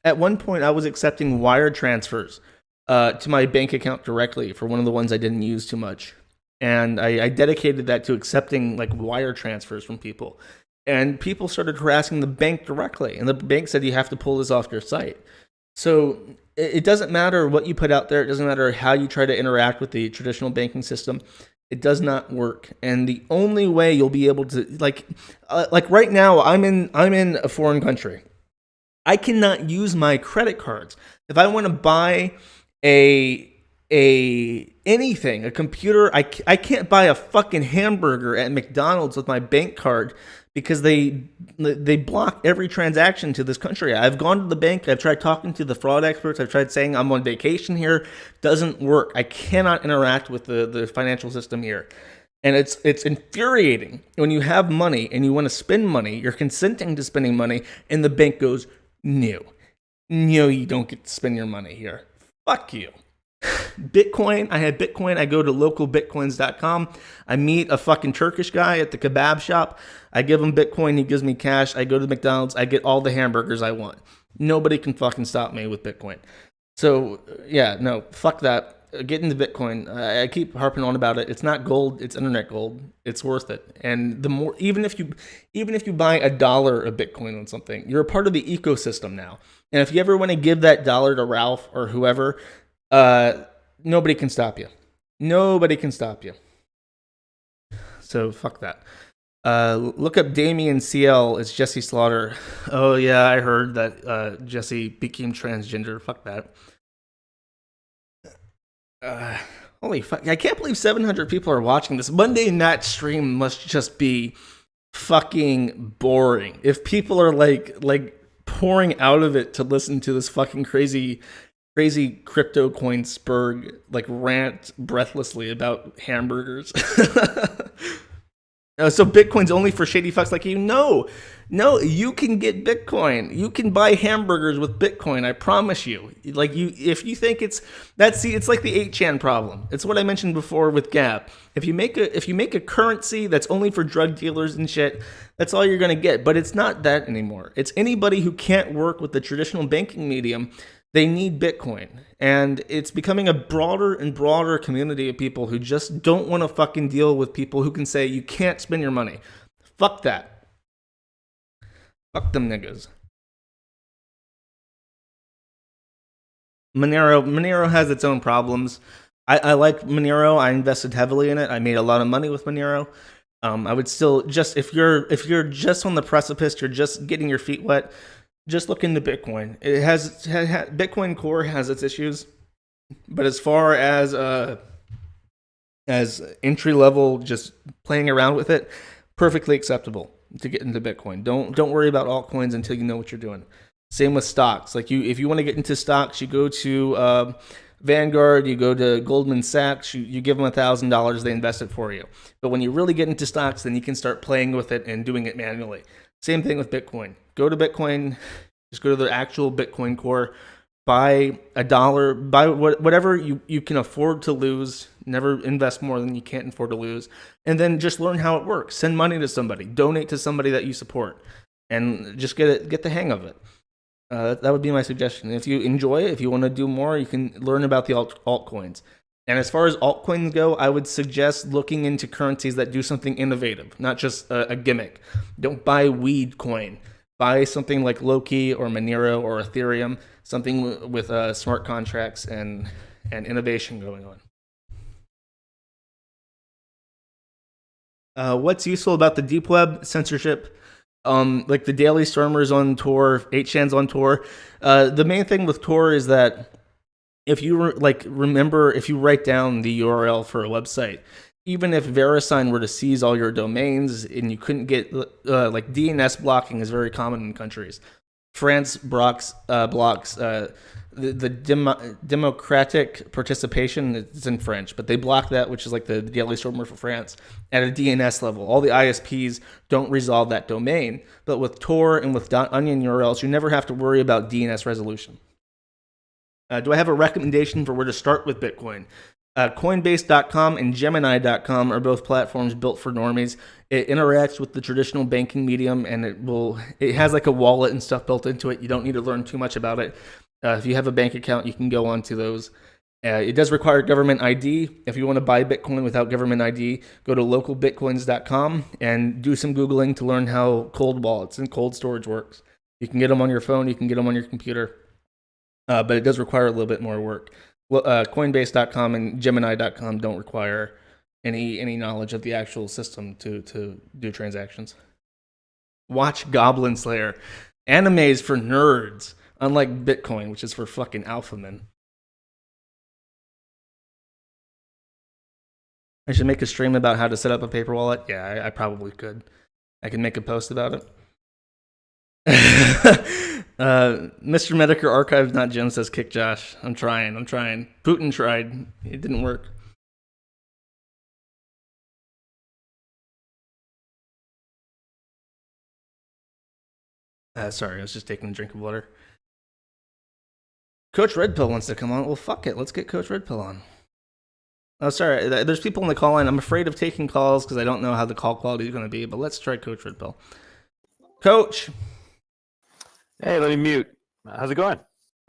At one point, I was accepting wire transfers to my bank account directly for one of the ones I didn't use too much. And I dedicated that to accepting like wire transfers from people. And people started harassing the bank directly. And the bank said, you have to pull this off your site. So it doesn't matter what you put out there. It doesn't matter how you try to interact with the traditional banking system. It does not work. And the only way you'll be able to, like right now, I'm in a foreign country. I cannot use my credit cards. If I want to buy anything, a computer, I can't buy a fucking hamburger at McDonald's with my bank card because they block every transaction to this country. I've gone to the bank. I've tried talking to the fraud experts. I've tried saying I'm on vacation here. Doesn't work. I cannot interact with the financial system here. And it's infuriating when you have money and you want to spend money, you're consenting to spending money, and the bank goes, no, you don't get to spend your money here. Fuck you. Bitcoin, I had Bitcoin. I go to localbitcoins.com. I meet a fucking Turkish guy at the kebab shop. I give him Bitcoin. He gives me cash. I go to McDonald's. I get all the hamburgers I want. Nobody can fucking stop me with Bitcoin. So, yeah, no, fuck that. get into Bitcoin. I keep harping on about it. It's not gold. It's internet gold. It's worth it. And the more, even if you buy $1 of Bitcoin on something, you're a part of the ecosystem now. And if you ever want to give that dollar to Ralph or whoever, nobody can stop you. Nobody can stop you. So fuck that. Look up Damien CL. It's Jesse Slaughter. Oh yeah, I heard that Jesse became transgender. Fuck that. Holy fuck! I can't believe 700 people are watching this. Monday night stream must just be fucking boring. If people are like pouring out of it to listen to this fucking crazy crypto coin spurg like rant breathlessly about hamburgers. So Bitcoin's only for shady fucks like you? No, you can get Bitcoin. You can buy hamburgers with Bitcoin. I promise you. Like if you think it's like the 8chan problem. It's what I mentioned before with Gap. If you make a currency that's only for drug dealers and shit, that's all you're gonna get. But it's not that anymore. It's anybody who can't work with the traditional banking medium. They need Bitcoin. And it's becoming a broader and broader community of people who just don't want to fucking deal with people who can say you can't spend your money. Fuck that. Fuck them niggas. Monero has its own problems. I like Monero. I invested heavily in it. I made a lot of money with Monero. I would still just if you're just on the precipice, you're just getting your feet wet. Just look into Bitcoin. It has Bitcoin Core has its issues, but as far as entry level, just playing around with it, perfectly acceptable to get into Bitcoin. Don't worry about altcoins until you know what you're doing. Same with stocks. Like if you want to get into stocks, you go to Vanguard, you go to Goldman Sachs, you give them $1,000, they invest it for you. But when you really get into stocks, then you can start playing with it and doing it manually. Same thing with Bitcoin. Go to Bitcoin, just go to the actual Bitcoin Core, buy $1, buy whatever you can afford to lose. Never invest more than you can't afford to lose. And then just learn how it works. Send money to somebody. Donate to somebody that you support. And just get the hang of it. That would be my suggestion. If you enjoy it, if you want to do more, you can learn about the altcoins. And as far as altcoins go, I would suggest looking into currencies that do something innovative, not just a gimmick. Don't buy weed coin. Buy something like Loki or Monero or Ethereum, something with smart contracts and innovation going on. What's useful about the deep web? Censorship. Like the Daily Stormers on Tor, 8chan's on Tor. The main thing with Tor is that if you remember, if you write down the URL for a website, even if VeriSign were to seize all your domains and you couldn't get like DNS blocking is very common in countries. France blocks the democratic participation. It's in French, but they block that, which is like the Daily Stormer for France, at a DNS level. All the ISPs don't resolve that domain, but with Tor and with .onion URLs, you never have to worry about DNS resolution. Do I have a recommendation for where to start with Bitcoin? Coinbase.com and Gemini.com are both platforms built for normies. It interacts with the traditional banking medium, and it has like a wallet and stuff built into it. You don't need to learn too much about it. If you have a bank account, you can go onto those. It does require government ID. If you want to buy Bitcoin without government ID, go to localbitcoins.com and do some Googling to learn how cold wallets and cold storage works. You can get them on your phone. You can get them on your computer. But it does require a little bit more work. Coinbase.com and Gemini.com don't require any knowledge of the actual system to do transactions. Watch Goblin Slayer. Animes for nerds, unlike Bitcoin, which is for fucking alpha men. I should make a stream about how to set up a paper wallet. Yeah, I probably could. I can make a post about it. Mr. Medicare Archives, not Jim, says kick Josh. I'm trying. Putin tried. It didn't work. Sorry, I was just taking a drink of water. Coach Red Pill wants to come on. Well, fuck it. Let's get Coach Red Pill on. Oh, sorry. There's people in the call line. I'm afraid of taking calls because I don't know how the call quality is going to be, but let's try Coach Red Pill. Coach. Hey, let me mute. How's it going?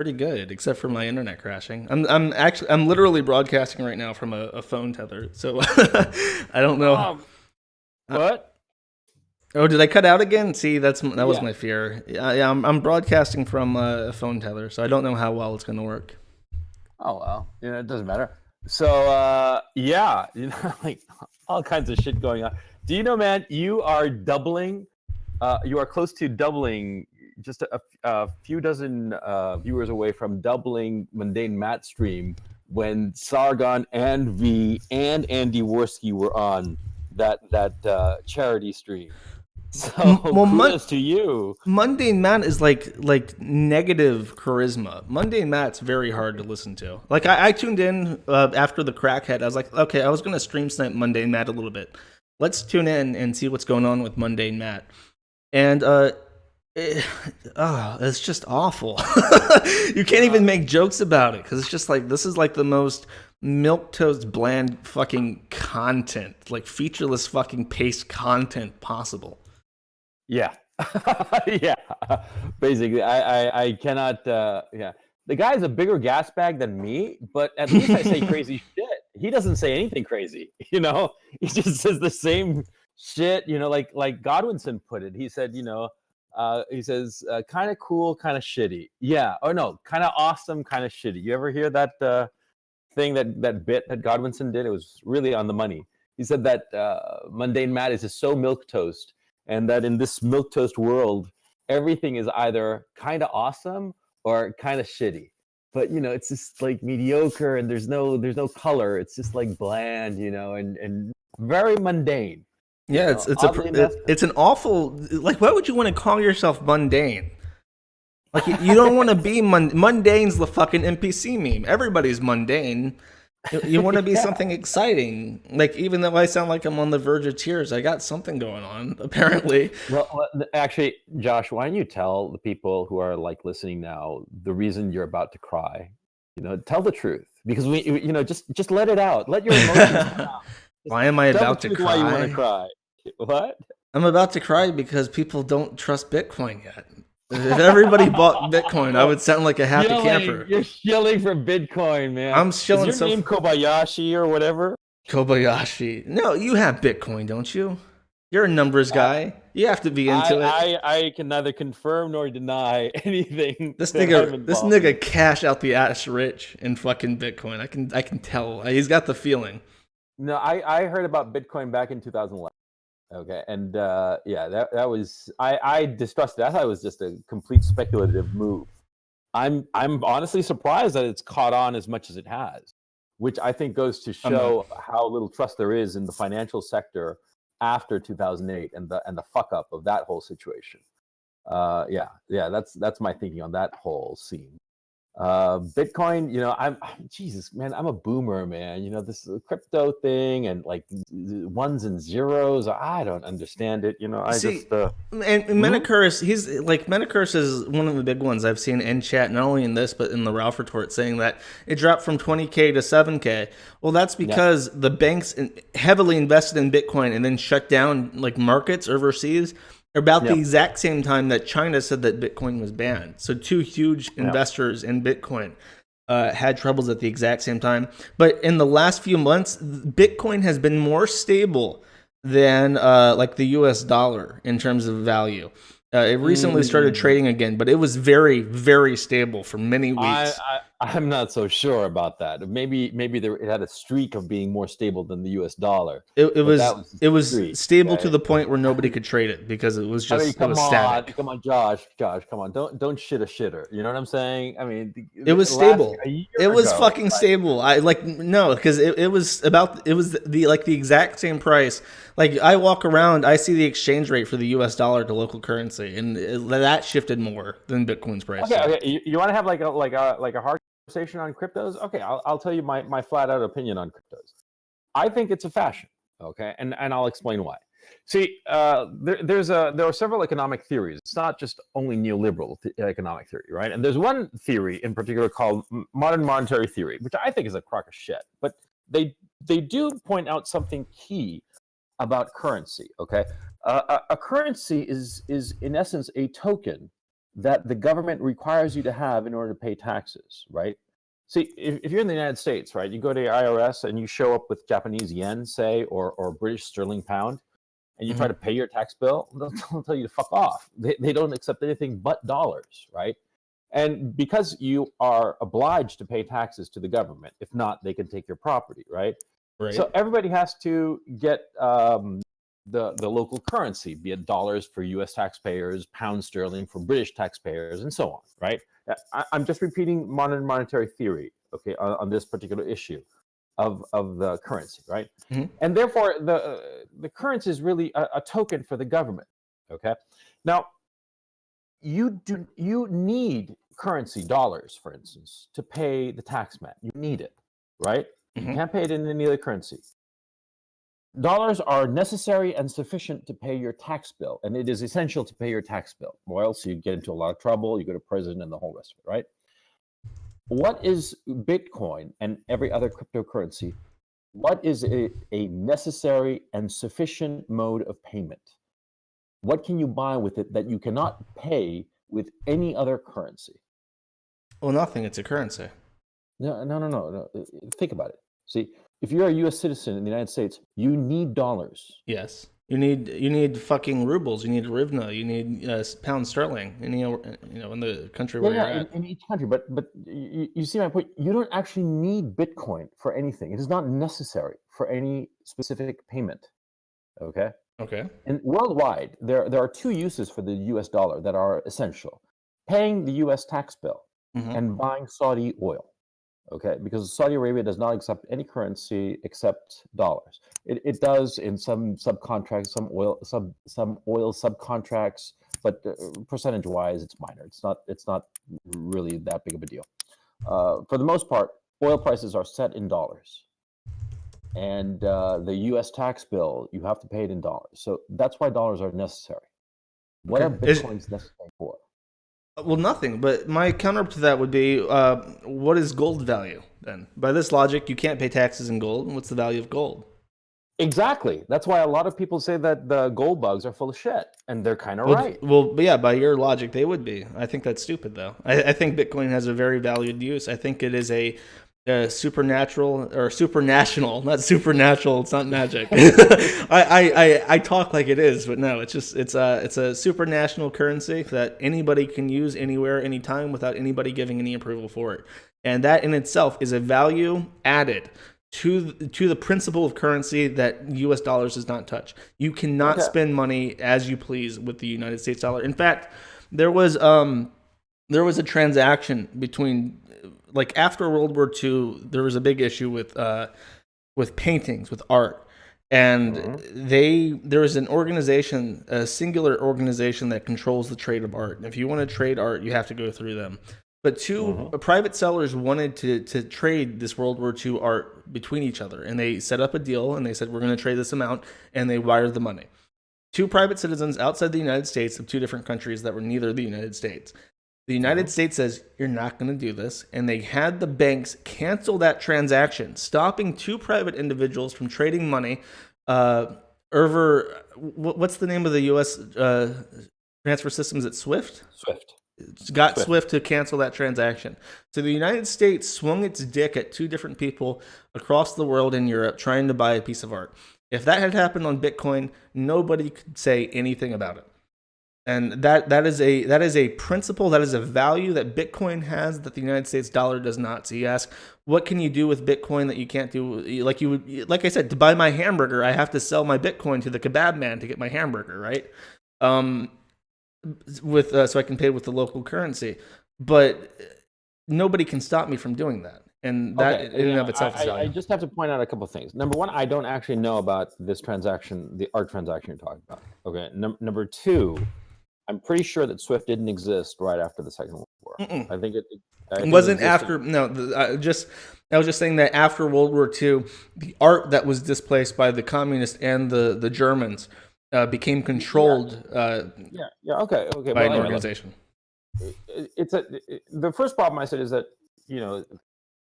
Pretty good, except for my internet crashing. I'm literally broadcasting right now from a phone tether, so I don't know. What? Oh, did I cut out again? See, that was Yeah. my fear. Yeah, I'm broadcasting from a phone tether, so I don't know how well it's gonna work. Oh well, it doesn't matter. So yeah, like all kinds of shit going on. Do you know, man? You are doubling. You are close to doubling. Just a few dozen viewers away from doubling Mundane Matt stream when Sargon and V and Andy Worski were on that charity stream. So kudos to you. Mundane Matt is like negative charisma. Mundane Matt's very hard to listen to. Like I tuned in after the crackhead. I was like, okay, I was gonna stream snipe Mundane Matt a little bit. Let's tune in and see what's going on with Mundane Matt. And it's just awful. You can't even make jokes about it because it's just like this is like the most milquetoast bland fucking content, like featureless fucking paste content possible. Yeah. Yeah. Basically, I cannot. Yeah. The guy's a bigger gas bag than me, but at least I say crazy shit. He doesn't say anything crazy. He just says the same shit. Like Godwinson put it. He said, he says, kind of cool, kind of shitty. Yeah. Or no, kind of awesome, kind of shitty. You ever hear that thing, that bit that Godwinson did? It was really on the money. He said that Mundane Matt is just so milquetoast, and that in this milquetoast world, everything is either kind of awesome or kind of shitty. But it's just like mediocre, and there's no color. It's just like bland, and very mundane. Yeah, it's an awful, like, why would you want to call yourself mundane? Like, you don't want to be mundane's the fucking NPC meme. Everybody's mundane. You want to be something exciting. Like, even though I sound like I'm on the verge of tears, I got something going on, apparently. Well, actually, Josh, why don't you tell the people who are like listening now the reason you're about to cry? Tell the truth, because we, just let it out. Let your emotions come out. Why am I about to cry? Why you want to cry? What? I'm about to cry because people don't trust Bitcoin yet. If everybody bought Bitcoin, I would sound like a happy camper. You're shilling for Bitcoin, man. I'm shilling. Is your name Kobayashi or whatever? Kobayashi. No, you have Bitcoin, don't you? You're a numbers guy. You have to be into it. I can neither confirm nor deny anything. This nigga cash out the ass rich in fucking Bitcoin. I can tell. He's got the feeling. No, I heard about Bitcoin back in 2011. Okay, and yeah, that was I distrusted. I thought it was just a complete speculative move. I'm honestly surprised that it's caught on as much as it has, which I think goes to show how little trust there is in the financial sector after 2008 and the fuck up of that whole situation. Yeah, that's my thinking on that whole scene. Bitcoin, I'm Jesus, man, I'm a boomer, man. This crypto thing and like ones and zeros, I don't understand it. And Menicurse, he's like, Menicurse is one of the big ones I've seen in chat, not only in this but in the Ralph retort, saying that it dropped from 20K to 7K. Well, that's because the banks heavily invested in Bitcoin and then shut down like markets overseas about the exact same time that China said that Bitcoin was banned. So two huge investors in Bitcoin had troubles at the exact same time. But in the last few months, Bitcoin has been more stable than like the US dollar in terms of value. It recently started trading again, but it was very, very stable for many weeks. I'm not so sure about that. Maybe it had a streak of being more stable than the U.S. dollar. It was stable to the point where nobody could trade it because it was just static. Come on, Josh, come on, don't shit a shitter. You know what I'm saying? I mean, it was stable. It was fucking stable. Because it was the exact same price. Like, I walk around, I see the exchange rate for the U.S. dollar to local currency, and that shifted more than Bitcoin's price. Okay. You want to have like a hard conversation on cryptos? Okay, I'll tell you my flat out opinion on cryptos. I think it's a fashion. Okay, and I'll explain why. See, there are several economic theories. It's not just only neoliberal economic theory, right? And there's one theory in particular called modern monetary theory, which I think is a crock of shit. But they do point out something key about currency. Okay, a currency is in essence a token that the government requires you to have in order to pay taxes, right? See, if you're in the United States, right, you go to the IRS and you show up with Japanese yen, say, or British sterling pound, and you try to pay your tax bill, they'll tell you to fuck off. They don't accept anything but dollars, right? And because you are obliged to pay taxes to the government, if not, they can take your property, right? Right. So everybody has to get the local currency, be it dollars for U.S. taxpayers, pound sterling for British taxpayers, and so on, right? I'm just repeating modern monetary theory, okay, on this particular issue of the currency, right? And therefore, the currency is really a token for the government, okay? Now, you need currency, dollars, for instance, to pay the tax man. You need it, right? You can't pay it in any other currency. Dollars are necessary and sufficient to pay your tax bill, and it is essential to pay your tax bill, or else you get into a lot of trouble, you go to prison, and the whole rest of it, right? What is Bitcoin and every other cryptocurrency? What is a necessary and sufficient mode of payment? What can you buy with it that you cannot pay with any other currency? Well, nothing. It's a currency. No. Think about it. See, if you're a U.S. citizen in the United States, you need dollars. Yes. You need fucking rubles. You need hryvnia. You need pound sterling. In the country where you're at. In each country. But you see my point. You don't actually need Bitcoin for anything. It is not necessary for any specific payment. Okay. Okay. And worldwide, there are two uses for the U.S. dollar that are essential: paying the U.S. tax bill and buying Saudi oil. Okay, because Saudi Arabia does not accept any currency except dollars. It does in some subcontracts, some oil subcontracts, but percentage-wise, it's minor. It's not really that big of a deal. For the most part, oil prices are set in dollars, and the U.S. tax bill, you have to pay it in dollars. So that's why dollars are necessary. What are Bitcoins necessary for? Well, nothing. But my counter to that would be, what is gold value then? By this logic, you can't pay taxes in gold. What's the value of gold? Exactly. That's why a lot of people say that the gold bugs are full of shit, and they're kind of right. Well, yeah, by your logic, they would be. I think that's stupid, though. I think Bitcoin has a very valued use. I think it is a supernatural or supernational, not supernatural. It's not magic. I talk like it is, but no, it's a supernational currency that anybody can use anywhere, anytime, without anybody giving any approval for it. And that in itself is a value added to the principle of currency that U.S. dollars does not touch. You cannot spend money as you please with the United States dollar. In fact, there was a transaction between, like, after World War II, there was a big issue with paintings, with art. And there is an organization, a singular organization that controls the trade of art. And if you want to trade art, you have to go through them. But two private sellers wanted to trade this World War II art between each other. And they set up a deal, and they said, we're going to trade this amount, and they wired the money. Two private citizens outside the United States of two different countries that were neither the United States. The United States says, you're not going to do this. And they had the banks cancel that transaction, stopping two private individuals from trading money over, what's the name of the U.S. transfer system? Is it SWIFT? SWIFT. Got SWIFT to cancel that transaction. So the United States swung its dick at two different people across the world in Europe trying to buy a piece of art. If that had happened on Bitcoin, nobody could say anything about it. And that is a principle, that is a value that Bitcoin has that the United States dollar does not. So you ask, what can you do with Bitcoin that you can't do? Like I said, to buy my hamburger, I have to sell my Bitcoin to the kebab man to get my hamburger, right? So I can pay with the local currency. But nobody can stop me from doing that. And that in and of itself is valuable. I just have to point out a couple of things. Number one, I don't actually know about this transaction, the art transaction you're talking about. Okay. Number two, I'm pretty sure that SWIFT didn't exist right after the Second World War. I think it wasn't after. No, I was just saying that after World War II, the art that was displaced by the communists and the Germans became controlled. Okay. By an organization. The first problem I said is that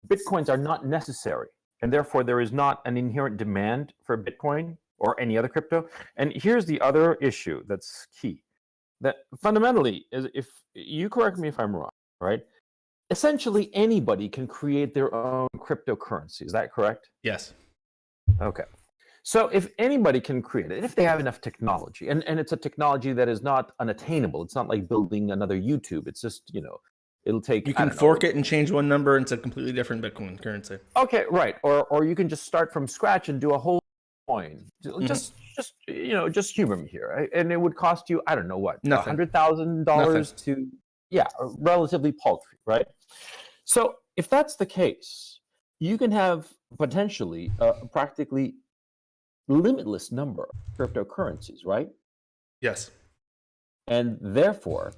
Bitcoins are not necessary, and therefore there is not an inherent demand for Bitcoin or any other crypto. And here's the other issue that's key. that fundamentally, if you correct me if I'm wrong, right? Essentially, anybody can create their own cryptocurrency. Is that correct? Yes. Okay. So if anybody can create it, if they have enough technology, and it's a technology that is not unattainable, it's not like building another YouTube. It's just, it'll take. You can fork it and change one number into a completely different Bitcoin currency. Okay, right. Or you can just start from scratch and do a whole coin. Just humor me here, right? And it would cost you, I don't know what, Nothing. $100,000 to, relatively paltry, right? So if that's the case, you can have potentially practically limitless number of cryptocurrencies, right? Yes. And therefore,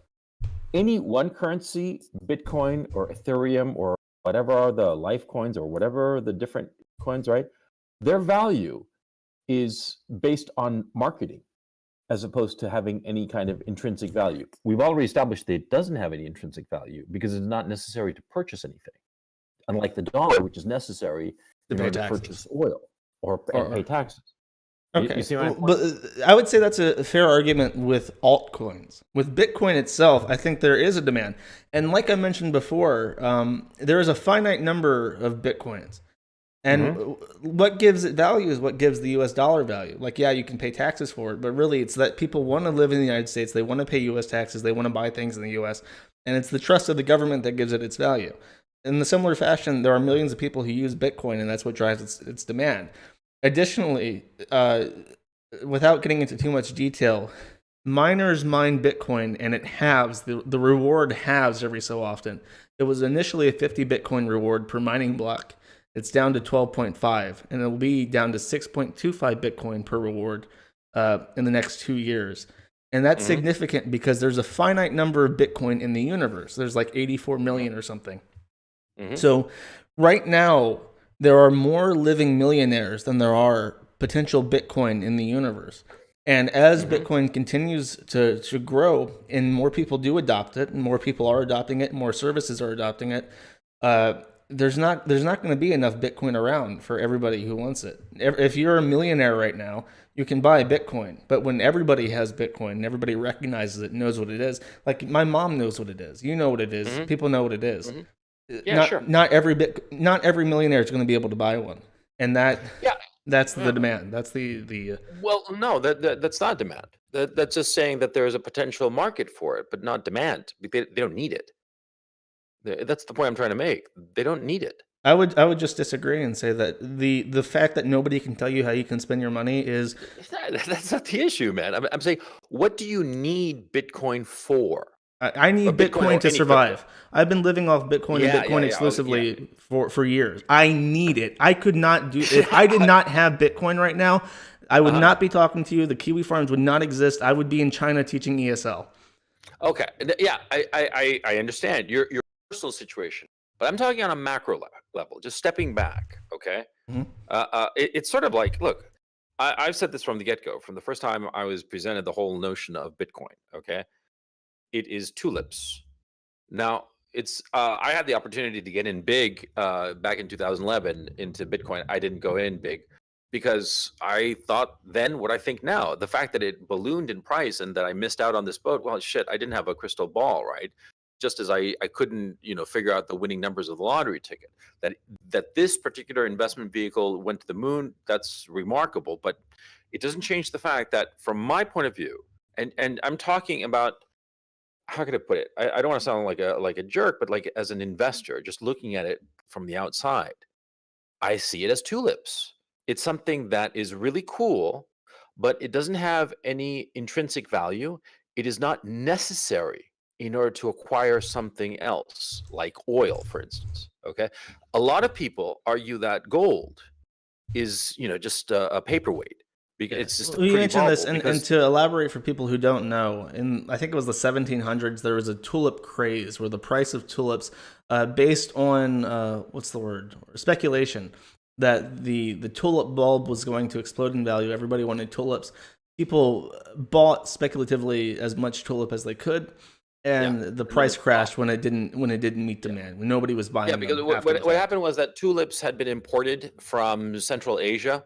any one currency, Bitcoin or Ethereum or whatever are the life coins or whatever the different coins, right? Their value is based on marketing as opposed to having any kind of intrinsic value. We've already established that it doesn't have any intrinsic value because it's not necessary to purchase anything, unlike the dollar, which is necessary in order to purchase oil or pay taxes. Okay, You see my point? but I would say that's a fair argument with altcoins. With Bitcoin itself, I think there is a demand. And like I mentioned before, there is a finite number of Bitcoins. And what gives it value is what gives the US dollar value. Like, yeah, you can pay taxes for it, but really it's that people want to live in the United States. They want to pay US taxes. They want to buy things in the US. And it's the trust of the government that gives it its value. In the similar fashion, there are millions of people who use Bitcoin, and that's what drives its demand. Additionally, without getting into too much detail, miners mine Bitcoin and it halves, the reward halves every so often. It was initially a 50 Bitcoin reward per mining block. It's down to 12.5, and it will be down to 6.25 Bitcoin per reward in the next 2 years. And that's significant because there's a finite number of Bitcoin in the universe. There's like 84 million or something. So right now, there are more living millionaires than there are potential Bitcoin in the universe. And as Bitcoin continues to grow and more people do adopt it, and more people are adopting it, and more services are adopting it, there's not going to be enough Bitcoin around for everybody who wants it. If you're a millionaire right now, you can buy Bitcoin. But when everybody has Bitcoin and everybody recognizes it, knows what it is, like my mom knows what it is. You know what it is. People know what it is. Yeah, sure. Not every millionaire is going to be able to buy one, and that's the demand. That's the. Well, no, that's not demand. That's just saying that there is a potential market for it, but not demand. They don't need it. That's the point I'm trying to make. They don't need it. I would just disagree and say that the fact that nobody can tell you how you can spend your money is That's not the issue, man. I'm saying, what do you need Bitcoin for? I need Bitcoin to survive. I've been living off Bitcoin and Bitcoin exclusively for years. I need it. I could not do if I did not have Bitcoin right now, I would not be talking to you. The Kiwi farms would not exist. I would be in China teaching ESL. Okay. Yeah, I understand your personal situation, but I'm talking on a macro level, just stepping back. Okay. It's sort of like, look, I've said this from the get-go, from the first time I was presented the whole notion of Bitcoin. Okay. It is tulips. Now, it's I had the opportunity to get in big back in 2011 into Bitcoin. I didn't go in big because I thought then what I think now. The fact that it ballooned in price and that I missed out on this boat, well, shit, I didn't have a crystal ball, right? Just as I couldn't, figure out the winning numbers of the lottery ticket. That this particular investment vehicle went to the moon, that's remarkable, but it doesn't change the fact that from my point of view, and I'm talking about, how could I put it? I don't want to sound like a jerk, but like as an investor, just looking at it from the outside, I see it as tulips. It's something that is really cool, but it doesn't have any intrinsic value. It is not necessary in order to acquire something else, like oil, for instance. Okay, a lot of people argue that gold is, just a paperweight. It's just You mentioned this, and to elaborate for people who don't know, I think it was the 1700s, there was a tulip craze where the price of tulips, based on speculation, that the tulip bulb was going to explode in value. Everybody wanted tulips. People bought speculatively as much tulip as they could, and the price crashed when it didn't meet demand. When nobody was buying. Yeah, because what happened was that tulips had been imported from Central Asia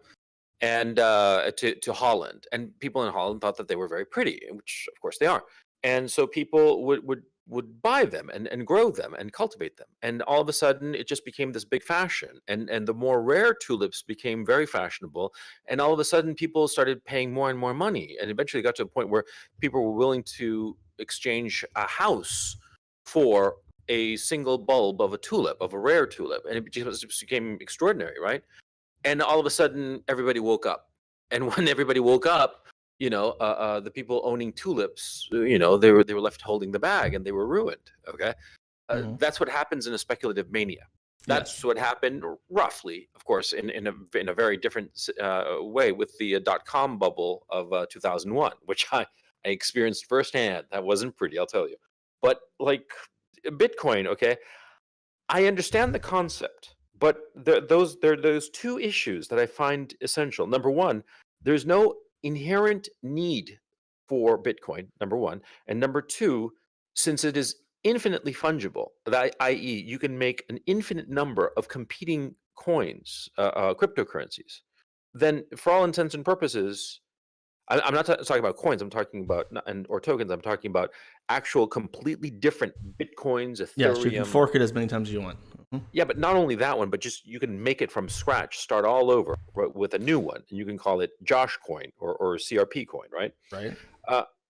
and to Holland, and people in Holland thought that they were very pretty, which of course they are. and so people would buy them and grow them and cultivate them, and all of a sudden it just became this big fashion, and the more rare tulips became very fashionable, and all of a sudden people started paying more and more money, and eventually got to a point where people were willing to exchange a house for a single bulb of a tulip, of a rare tulip, and it just became extraordinary, right? And all of a sudden everybody woke up, and when everybody woke up, the people owning tulips, they were left holding the bag, and they were ruined. Okay, that's what happens in a speculative mania. That's what happened, roughly, of course, in a very different way with the .com bubble of 2001, which I experienced firsthand. That wasn't pretty, I'll tell you. But like Bitcoin, okay, I understand the concept, but there are those two issues that I find essential. Number one, there's no inherent need for Bitcoin, number one. And number two, since it is infinitely fungible, i.e., you can make an infinite number of competing coins, cryptocurrencies, then for all intents and purposes, I'm not talking about coins. I'm talking about or tokens. I'm talking about actual, completely different bitcoins, Ethereum. Yes, you can fork it as many times as you want. Yeah, but not only that one, but just you can make it from scratch, start all over with a new one, and you can call it Josh Coin or CRP Coin, right? Right.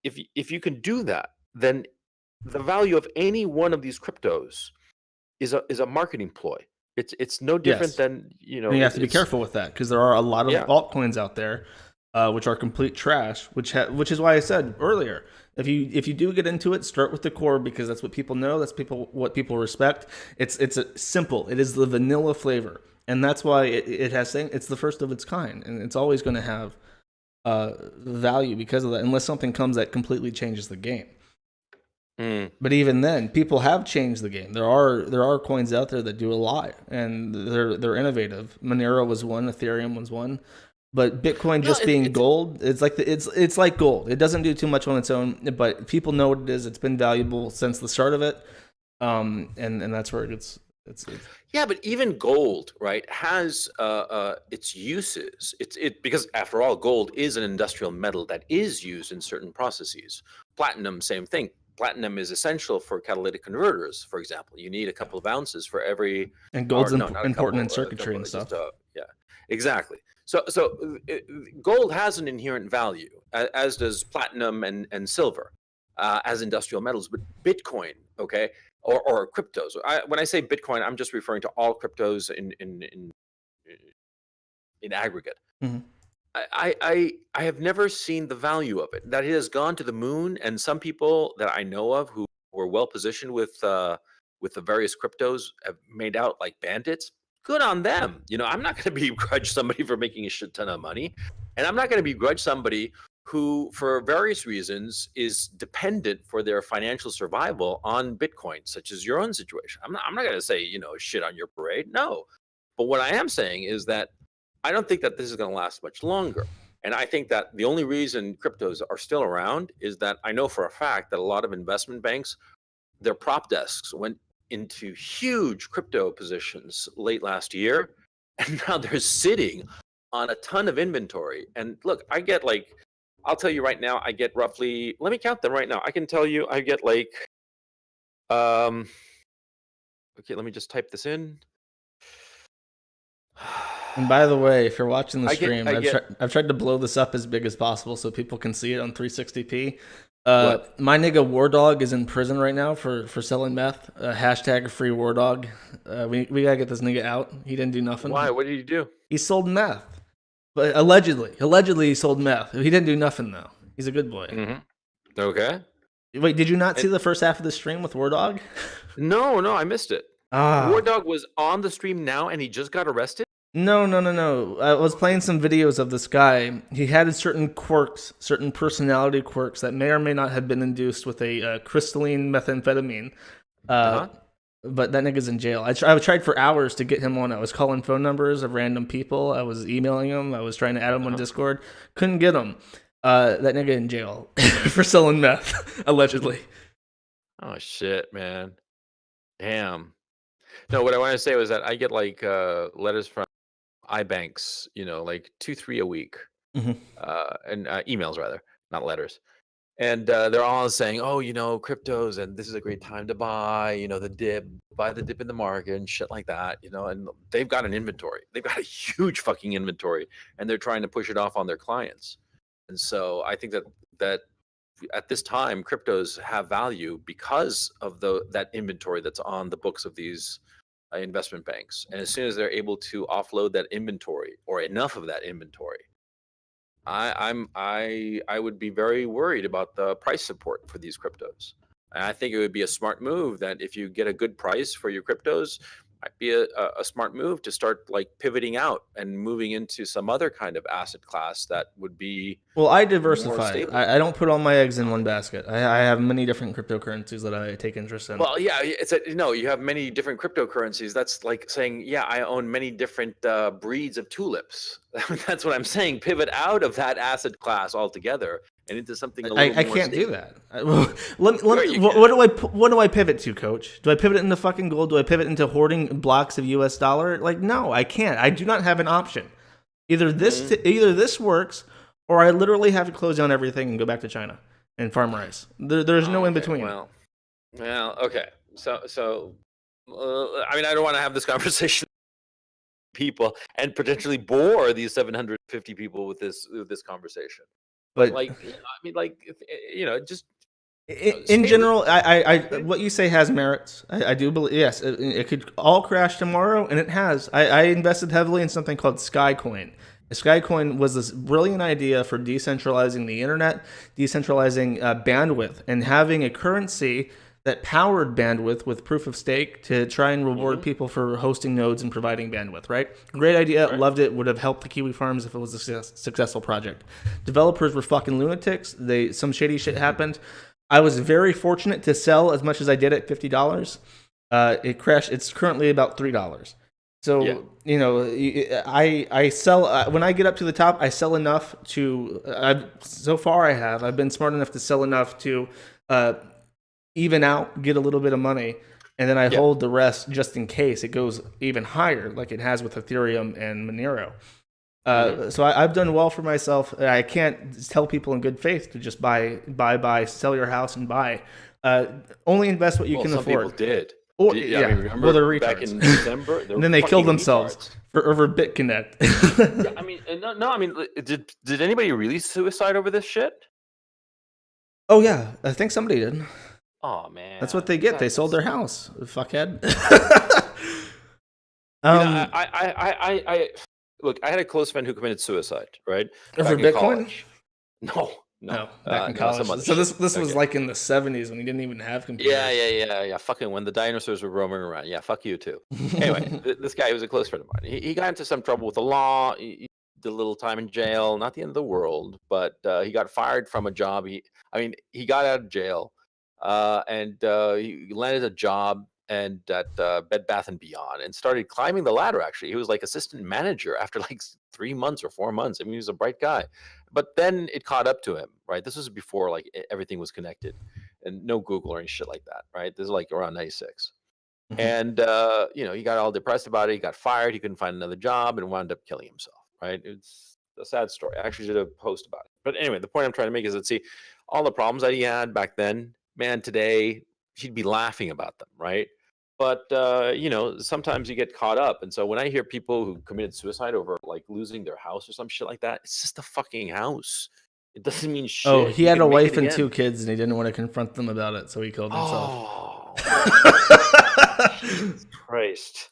If you can do that, then the value of any one of these cryptos is a marketing ploy. It's no different Yes. than And you have to be careful with that, because there are a lot of altcoins out there, which are complete trash. Which is why I said earlier, if you do get into it, start with the core, because that's what people know. That's what people respect. It's simple. It is the vanilla flavor, and that's why it has saying it's the first of its kind, and it's always going to have value because of that, unless something comes that completely changes the game. But even then, people have changed the game. There are coins out there that do a lot, and they're innovative. Monero was one, Ethereum was one, but Bitcoin being gold, it's like gold. It doesn't do too much on its own, but people know what it is. It's been valuable since the start of it, and that's where it's. Yeah, but even gold, right, has its uses. Because after all, gold is an industrial metal that is used in certain processes. Platinum, same thing. Platinum is essential for catalytic converters, for example. You need a couple of ounces for every. And gold's important in circuitry and stuff. Yeah, exactly. So gold has an inherent value, as does platinum and silver, as industrial metals. But Bitcoin, okay, or cryptos. When I say Bitcoin, I'm just referring to all cryptos in aggregate. Mm-hmm. I have never seen the value of it. That it has gone to the moon, and some people that I know of who were well positioned with the various cryptos have made out like bandits. Good on them. I'm not going to begrudge somebody for making a shit ton of money, and I'm not going to begrudge somebody who, for various reasons, is dependent for their financial survival on Bitcoin, such as your own situation. I'm not going to say shit on your parade. No, but what I am saying is that I don't think that this is going to last much longer. And I think that the only reason cryptos are still around is that I know for a fact that a lot of investment banks, their prop desks went into huge crypto positions late last year, and now they're sitting on a ton of inventory. And look, I'll tell you right now, I get roughly, let me count them right now. I can tell you I get okay, let me just type this in. And by the way, if you're watching the stream, I've tried to blow this up as big as possible so people can see it on 360p. My nigga WARDAWG is in prison right now for selling meth. Hashtag free WARDAWG. We gotta get this nigga out. He didn't do nothing. Why? What did he do? He sold meth, but allegedly he sold meth. He didn't do nothing though. He's a good boy. Mm-hmm. Okay. Wait, did you not see the first half of the stream with WARDAWG? No, I missed it. WARDAWG was on the stream now, and he just got arrested. No. I was playing some videos of this guy. He had certain quirks, certain personality quirks that may or may not have been induced with a crystalline methamphetamine. But that nigga's in jail. I tried for hours to get him on. I was calling phone numbers of random people. I was emailing him. I was trying to add him on Discord. Couldn't get him. That nigga in jail for selling meth, allegedly. Oh, shit, man. Damn. No, what I wanted to say was that I get letters from iBanks, 2-3 a week, mm-hmm. And emails rather, not letters. And they're all saying, "Oh, cryptos, and this is a great time to buy. Buy the dip in the market and shit like that." And they've got an inventory. They've got a huge fucking inventory, and they're trying to push it off on their clients. And so I think that at this time, cryptos have value because of that inventory that's on the books of these investment banks. And as soon as they're able to offload that inventory or enough of that inventory, I would be very worried about the price support for these cryptos. And I think it would be a smart move that if you get a good price for your cryptos, might be a smart move to start like pivoting out and moving into some other kind of asset class that would be Well, I more diversify. stable. I don't put all my eggs in one basket. I have many different cryptocurrencies that I take interest in. Well, yeah, you have many different cryptocurrencies. That's like saying, yeah, I own many different breeds of tulips. That's what I'm saying. Pivot out of that asset class altogether and into something a little I more can't do stable. that. What do I pivot to, Coach? Do I pivot into fucking gold? Do I pivot into hoarding blocks of US dollar? Like, no, I can't. I do not have an option. Either this works, or I literally have to close down everything and go back to China and farm rice. There's no in between. Well, okay. So, I mean, I don't want to have this conversation with people and potentially bore these 750 people with this conversation. But like, I mean, like, just in general, I what you say has merits. I do believe, yes, it could all crash tomorrow, and it has. I invested heavily in something called Skycoin. Skycoin was this brilliant idea for decentralizing the internet, decentralizing bandwidth, and having a currency that powered bandwidth with proof of stake to try and reward people for hosting nodes and providing bandwidth, right? Great idea, loved it, would have helped the Kiwi farms if it was a successful project. Developers were fucking lunatics. Some shady shit happened. I was very fortunate to sell as much as I did at $50. It crashed. It's currently about $3. So, I sell, when I get up to the top, I sell enough to, so far I've been smart enough to sell enough to even out, get a little bit of money, and then I hold the rest just in case it goes even higher, like it has with Ethereum and Monero. So I've done well for myself. I can't tell people in good faith to just buy, sell your house and buy. Only invest what you can some afford. People did. Or, I mean, remember they're retards. back in December, and then they killed themselves over BitConnect. Yeah, I mean, no. I mean, did anybody really suicide over this shit? Oh yeah, I think somebody did. Oh man, that's what they get. They sold their house, fuckhead. I look. I had a close friend who committed suicide. Right over Bitcoin. No, back in college. So this was like in the 70s when he didn't even have computers. Yeah. Fucking when the dinosaurs were roaming around. Yeah, fuck you too. Anyway, this guy was a close friend of mine. He got into some trouble with the law. He did a little time in jail. Not the end of the world, but he got fired from a job. He got out of jail, and he landed a job and at Bed Bath and Beyond, and started climbing the ladder. Actually, he was like assistant manager after like 3 months or 4 months. I mean, he was a bright guy. But then it caught up to him, right? This was before like everything was connected and no Google or any shit like that, right? This is like around 96. And, he got all depressed about it. He got fired. He couldn't find another job and wound up killing himself, right? It's a sad story. I actually did a post about it. But anyway, the point I'm trying to make is that, see, all the problems that he had back then, man, today, he'd be laughing about them, right? But, sometimes you get caught up. And so when I hear people who committed suicide over like losing their house or some shit like that, it's just a fucking house. It doesn't mean shit. Oh, he had a wife and 2 kids and he didn't want to confront them about it. So he killed himself. Oh, Jesus Christ.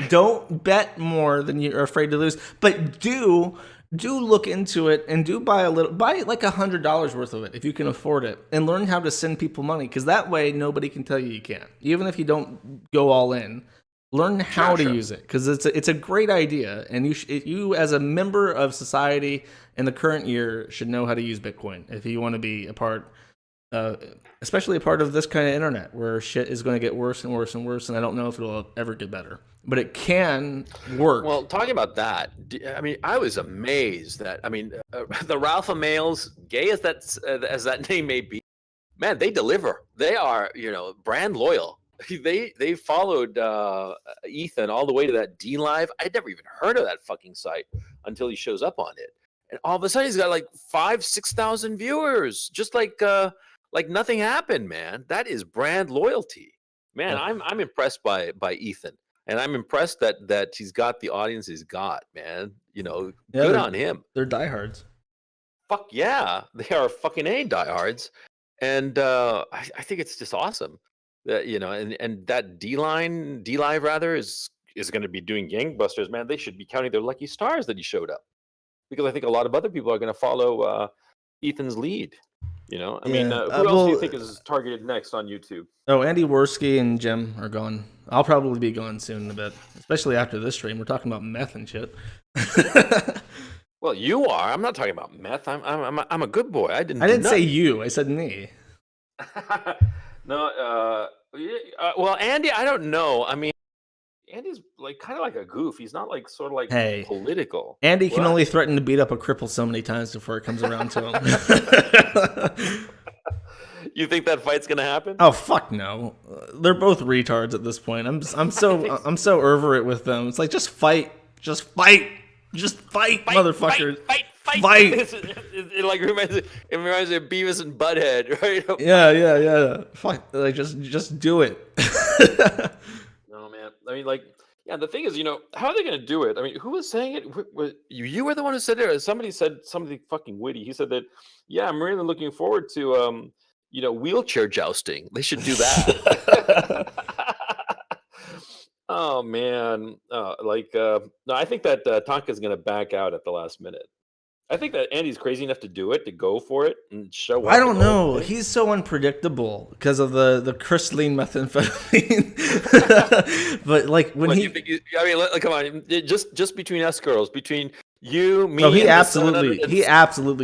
Don't bet more than you're afraid to lose, but do look into it and buy like $100 worth of it if you can afford it, and learn how to send people money, because that way nobody can tell you can't. Even if you don't go all in, learn how to use it, because it's a great idea, and you as a member of society in the current year should know how to use Bitcoin if you want to be a part. Especially a part of this kind of internet where shit is going to get worse and worse and worse, and I don't know if it'll ever get better, but it can work. Well, talking about that, I mean, I was amazed that, the Ralpha males, gay as that name may be, man, they deliver. They are, brand loyal. They followed Ethan all the way to that D Live. I'd never even heard of that fucking site until he shows up on it. and all of a sudden he's got like 5,000-6,000 viewers, just like nothing happened, man. That is brand loyalty, man. I'm impressed by Ethan, and I'm impressed that he's got the audience he's got, man. You know, good on him. They're diehards. Fuck yeah, they are fucking diehards, and I think it's just awesome that, you know, and that D Live rather is going to be doing gangbusters, man. They should be counting their lucky stars that he showed up, because I think a lot of other people are going to follow Ethan's lead. You know, I mean, who else do you think is targeted next on YouTube? Oh, Andy Worski and Jim are gone. I'll probably be going soon in a bit, especially after this stream. We're talking about meth and shit. Well, you are. I'm not talking about meth. I'm a good boy. I didn't say you. I said me. No. Well, Andy, I don't know. I mean, Andy's like kind of like a goof. He's not like sort of like political. Andy can only threaten to beat up a cripple so many times before it comes around to him. You think that fight's gonna happen? Oh fuck no! They're both retards at this point. I'm so over it with them. It's like just fight, motherfucker, fight. It like reminds me of Beavis and Butthead, right? Yeah. Fuck, like just do it. No, man. I mean, like, yeah. The thing is, you know, how are they gonna do it? I mean, who was saying it? You were the one who said it, or somebody said something fucking witty. He said that, yeah, I'm really looking forward to you know, wheelchair jousting. They should do that. Oh man, no, I think that Tonka's gonna back out at the last minute. I think that Andy's crazy enough to do it, to go for it and show up. I don't know. He's so unpredictable because of the crystalline methamphetamine. But like when I mean, come on, just between us girls, between you, me. No, he absolutely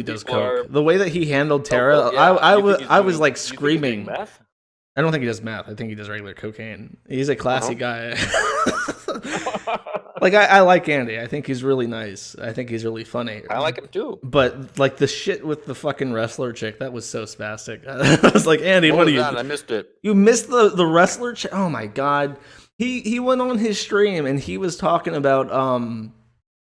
does coke. The way that he handled Tara, I was like screaming. I don't think he does meth. I think he does regular cocaine. He's a classy guy. Like I like Andy. I think he's really nice. I think he's really funny. I like him too. But like the shit with the fucking wrestler chick, that was so spastic. I was like, Andy, what are you? I missed it. You missed the wrestler chick? Oh my god. He went on his stream and he was talking about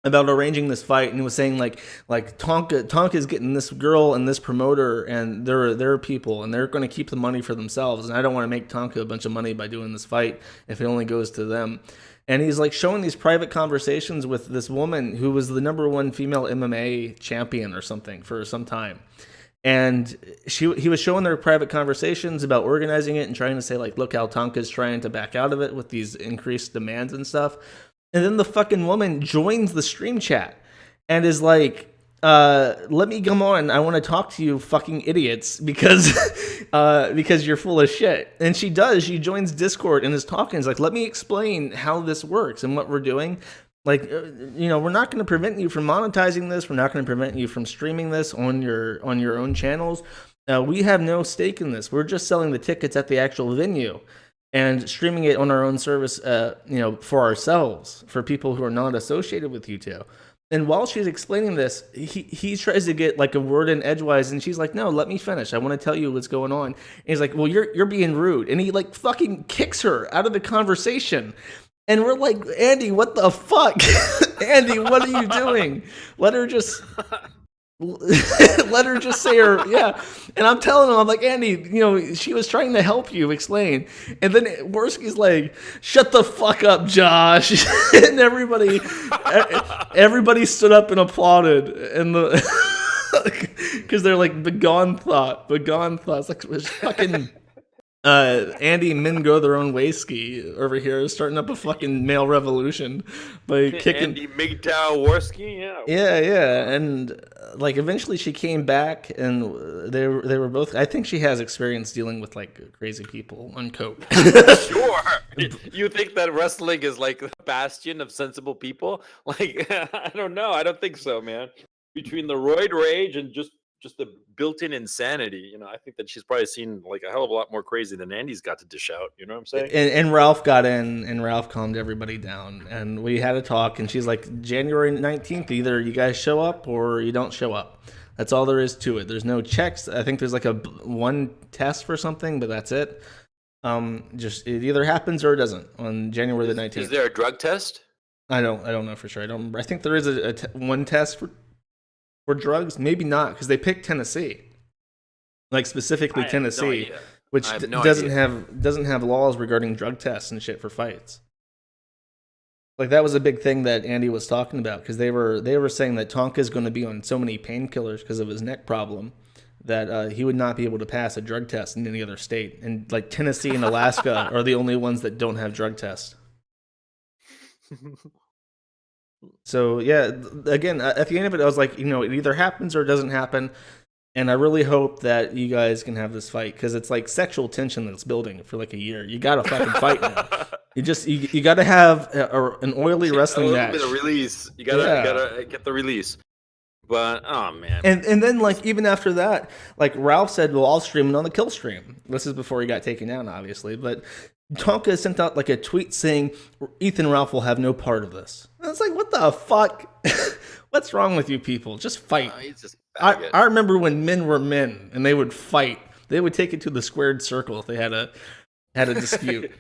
arranging this fight, and he was saying like Tonka's getting this girl and this promoter, and they're people, and they're going to keep the money for themselves, and I don't want to make Tonka a bunch of money by doing this fight if it only goes to them. And he's like showing these private conversations with this woman who was the #1 female MMA champion or something for some time. And he was showing their private conversations about organizing it and trying to say like, look how Tonka's trying to back out of it with these increased demands and stuff. And then the fucking woman joins the stream chat and is like, let me come on. I want to talk to you fucking idiots because you're full of shit. And she does. She joins Discord and is talking. It's like, let me explain how this works and what we're doing. Like, you know, we're not going to prevent you from monetizing this. We're not going to prevent you from streaming this on your own channels. We have no stake in this. We're just selling the tickets at the actual venue and streaming it on our own service, you know, for ourselves, for people who are not associated with you two. And while she's explaining this, he tries to get like a word in edgewise, and she's like, no, let me finish. I want to tell you what's going on. And he's like, well, you're being rude. And he like fucking kicks her out of the conversation. And we're like, Andy, what the fuck? Andy, what are you doing? Let her just say her, yeah. And I'm telling him, I'm like, Andy, you know, she was trying to help you explain. And then Worski's like, shut the fuck up, Josh. And everybody stood up and applauded. And because they're like, begone thought. It's like, it's fucking Andy and Min go their own way ski over here, starting up a fucking male revolution by kicking Andy MGTOW Worski, yeah, and like eventually she came back, and they were both. I think she has experience dealing with like crazy people on coke. Sure. You think that wrestling is like the bastion of sensible people? Like, I don't know. I don't think so, man. Between the roid rage and just the built-in insanity, you know, I think that she's probably seen like a hell of a lot more crazy than Andy's got to dish out. You know what I'm saying? And Ralph got in, and Ralph calmed everybody down, and we had a talk, and she's like, January 19th, either you guys show up or you don't show up. That's all there is to it. There's no checks. I think there's like one test for something, but that's it. Just it either happens or it doesn't on January the 19th. Is there a drug test? I don't know for sure. I think there is one test for for drugs? Maybe not, because they picked Tennessee, like specifically I have no Tennessee, idea. which I have no doesn't idea. have laws regarding drug tests and shit for fights. Like that was a big thing that Andy was talking about, because they were saying that Tonka is going to be on so many painkillers because of his neck problem that he would not be able to pass a drug test in any other state. And like Tennessee and Alaska are the only ones that don't have drug tests. So yeah, again, at the end of it, I was like, it either happens or it doesn't happen. And I really hope that you guys can have this fight, because it's like sexual tension that's building for like a year. You got to fucking fight now. You got to have an oily wrestling match. A little bit of release. You gotta get the release. But oh man. And then like even after that, like Ralph said, well, I'll stream it on the kill stream. This is before he got taken down, obviously. But Tonka sent out like a tweet saying Ethan Ralph will have no part of this. And it's like, what the fuck? What's wrong with you people? Just fight. I remember when men were men and they would fight. They would take it to the squared circle if they had a dispute.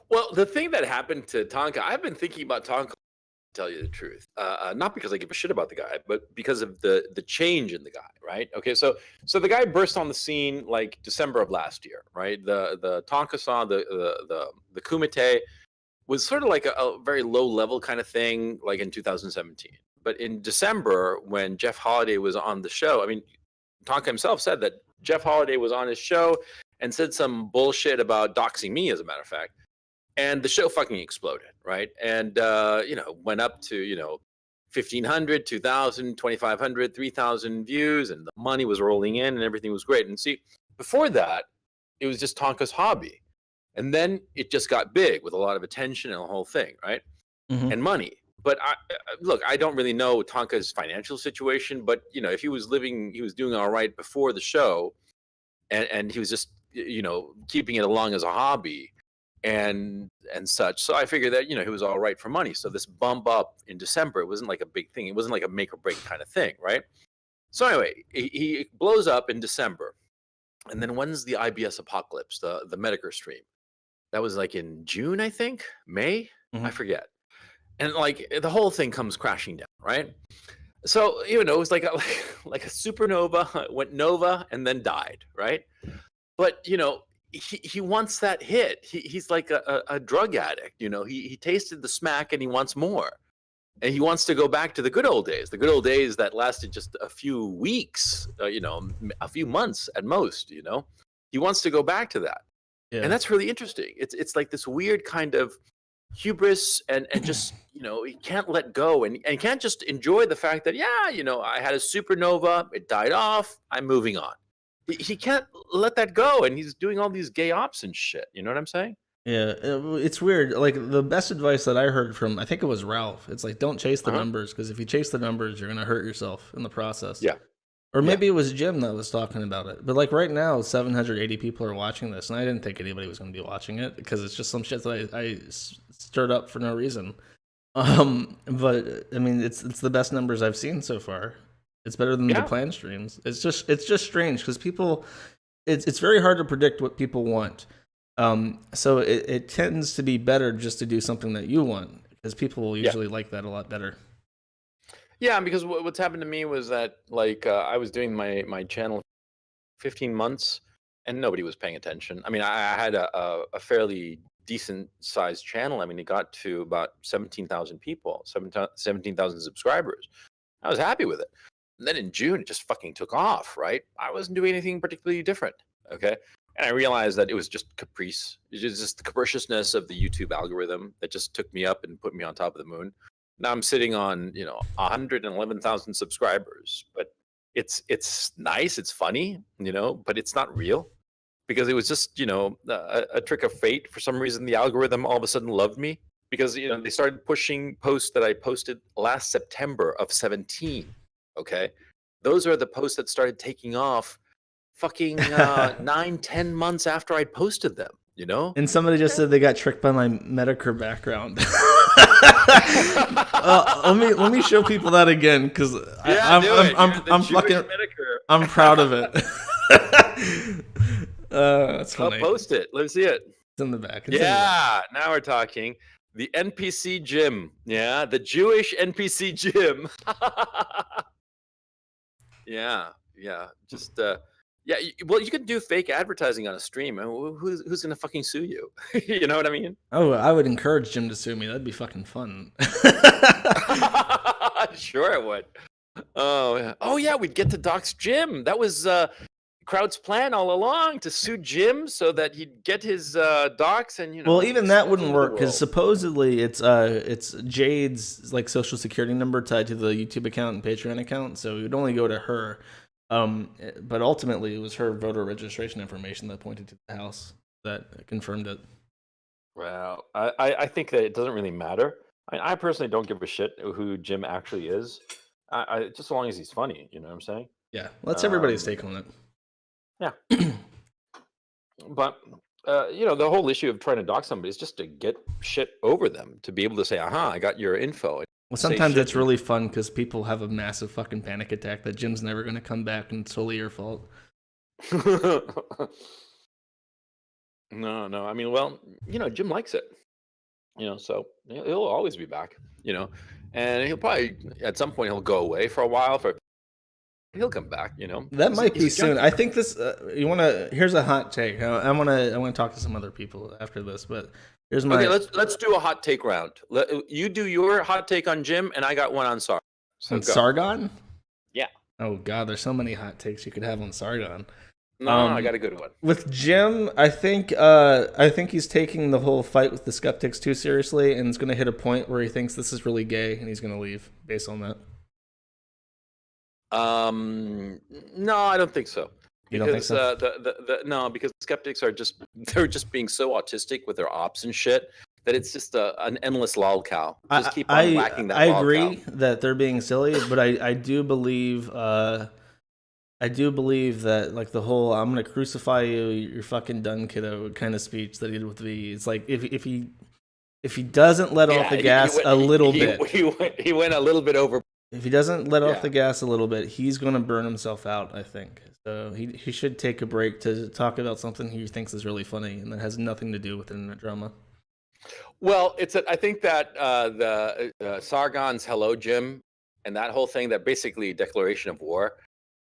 Well, the thing that happened to Tonka, I've been thinking about Tonka, to tell you the truth. Not because I give a shit about the guy, but because of the change in the guy, right? Okay, so the guy burst on the scene like December of last year, right? The Tonka-san, the Kumite was sort of like a very low level kind of thing, like in 2017. But in December, when Jeff Holiday was on the show, I mean, Tonka himself said that Jeff Holiday was on his show and said some bullshit about doxing me, as a matter of fact. And the show fucking exploded, right? And, went up to, 1,500, 2,000, 2,500, 3,000 views, and the money was rolling in and everything was great. And see, before that, it was just Tonka's hobby. And then it just got big with a lot of attention and the whole thing, right? Mm-hmm. And money. But look, I don't really know Tonka's financial situation, but, if he was doing all right before the show, and he was just, keeping it along as a hobby, and such. So I figured that, he was all right for money. So this bump up in December, it wasn't like a big thing. It wasn't like a make or break kind of thing, right? So anyway, he blows up in December. And then when's the IBS Apocalypse, the Medicare stream? That was like in June, I think, May, I forget. And like the whole thing comes crashing down, right? So, it was like a supernova, went nova and then died, right? But, he wants that hit. He's like a drug addict, he tasted the smack and he wants more. And he wants to go back to the good old days that lasted just a few weeks, a few months at most, He wants to go back to that. Yeah. And that's really interesting. It's like this weird kind of hubris and just, he can't let go and can't just enjoy the fact that, I had a supernova, it died off, I'm moving on. He can't let that go, and he's doing all these gay ops and shit. You know what I'm saying? Yeah, it's weird. Like the best advice that I heard from, I think it was Ralph. It's like, don't chase the numbers, because if you chase the numbers, you're gonna hurt yourself in the process. Yeah. Or maybe it was Jim that was talking about it. But like right now, 780 people are watching this, and I didn't think anybody was gonna be watching it because it's just some shit that I stirred up for no reason. But I mean, it's the best numbers I've seen so far. It's better than the planned streams. It's just strange because people, it's very hard to predict what people want. So it tends to be better just to do something that you want, because people will usually like that a lot better. Yeah, because what's happened to me was that like I was doing my channel 15 months and nobody was paying attention. I mean, I had a fairly decent sized channel. I mean, it got to about 17,000 people, 17,000 subscribers. I was happy with it. And then in June, it just fucking took off, right? I wasn't doing anything particularly different, okay? And I realized that it was just caprice. It was just the capriciousness of the YouTube algorithm that just took me up and put me on top of the moon. Now I'm sitting on, 111,000 subscribers, but it's nice, it's funny, but it's not real, because it was just, a trick of fate. For some reason, the algorithm all of a sudden loved me, because, they started pushing posts that I posted last September of 17. Okay, those are the posts that started taking off fucking 9-10 months after I posted them, And somebody just said they got tricked by my Medicare background. Let me show people that again, because I'm proud of it. That's funny. I'll post it. Let's see it. It's in the back. Now we're talking. The NPC gym. Yeah, the Jewish NPC gym. Yeah, just yeah. Well, you can do fake advertising on a stream, and who's gonna fucking sue you? You know what I mean? Oh, I would encourage Jim to sue me. That'd be fucking fun. Sure, it would. Oh yeah, we'd get to dox Jim. That was Kraut's plan all along, to sue Jim so that he'd get his docs, and Well, even that wouldn't work because world. supposedly it's Jade's like social security number tied to the YouTube account and Patreon account, so it would only go to her. But ultimately, it was her voter registration information that pointed to the house that confirmed it. Well, I think that it doesn't really matter. I personally don't give a shit who Jim actually is. I just as long as he's funny, you know what I'm saying? Yeah, that's everybody's take on it. Yeah. But you know, the whole issue of trying to dox somebody is just to get shit over them, to be able to say, "Aha, I got your info." Well, sometimes it's really fun because people have a massive fucking panic attack that Jim's never going to come back and it's totally your fault. No. I mean, well, you know, Jim likes it. You know, so he'll always be back. You know, and he'll probably at some point he'll go away for a while. He'll come back. You know, That might be soon. I think this. You want to? Here's a hot take. I want to talk to some other people after this, but here's my. Okay, let's do a hot take round. You do your hot take on Jim, and I got one on Sargon. So on go. Sargon? Yeah. Oh god, there's so many hot takes you could have on Sargon. No, I got a good one. With Jim, I think he's taking the whole fight with the skeptics too seriously, and it's going to hit a point where he thinks this is really gay, and he's going to leave based on that. No, I don't think so. You don't think so? No, because skeptics are they're just being so autistic with their ops and shit that it's just an endless lol cow. Just keep on whacking that. I lol agree cow. that they're being silly, but I do believe that like the whole "I'm gonna crucify you, you're fucking done, kiddo" kind of speech that he did with V. It's like if he doesn't let off the gas a little bit, he went a little bit over. if he doesn't let off the gas a little bit, he's gonna burn himself out. I think so. He should take a break to talk about something he thinks is really funny and that has nothing to do with internet drama. Well, I think that the Sargon's "Hello, Jim" and that whole thing, that basically declaration of war,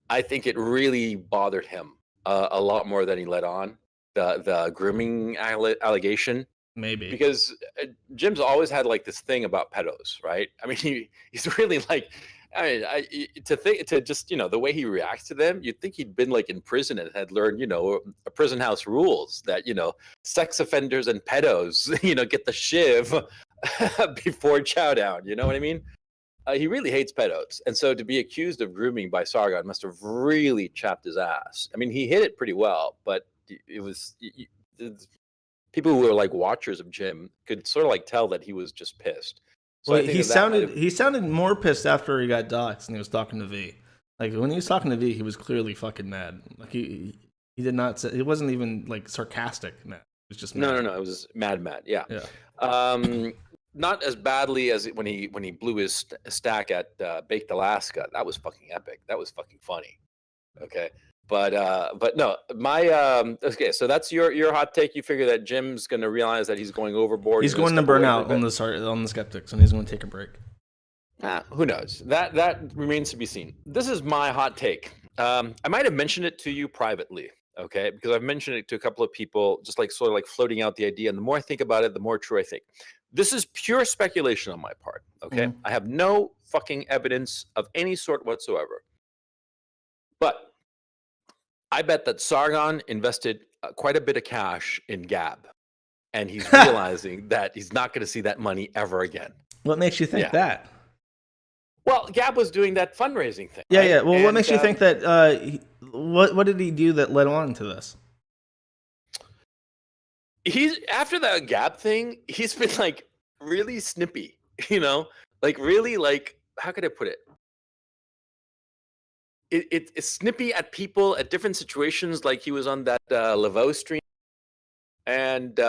I think it really bothered him a lot more than he let on. The grooming allegation, maybe because Jim's always had like this thing about pedos, right? I mean, he's really like, I mean, to just, you know, the way he reacts to them, you'd think he'd been like in prison and had learned, you know, a prison house rules that, you know, sex offenders and pedos, you know, get the shiv before chow down. You know what I mean? He really hates pedos, and so to be accused of grooming by Sargon must have really chapped his ass. I mean, he hit it pretty well, but it was people who were like watchers of Jim could sort of like tell that he was just pissed. So Well, I think he sounded more pissed after he got doxxed and he was talking to V. Like when he was talking to V, he was clearly fucking mad. Like he did not say, it wasn't even like sarcastic mad. It was just mad. No. It was mad. Yeah. Not as badly as when he blew his stack at Baked Alaska. That was fucking epic. That was fucking funny. Okay. But no, my okay. So that's your hot take. You figure that Jim's going to realize that he's going overboard. He's going to burn out on the skeptics, and he's going to take a break. Who knows? That remains to be seen. This is my hot take. I might have mentioned it to you privately, okay? Because I've mentioned it to a couple of people, just like sort of like floating out the idea. And the more I think about it, the more true I think. This is pure speculation on my part, okay? Mhm. I have no fucking evidence of any sort whatsoever. But I bet that Sargon invested quite a bit of cash in Gab, and he's realizing that he's not going to see that money ever again. What makes you think that? Well, Gab was doing that fundraising thing. Yeah, right? yeah. Well, what And, makes you think that? What did he do that led on to this? He's after the Gab thing. He's been like really snippy, you know, like really like how could I put it? It's snippy at people at different situations. Like he was on that Laveau stream, and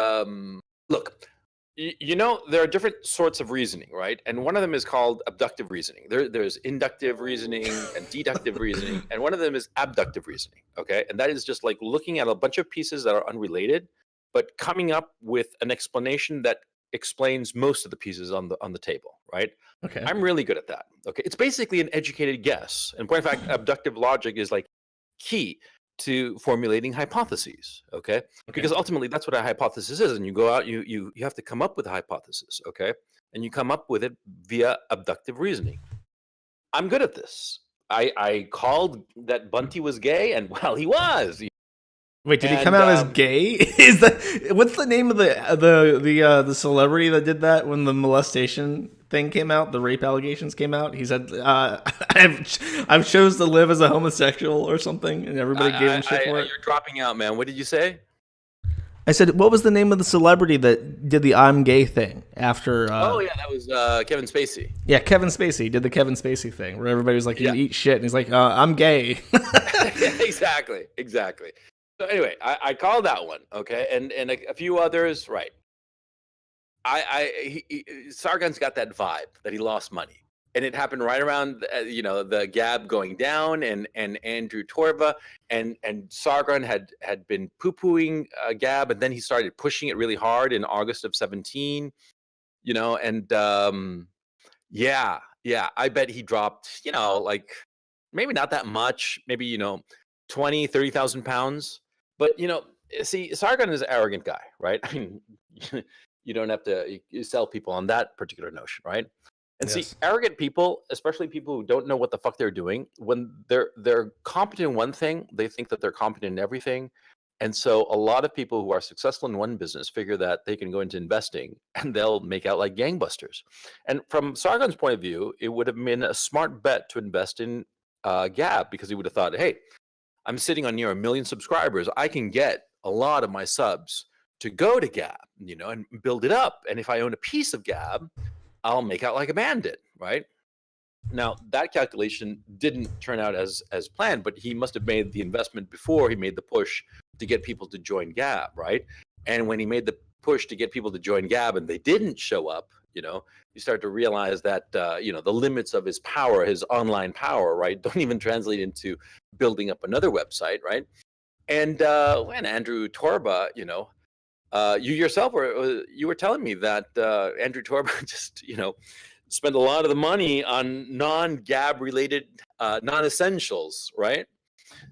look, you know there are different sorts of reasoning, right? And one of them is called abductive reasoning. There's inductive reasoning and deductive reasoning, and one of them is abductive reasoning. Okay, and that is just like looking at a bunch of pieces that are unrelated, but coming up with an explanation that explains most of the pieces on the table, right? Okay. I'm really good at that. Okay, it's basically an educated guess. And point of fact, abductive logic is like key to formulating hypotheses. Okay, because ultimately that's what a hypothesis is. And you go out, you have to come up with a hypothesis. Okay, and you come up with it via abductive reasoning. I'm good at this. I called that Bunty was gay, and well, he was. Wait, did he come out as gay? Is that what's the name of the celebrity that did that when the molestation thing came out, the rape allegations came out? He said, "I've chose to live as a homosexual" or something, and everybody gave him shit for it. You're dropping out, man. What did you say? I said, "What was the name of the celebrity that did the 'I'm gay' thing after?" Oh yeah, that was Kevin Spacey. Yeah, Kevin Spacey did the Kevin Spacey thing where everybody was like, "You eat shit," and he's like, "I'm gay." Exactly. So anyway, I called that one, okay, and a few others, right? Sargon's got that vibe that he lost money, and it happened right around the Gab going down, and Andrew Torba and Sargon had been poo-pooing Gab, and then he started pushing it really hard in August of 17, and I bet he dropped like maybe not that much, maybe 20,000-30,000 pounds. But see, Sargon is an arrogant guy, right? I mean, you don't have to sell people on that particular notion, right? And see, arrogant people, especially people who don't know what the fuck they're doing, when they're competent in one thing, they think that they're competent in everything. And so a lot of people who are successful in one business figure that they can go into investing and they'll make out like gangbusters. And from Sargon's point of view, it would have been a smart bet to invest in Gab, because he would have thought, hey, I'm sitting on near 1 million subscribers. I can get a lot of my subs to go to Gab, and build it up. And if I own a piece of Gab, I'll make out like a bandit, right? Now, that calculation didn't turn out as planned, but he must have made the investment before he made the push to get people to join Gab, right? And when he made the push to get people to join Gab and they didn't show up, you start to realize that, the limits of his power, his online power, right, don't even translate into building up another website, right? And when Andrew Torba, you yourself were telling me that Andrew Torba just, spend a lot of the money on non-Gab related non-essentials, right?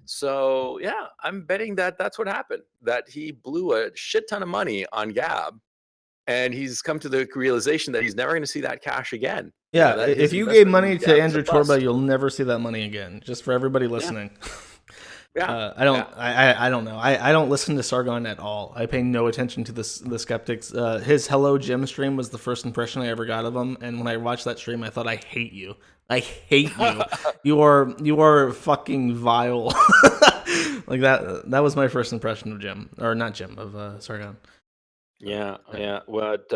So yeah, I'm betting that that's what happened, that he blew a shit ton of money on Gab, and he's come to the realization that he's never going to see that cash again. Yeah, that if his you gave investment money in to Gab is a Andrew bust. Torba, you'll never see that money again. Just for everybody listening. I don't know. I don't listen to Sargon at all. I pay no attention to the skeptics. His Hello Jim stream was the first impression I ever got of him, and when I watched that stream, I thought, I hate you. I hate you. You are fucking vile. Like that was my first impression of Jim, or not Jim, of Sargon. Yeah. But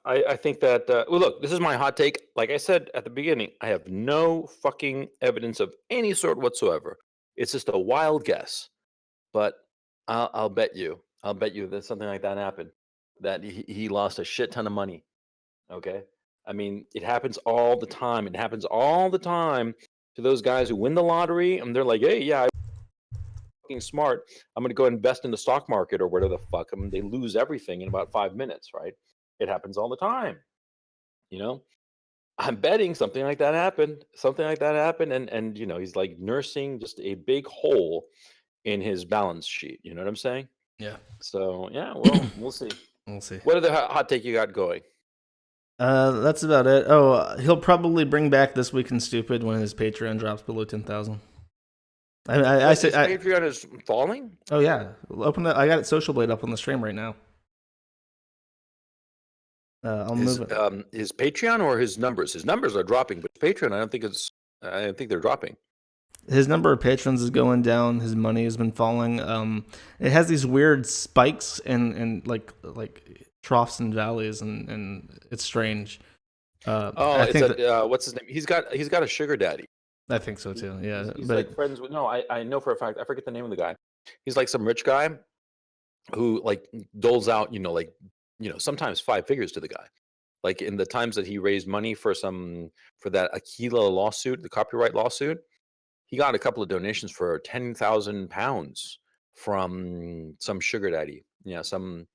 I think that well, look, this is my hot take. Like I said at the beginning, I have no fucking evidence of any sort whatsoever. It's just a wild guess, but I'll bet you that something like that happened. That he lost a shit ton of money. Okay, I mean, it happens all the time. It happens all the time to those guys who win the lottery, and they're like, "Hey, yeah, I'm fucking smart. I'm going to go invest in the stock market or whatever the fuck." I mean, they lose everything in about 5 minutes, right? It happens all the time. I'm betting something like that happened. And he's like nursing just a big hole in his balance sheet. You know what I'm saying? Yeah. So yeah, well, we'll see. We'll see. What other hot take you got going? That's about it. Oh, he'll probably bring back This Week in Stupid when his Patreon drops below 10,000. I His Patreon is falling? Oh yeah, open that. I got it Social Blade up on the stream right now. I'll move it. His Patreon or his numbers? His numbers are dropping, but Patreon, I don't think they're dropping. His number of patrons is going down. His money has been falling. It has these weird spikes and like troughs and valleys, and it's strange. What's his name? He's got a sugar daddy. I think so too. Yeah, He's but like friends with. No, I know for a fact. I forget the name of the guy. He's like some rich guy who like doles out, sometimes 5 figures to the guy. Like in the times that he raised money for that Aquila lawsuit, the copyright lawsuit, he got a couple of donations for £10,000 from some sugar daddy. Yeah, some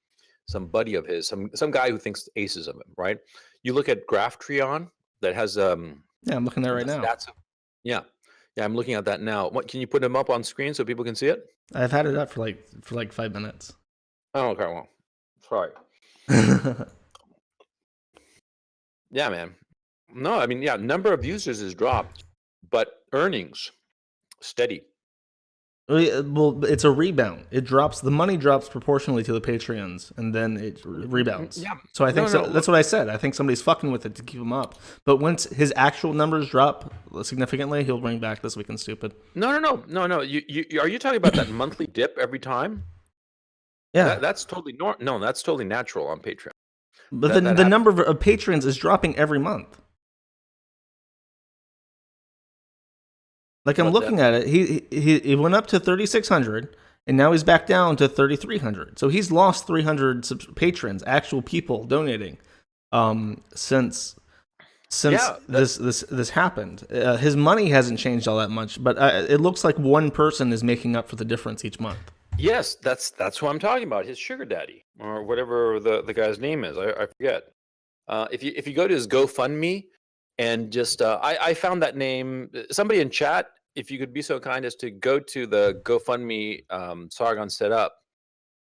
some buddy of his, some guy who thinks aces of him, right? You look at Graphtreon that has Yeah, I'm looking there right the now. stats of, yeah, I'm looking at that now. What can you put him up on screen so people can see it? I've had it up for like 5 minutes. Oh, okay, well, sorry. Yeah, man. No, I mean, yeah, number of users has dropped, but earnings steady. Well, it's a rebound. It drops. The money drops proportionally to the Patreons, and then it rebounds. Yeah. So I think No, that's what I said. I think somebody's fucking with it to keep him up. But once his actual numbers drop significantly, he'll bring back This Week in Stupid. No. You are you talking about that monthly dip every time? Yeah, that's totally no, that's totally natural on Patreon. but then the number of patrons is dropping every month. Like I'm looking at it, he went up to 3,600, and now he's back down to 3,300. So he's lost 300 patrons, actual people donating, since this happened. His money hasn't changed all that much, but it looks like one person is making up for the difference each month. Yes, that's who I'm talking about. His sugar daddy or whatever the guy's name is. I forget. If you go to his GoFundMe and just I found that name. Somebody in chat, if you could be so kind as to go to the GoFundMe Sargon set up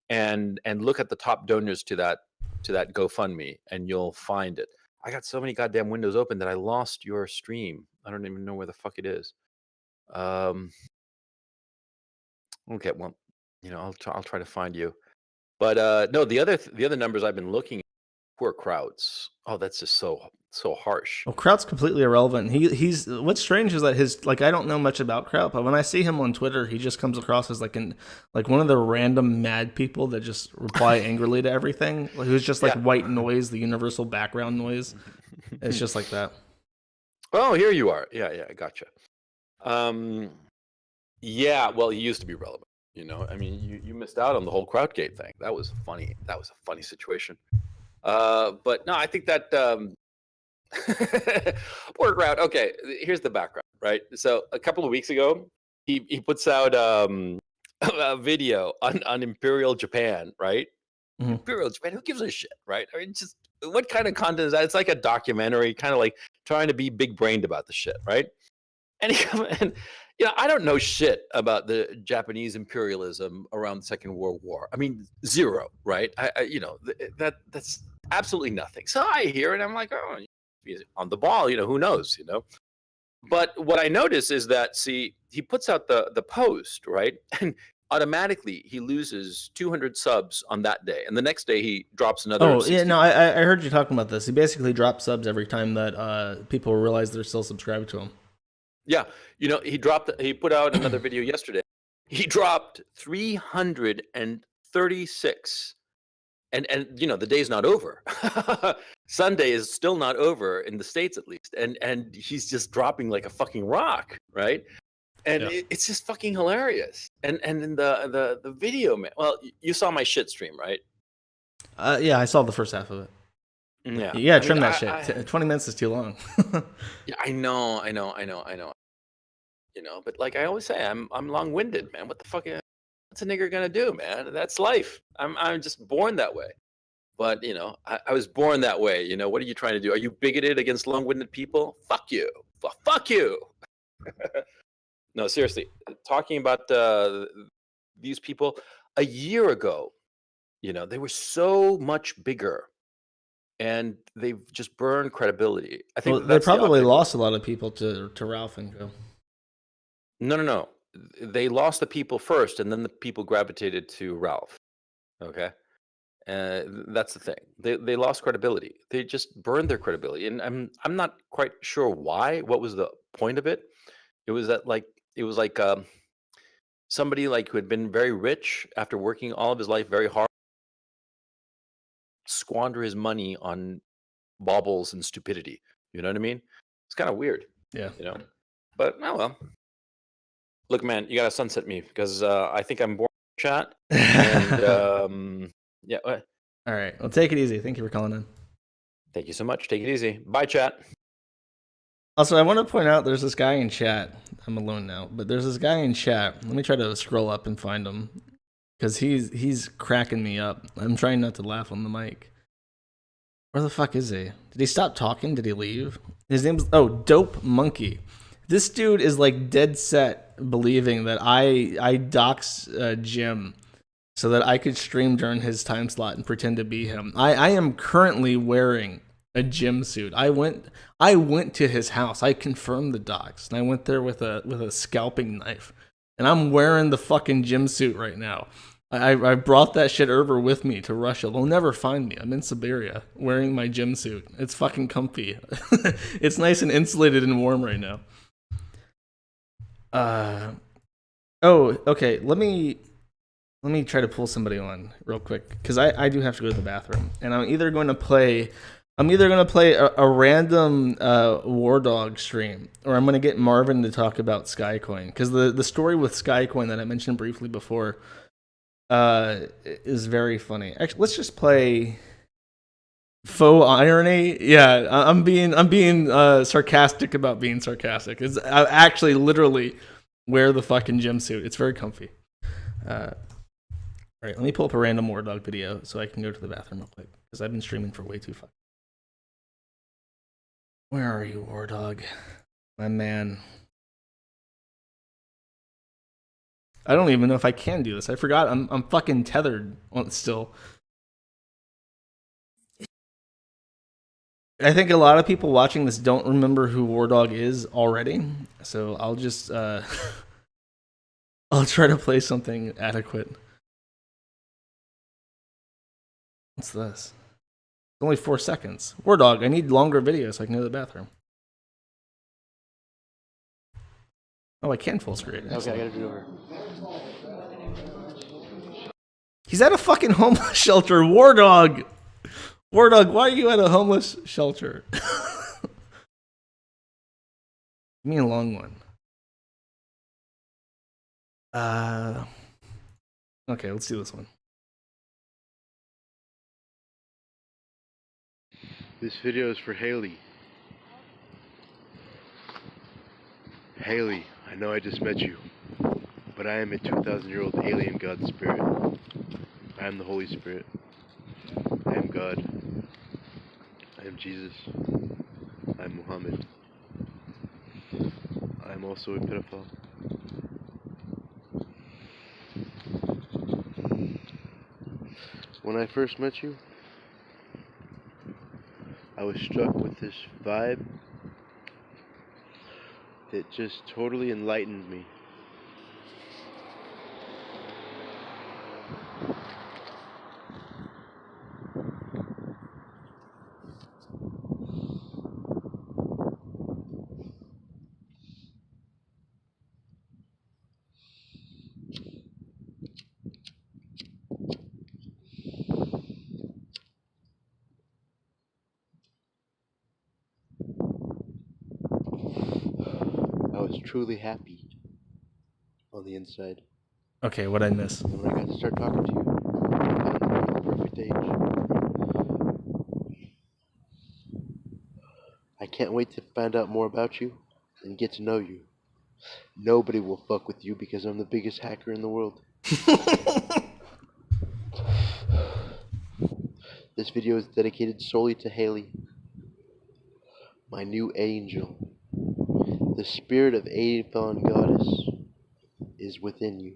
and look at the top donors to that GoFundMe, and you'll find it. I got so many goddamn windows open that I lost your stream. I don't even know where the fuck it is. Okay, well, I'll try to find you. But no, the other numbers I've been looking at, poor crowds. Oh, that's just so harsh. Well, Kraut's completely irrelevant. He's what's strange is that I don't know much about Kraut, but when I see him on Twitter, he just comes across as like one of the random mad people that just reply angrily to everything. Who's just like white noise, the universal background noise. It's just like that. Oh, here you are. Yeah, I gotcha. Yeah, well, he used to be relevant. I mean, you missed out on the whole Krautgate thing. That was funny. That was a funny situation. But no, I think that poor Kraut. Okay, here's the background, right? So a couple of weeks ago, he puts out a video on Imperial Japan, right? Mm-hmm. Imperial Japan. Who gives a shit, right? I mean, just what kind of content is that? It's like a documentary, kind of like trying to be big brained about the shit, right? And I don't know shit about the Japanese imperialism around the Second World War. I mean, zero, right? That's absolutely nothing. So I hear it, I'm like, oh, he's on the ball, who knows, But what I notice is that, see, he puts out the post, right? And automatically he loses 200 subs on that day, and the next day he drops another. Oh, 60. Yeah, no, I heard you talking about this. He basically drops subs every time that people realize they're still subscribed to him. Yeah, he put out another video yesterday. He dropped 336, and the day's not over. Sunday is still not over in the States, at least, and he's just dropping like a fucking rock, right? And it's just fucking hilarious. And in the video, man. Well, you saw my shit stream, right? Yeah, I saw the first half of it. Yeah, you gotta trim that shit. 20 minutes is too long. Yeah, I know. But like I always say, I'm long-winded, man. What the fuck? What's a nigger gonna do, man? That's life. I'm just born that way. But I was born that way. What are you trying to do? Are you bigoted against long-winded people? Fuck you. Fuck you. No, seriously. Talking about these people a year ago, they were so much bigger. And they've just burned credibility. I think they probably lost a lot of people to Ralph and Co. No. They lost the people first, and then the people gravitated to Ralph. Okay, that's the thing. They lost credibility. They just burned their credibility, and I'm not quite sure why. What was the point of it? It was like somebody like who had been very rich after working all of his life very hard, squander his money on baubles and stupidity. You know what I mean? It's kind of weird. Yeah. But oh well. Look, man, you gotta sunset me because I think I'm bored. Chat. And yeah. All right. Well, take it easy. Thank you for calling in. Thank you so much. Take it easy. Bye, chat. Also, I want to point out there's this guy in chat. I'm alone now, but there's this guy in chat. Let me try to scroll up and find him. because he's cracking me up. I'm trying not to laugh on the mic. Where the fuck is he? Did he stop talking? Did he leave? His name's Dope Monkey. This dude is like dead set believing that I dox Jim so that I could stream during his time slot and pretend to be him. I am currently wearing a gym suit. I went to his house. I confirmed the docs, and I went there with a scalping knife, and I'm wearing the fucking gym suit right now. I brought that shit over with me to Russia. They'll never find me. I'm in Siberia wearing my gym suit. It's fucking comfy. It's nice and insulated and warm right now. Okay. Let me try to pull somebody on real quick because I do have to go to the bathroom, and I'm either going to play a random WARDAWG stream, or I'm going to get Marvin to talk about Skycoin, because the story with Skycoin that I mentioned briefly before is very funny. Actually, let's just play faux irony. Yeah, I'm being sarcastic about being sarcastic. I actually literally wear the fucking gym suit. It's very comfy. All right, let me pull up a random WARDAWG video so I can go to the bathroom real quick, because I've been streaming for way too fucking. Where are you, WARDAWG? My man. I don't even know if I can do this. I forgot I'm fucking tethered still. I think a lot of people watching this don't remember who WARDAWG is already, so I'll just I'll try to play something adequate. What's this? It's only 4 seconds. WARDAWG, I need longer videos so I can go to the bathroom. Oh, I can full screen. Okay, I gotta do it over. He's at a fucking homeless shelter. WARDAWG! WARDAWG, why are you at a homeless shelter? Give me a long one. Okay, let's do this one. This video is for Haley. Haley, I know I just met you, but I am a 2,000-year-old alien God spirit. I am the Holy Spirit. I am God. I am Jesus. I am Muhammad. I am also a pedophile. When I first met you, I was struck with this vibe that just totally enlightened me. I was truly happy on the inside. Okay, what'd I miss? And when I got to start talking to you, I found you were the perfect age. I can't wait to find out more about you and get to know you. Nobody will fuck with you because I'm the biggest hacker in the world. This video is dedicated solely to Haley, my new angel. The spirit of Aethon Goddess is within you.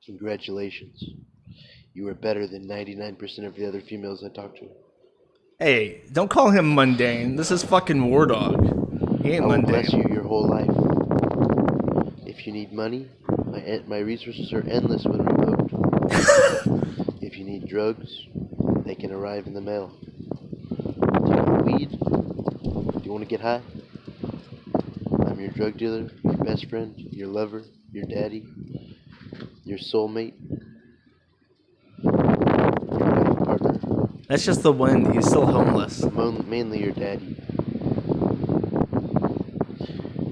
Congratulations. You are better than 99% of the other females I talk to. Hey, don't call him mundane. This is fucking WARDAWG. He ain't I will mundane. bless you your whole life. If you need money, my resources are endless when revoked. If you need drugs, they can arrive in the mail. Do you need weed? Do you want to get high? I'm your drug dealer, your best friend, your lover, your daddy, your soulmate, your life partner. That's just the wind. He's still homeless. Mainly your daddy.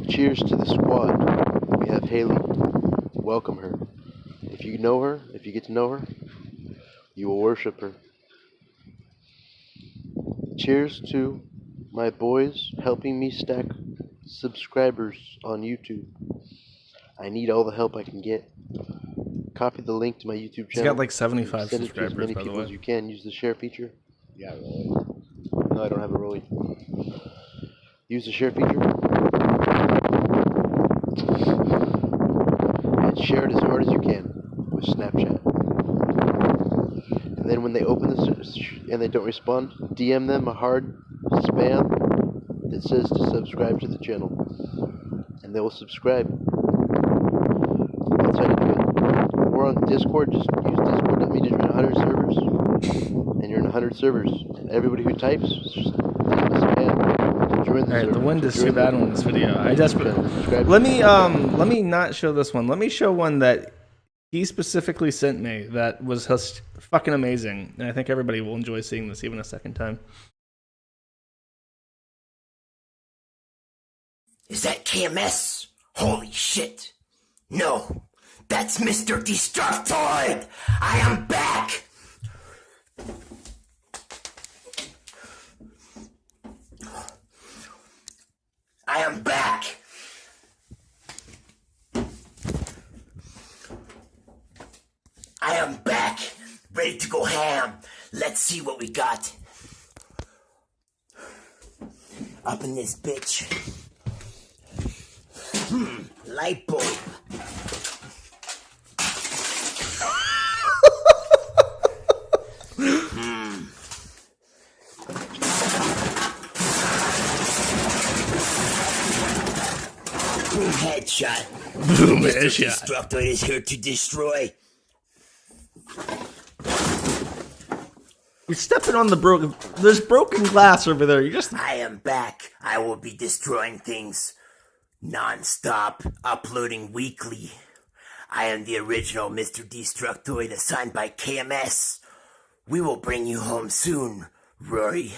Cheers to the squad. We have Haley. Welcome her. If you know her, if you get to know her, you will worship her. Cheers to my boys helping me stack subscribers on YouTube. I need all the help I can get. copy the link to my YouTube channel. He's got like 75 Send it to as subscribers, many by the people way. as you can. Use the share feature. Yeah, really. No, I don't have a really. Use the share feature. And share it as hard as you can with Snapchat. And then when they open this and they don't respond, DM them a hard spam that says to subscribe to the channel. And they will subscribe. That's how you do it. We're on Discord. Just use Discord. That means you're in 100 servers. And you're in 100 servers. And everybody who types, just DM a spam to join the server. The wind to is join too the- bad on this video. I desperately Subscribe. let me not show this one. Let me show one that he specifically sent me that was just fucking amazing, and I think everybody will enjoy seeing this even a second time. Is that KMS? Holy shit. No, that's Mr. Destructoid! I am back! I am back! I am back! Ready to go ham. Let's see what we got. Up in this bitch. Light bulb. Boom headshot. Boom Mr. headshot. Destructoid is here to destroy. You're stepping on the broken. There's broken glass over there. You just. I am back. I will be destroying things non-stop, uploading weekly. I am the original Mr. Destructoid assigned by KMS. We will bring you home soon, Rory.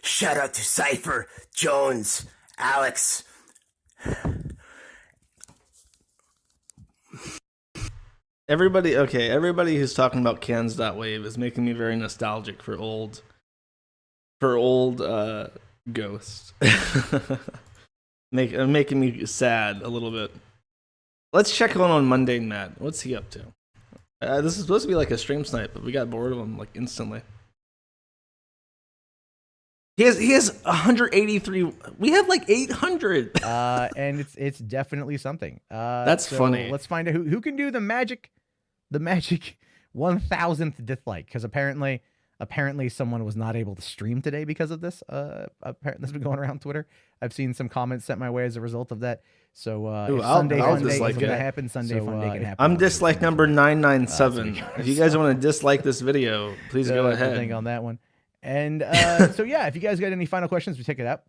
Shout out to Cypher, Jones, Alex. Everybody who's talking about cans.wave is making me very nostalgic for old Ghost. Making me sad a little bit. Let's check on Monday Matt. What's he up to? This is supposed to be like a stream snipe, but we got bored of him like instantly. He has 183. We have like 800. And it's definitely something. That's so funny. Let's find out who can do the magic 1000th dislike, because apparently someone was not able to stream today because of this. Apparently this has been going around Twitter. I've seen some comments sent my way as a result of that. So if Sunday Funday is going to happen, Sunday Funday can happen. I'm dislike number 997. If you guys want to dislike this video, please go ahead. Thing on that one. And so yeah, if you guys got any final questions, we take it up.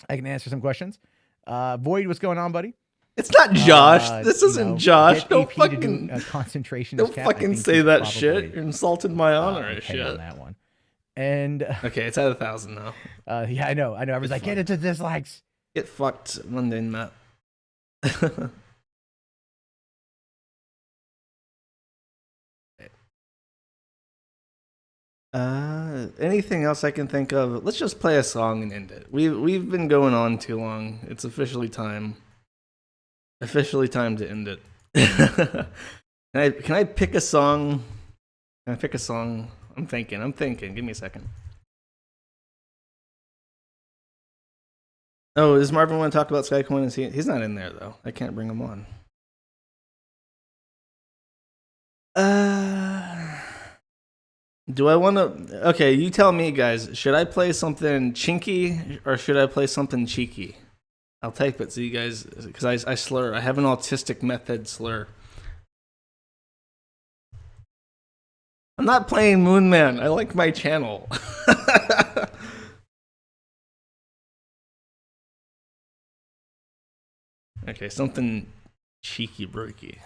I can answer some questions. Void, what's going on, buddy? It's not Josh. This isn't Josh. Don't AP fucking to do, concentration. Don't fucking say that shit. You're insulting my honor and shit. On that one. And okay, it's at 1,000 now. Yeah, I know. I was like, get it to dislikes. Get fucked, Monday Matt. Anything else I can think of? Let's just play a song and end it. We've been going on too long. It's officially time. Officially time to end it. Can I pick a song? Can I pick a song? I'm thinking. Give me a second. Oh, does Marvin want to talk about Skycoin? He's not in there though. I can't bring him on. Do I want to? Okay, you tell me, guys. Should I play something chinky or should I play something cheeky? I'll type it so you guys, because I slur. I have an autistic method slur. I'm not playing Moon Man. I like my channel. Okay, something cheeky breaky.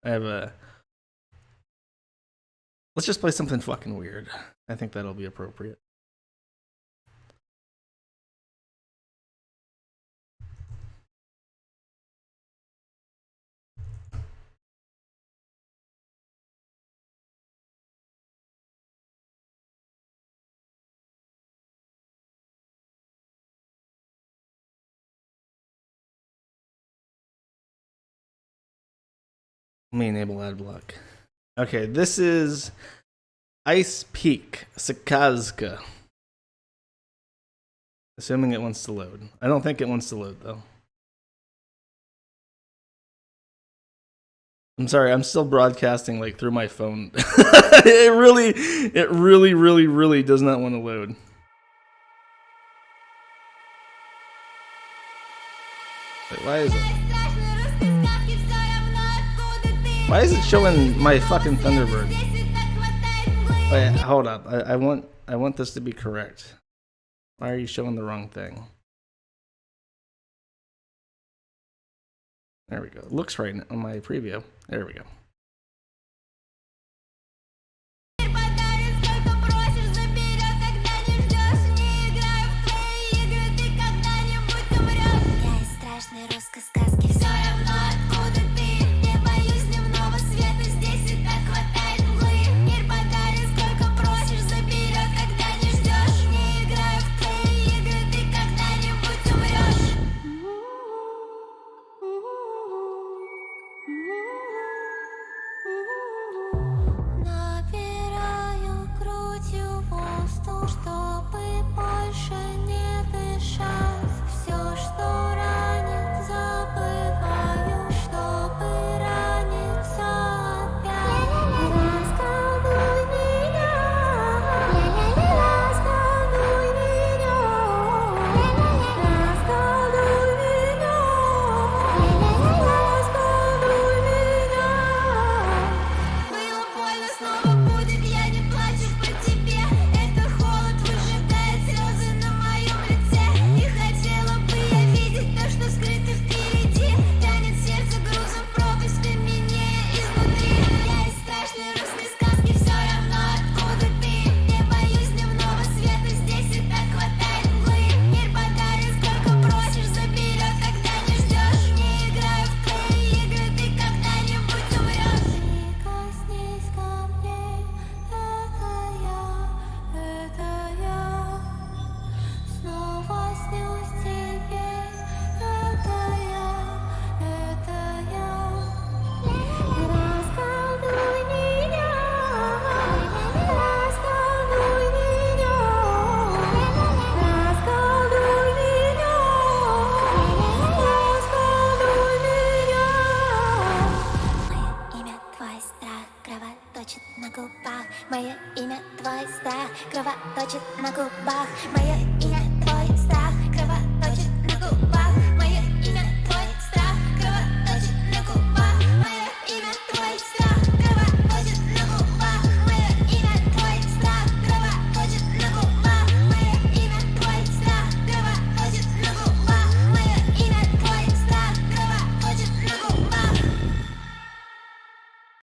Let's just play something fucking weird. I think that'll be appropriate. Let me enable ad block. Okay, this is Ice Peak Sakazka. Assuming it wants to load. I don't think it wants to load though. I'm sorry, I'm still broadcasting like through my phone. it really does not want to load. Wait, why is it? Why is it showing my fucking Thunderbird? Wait, hold up. I want this to be correct. Why are you showing the wrong thing? There we go. It looks right on my preview. There we go. Мое имя, твой страх, кровоточит на губах. Мое имя.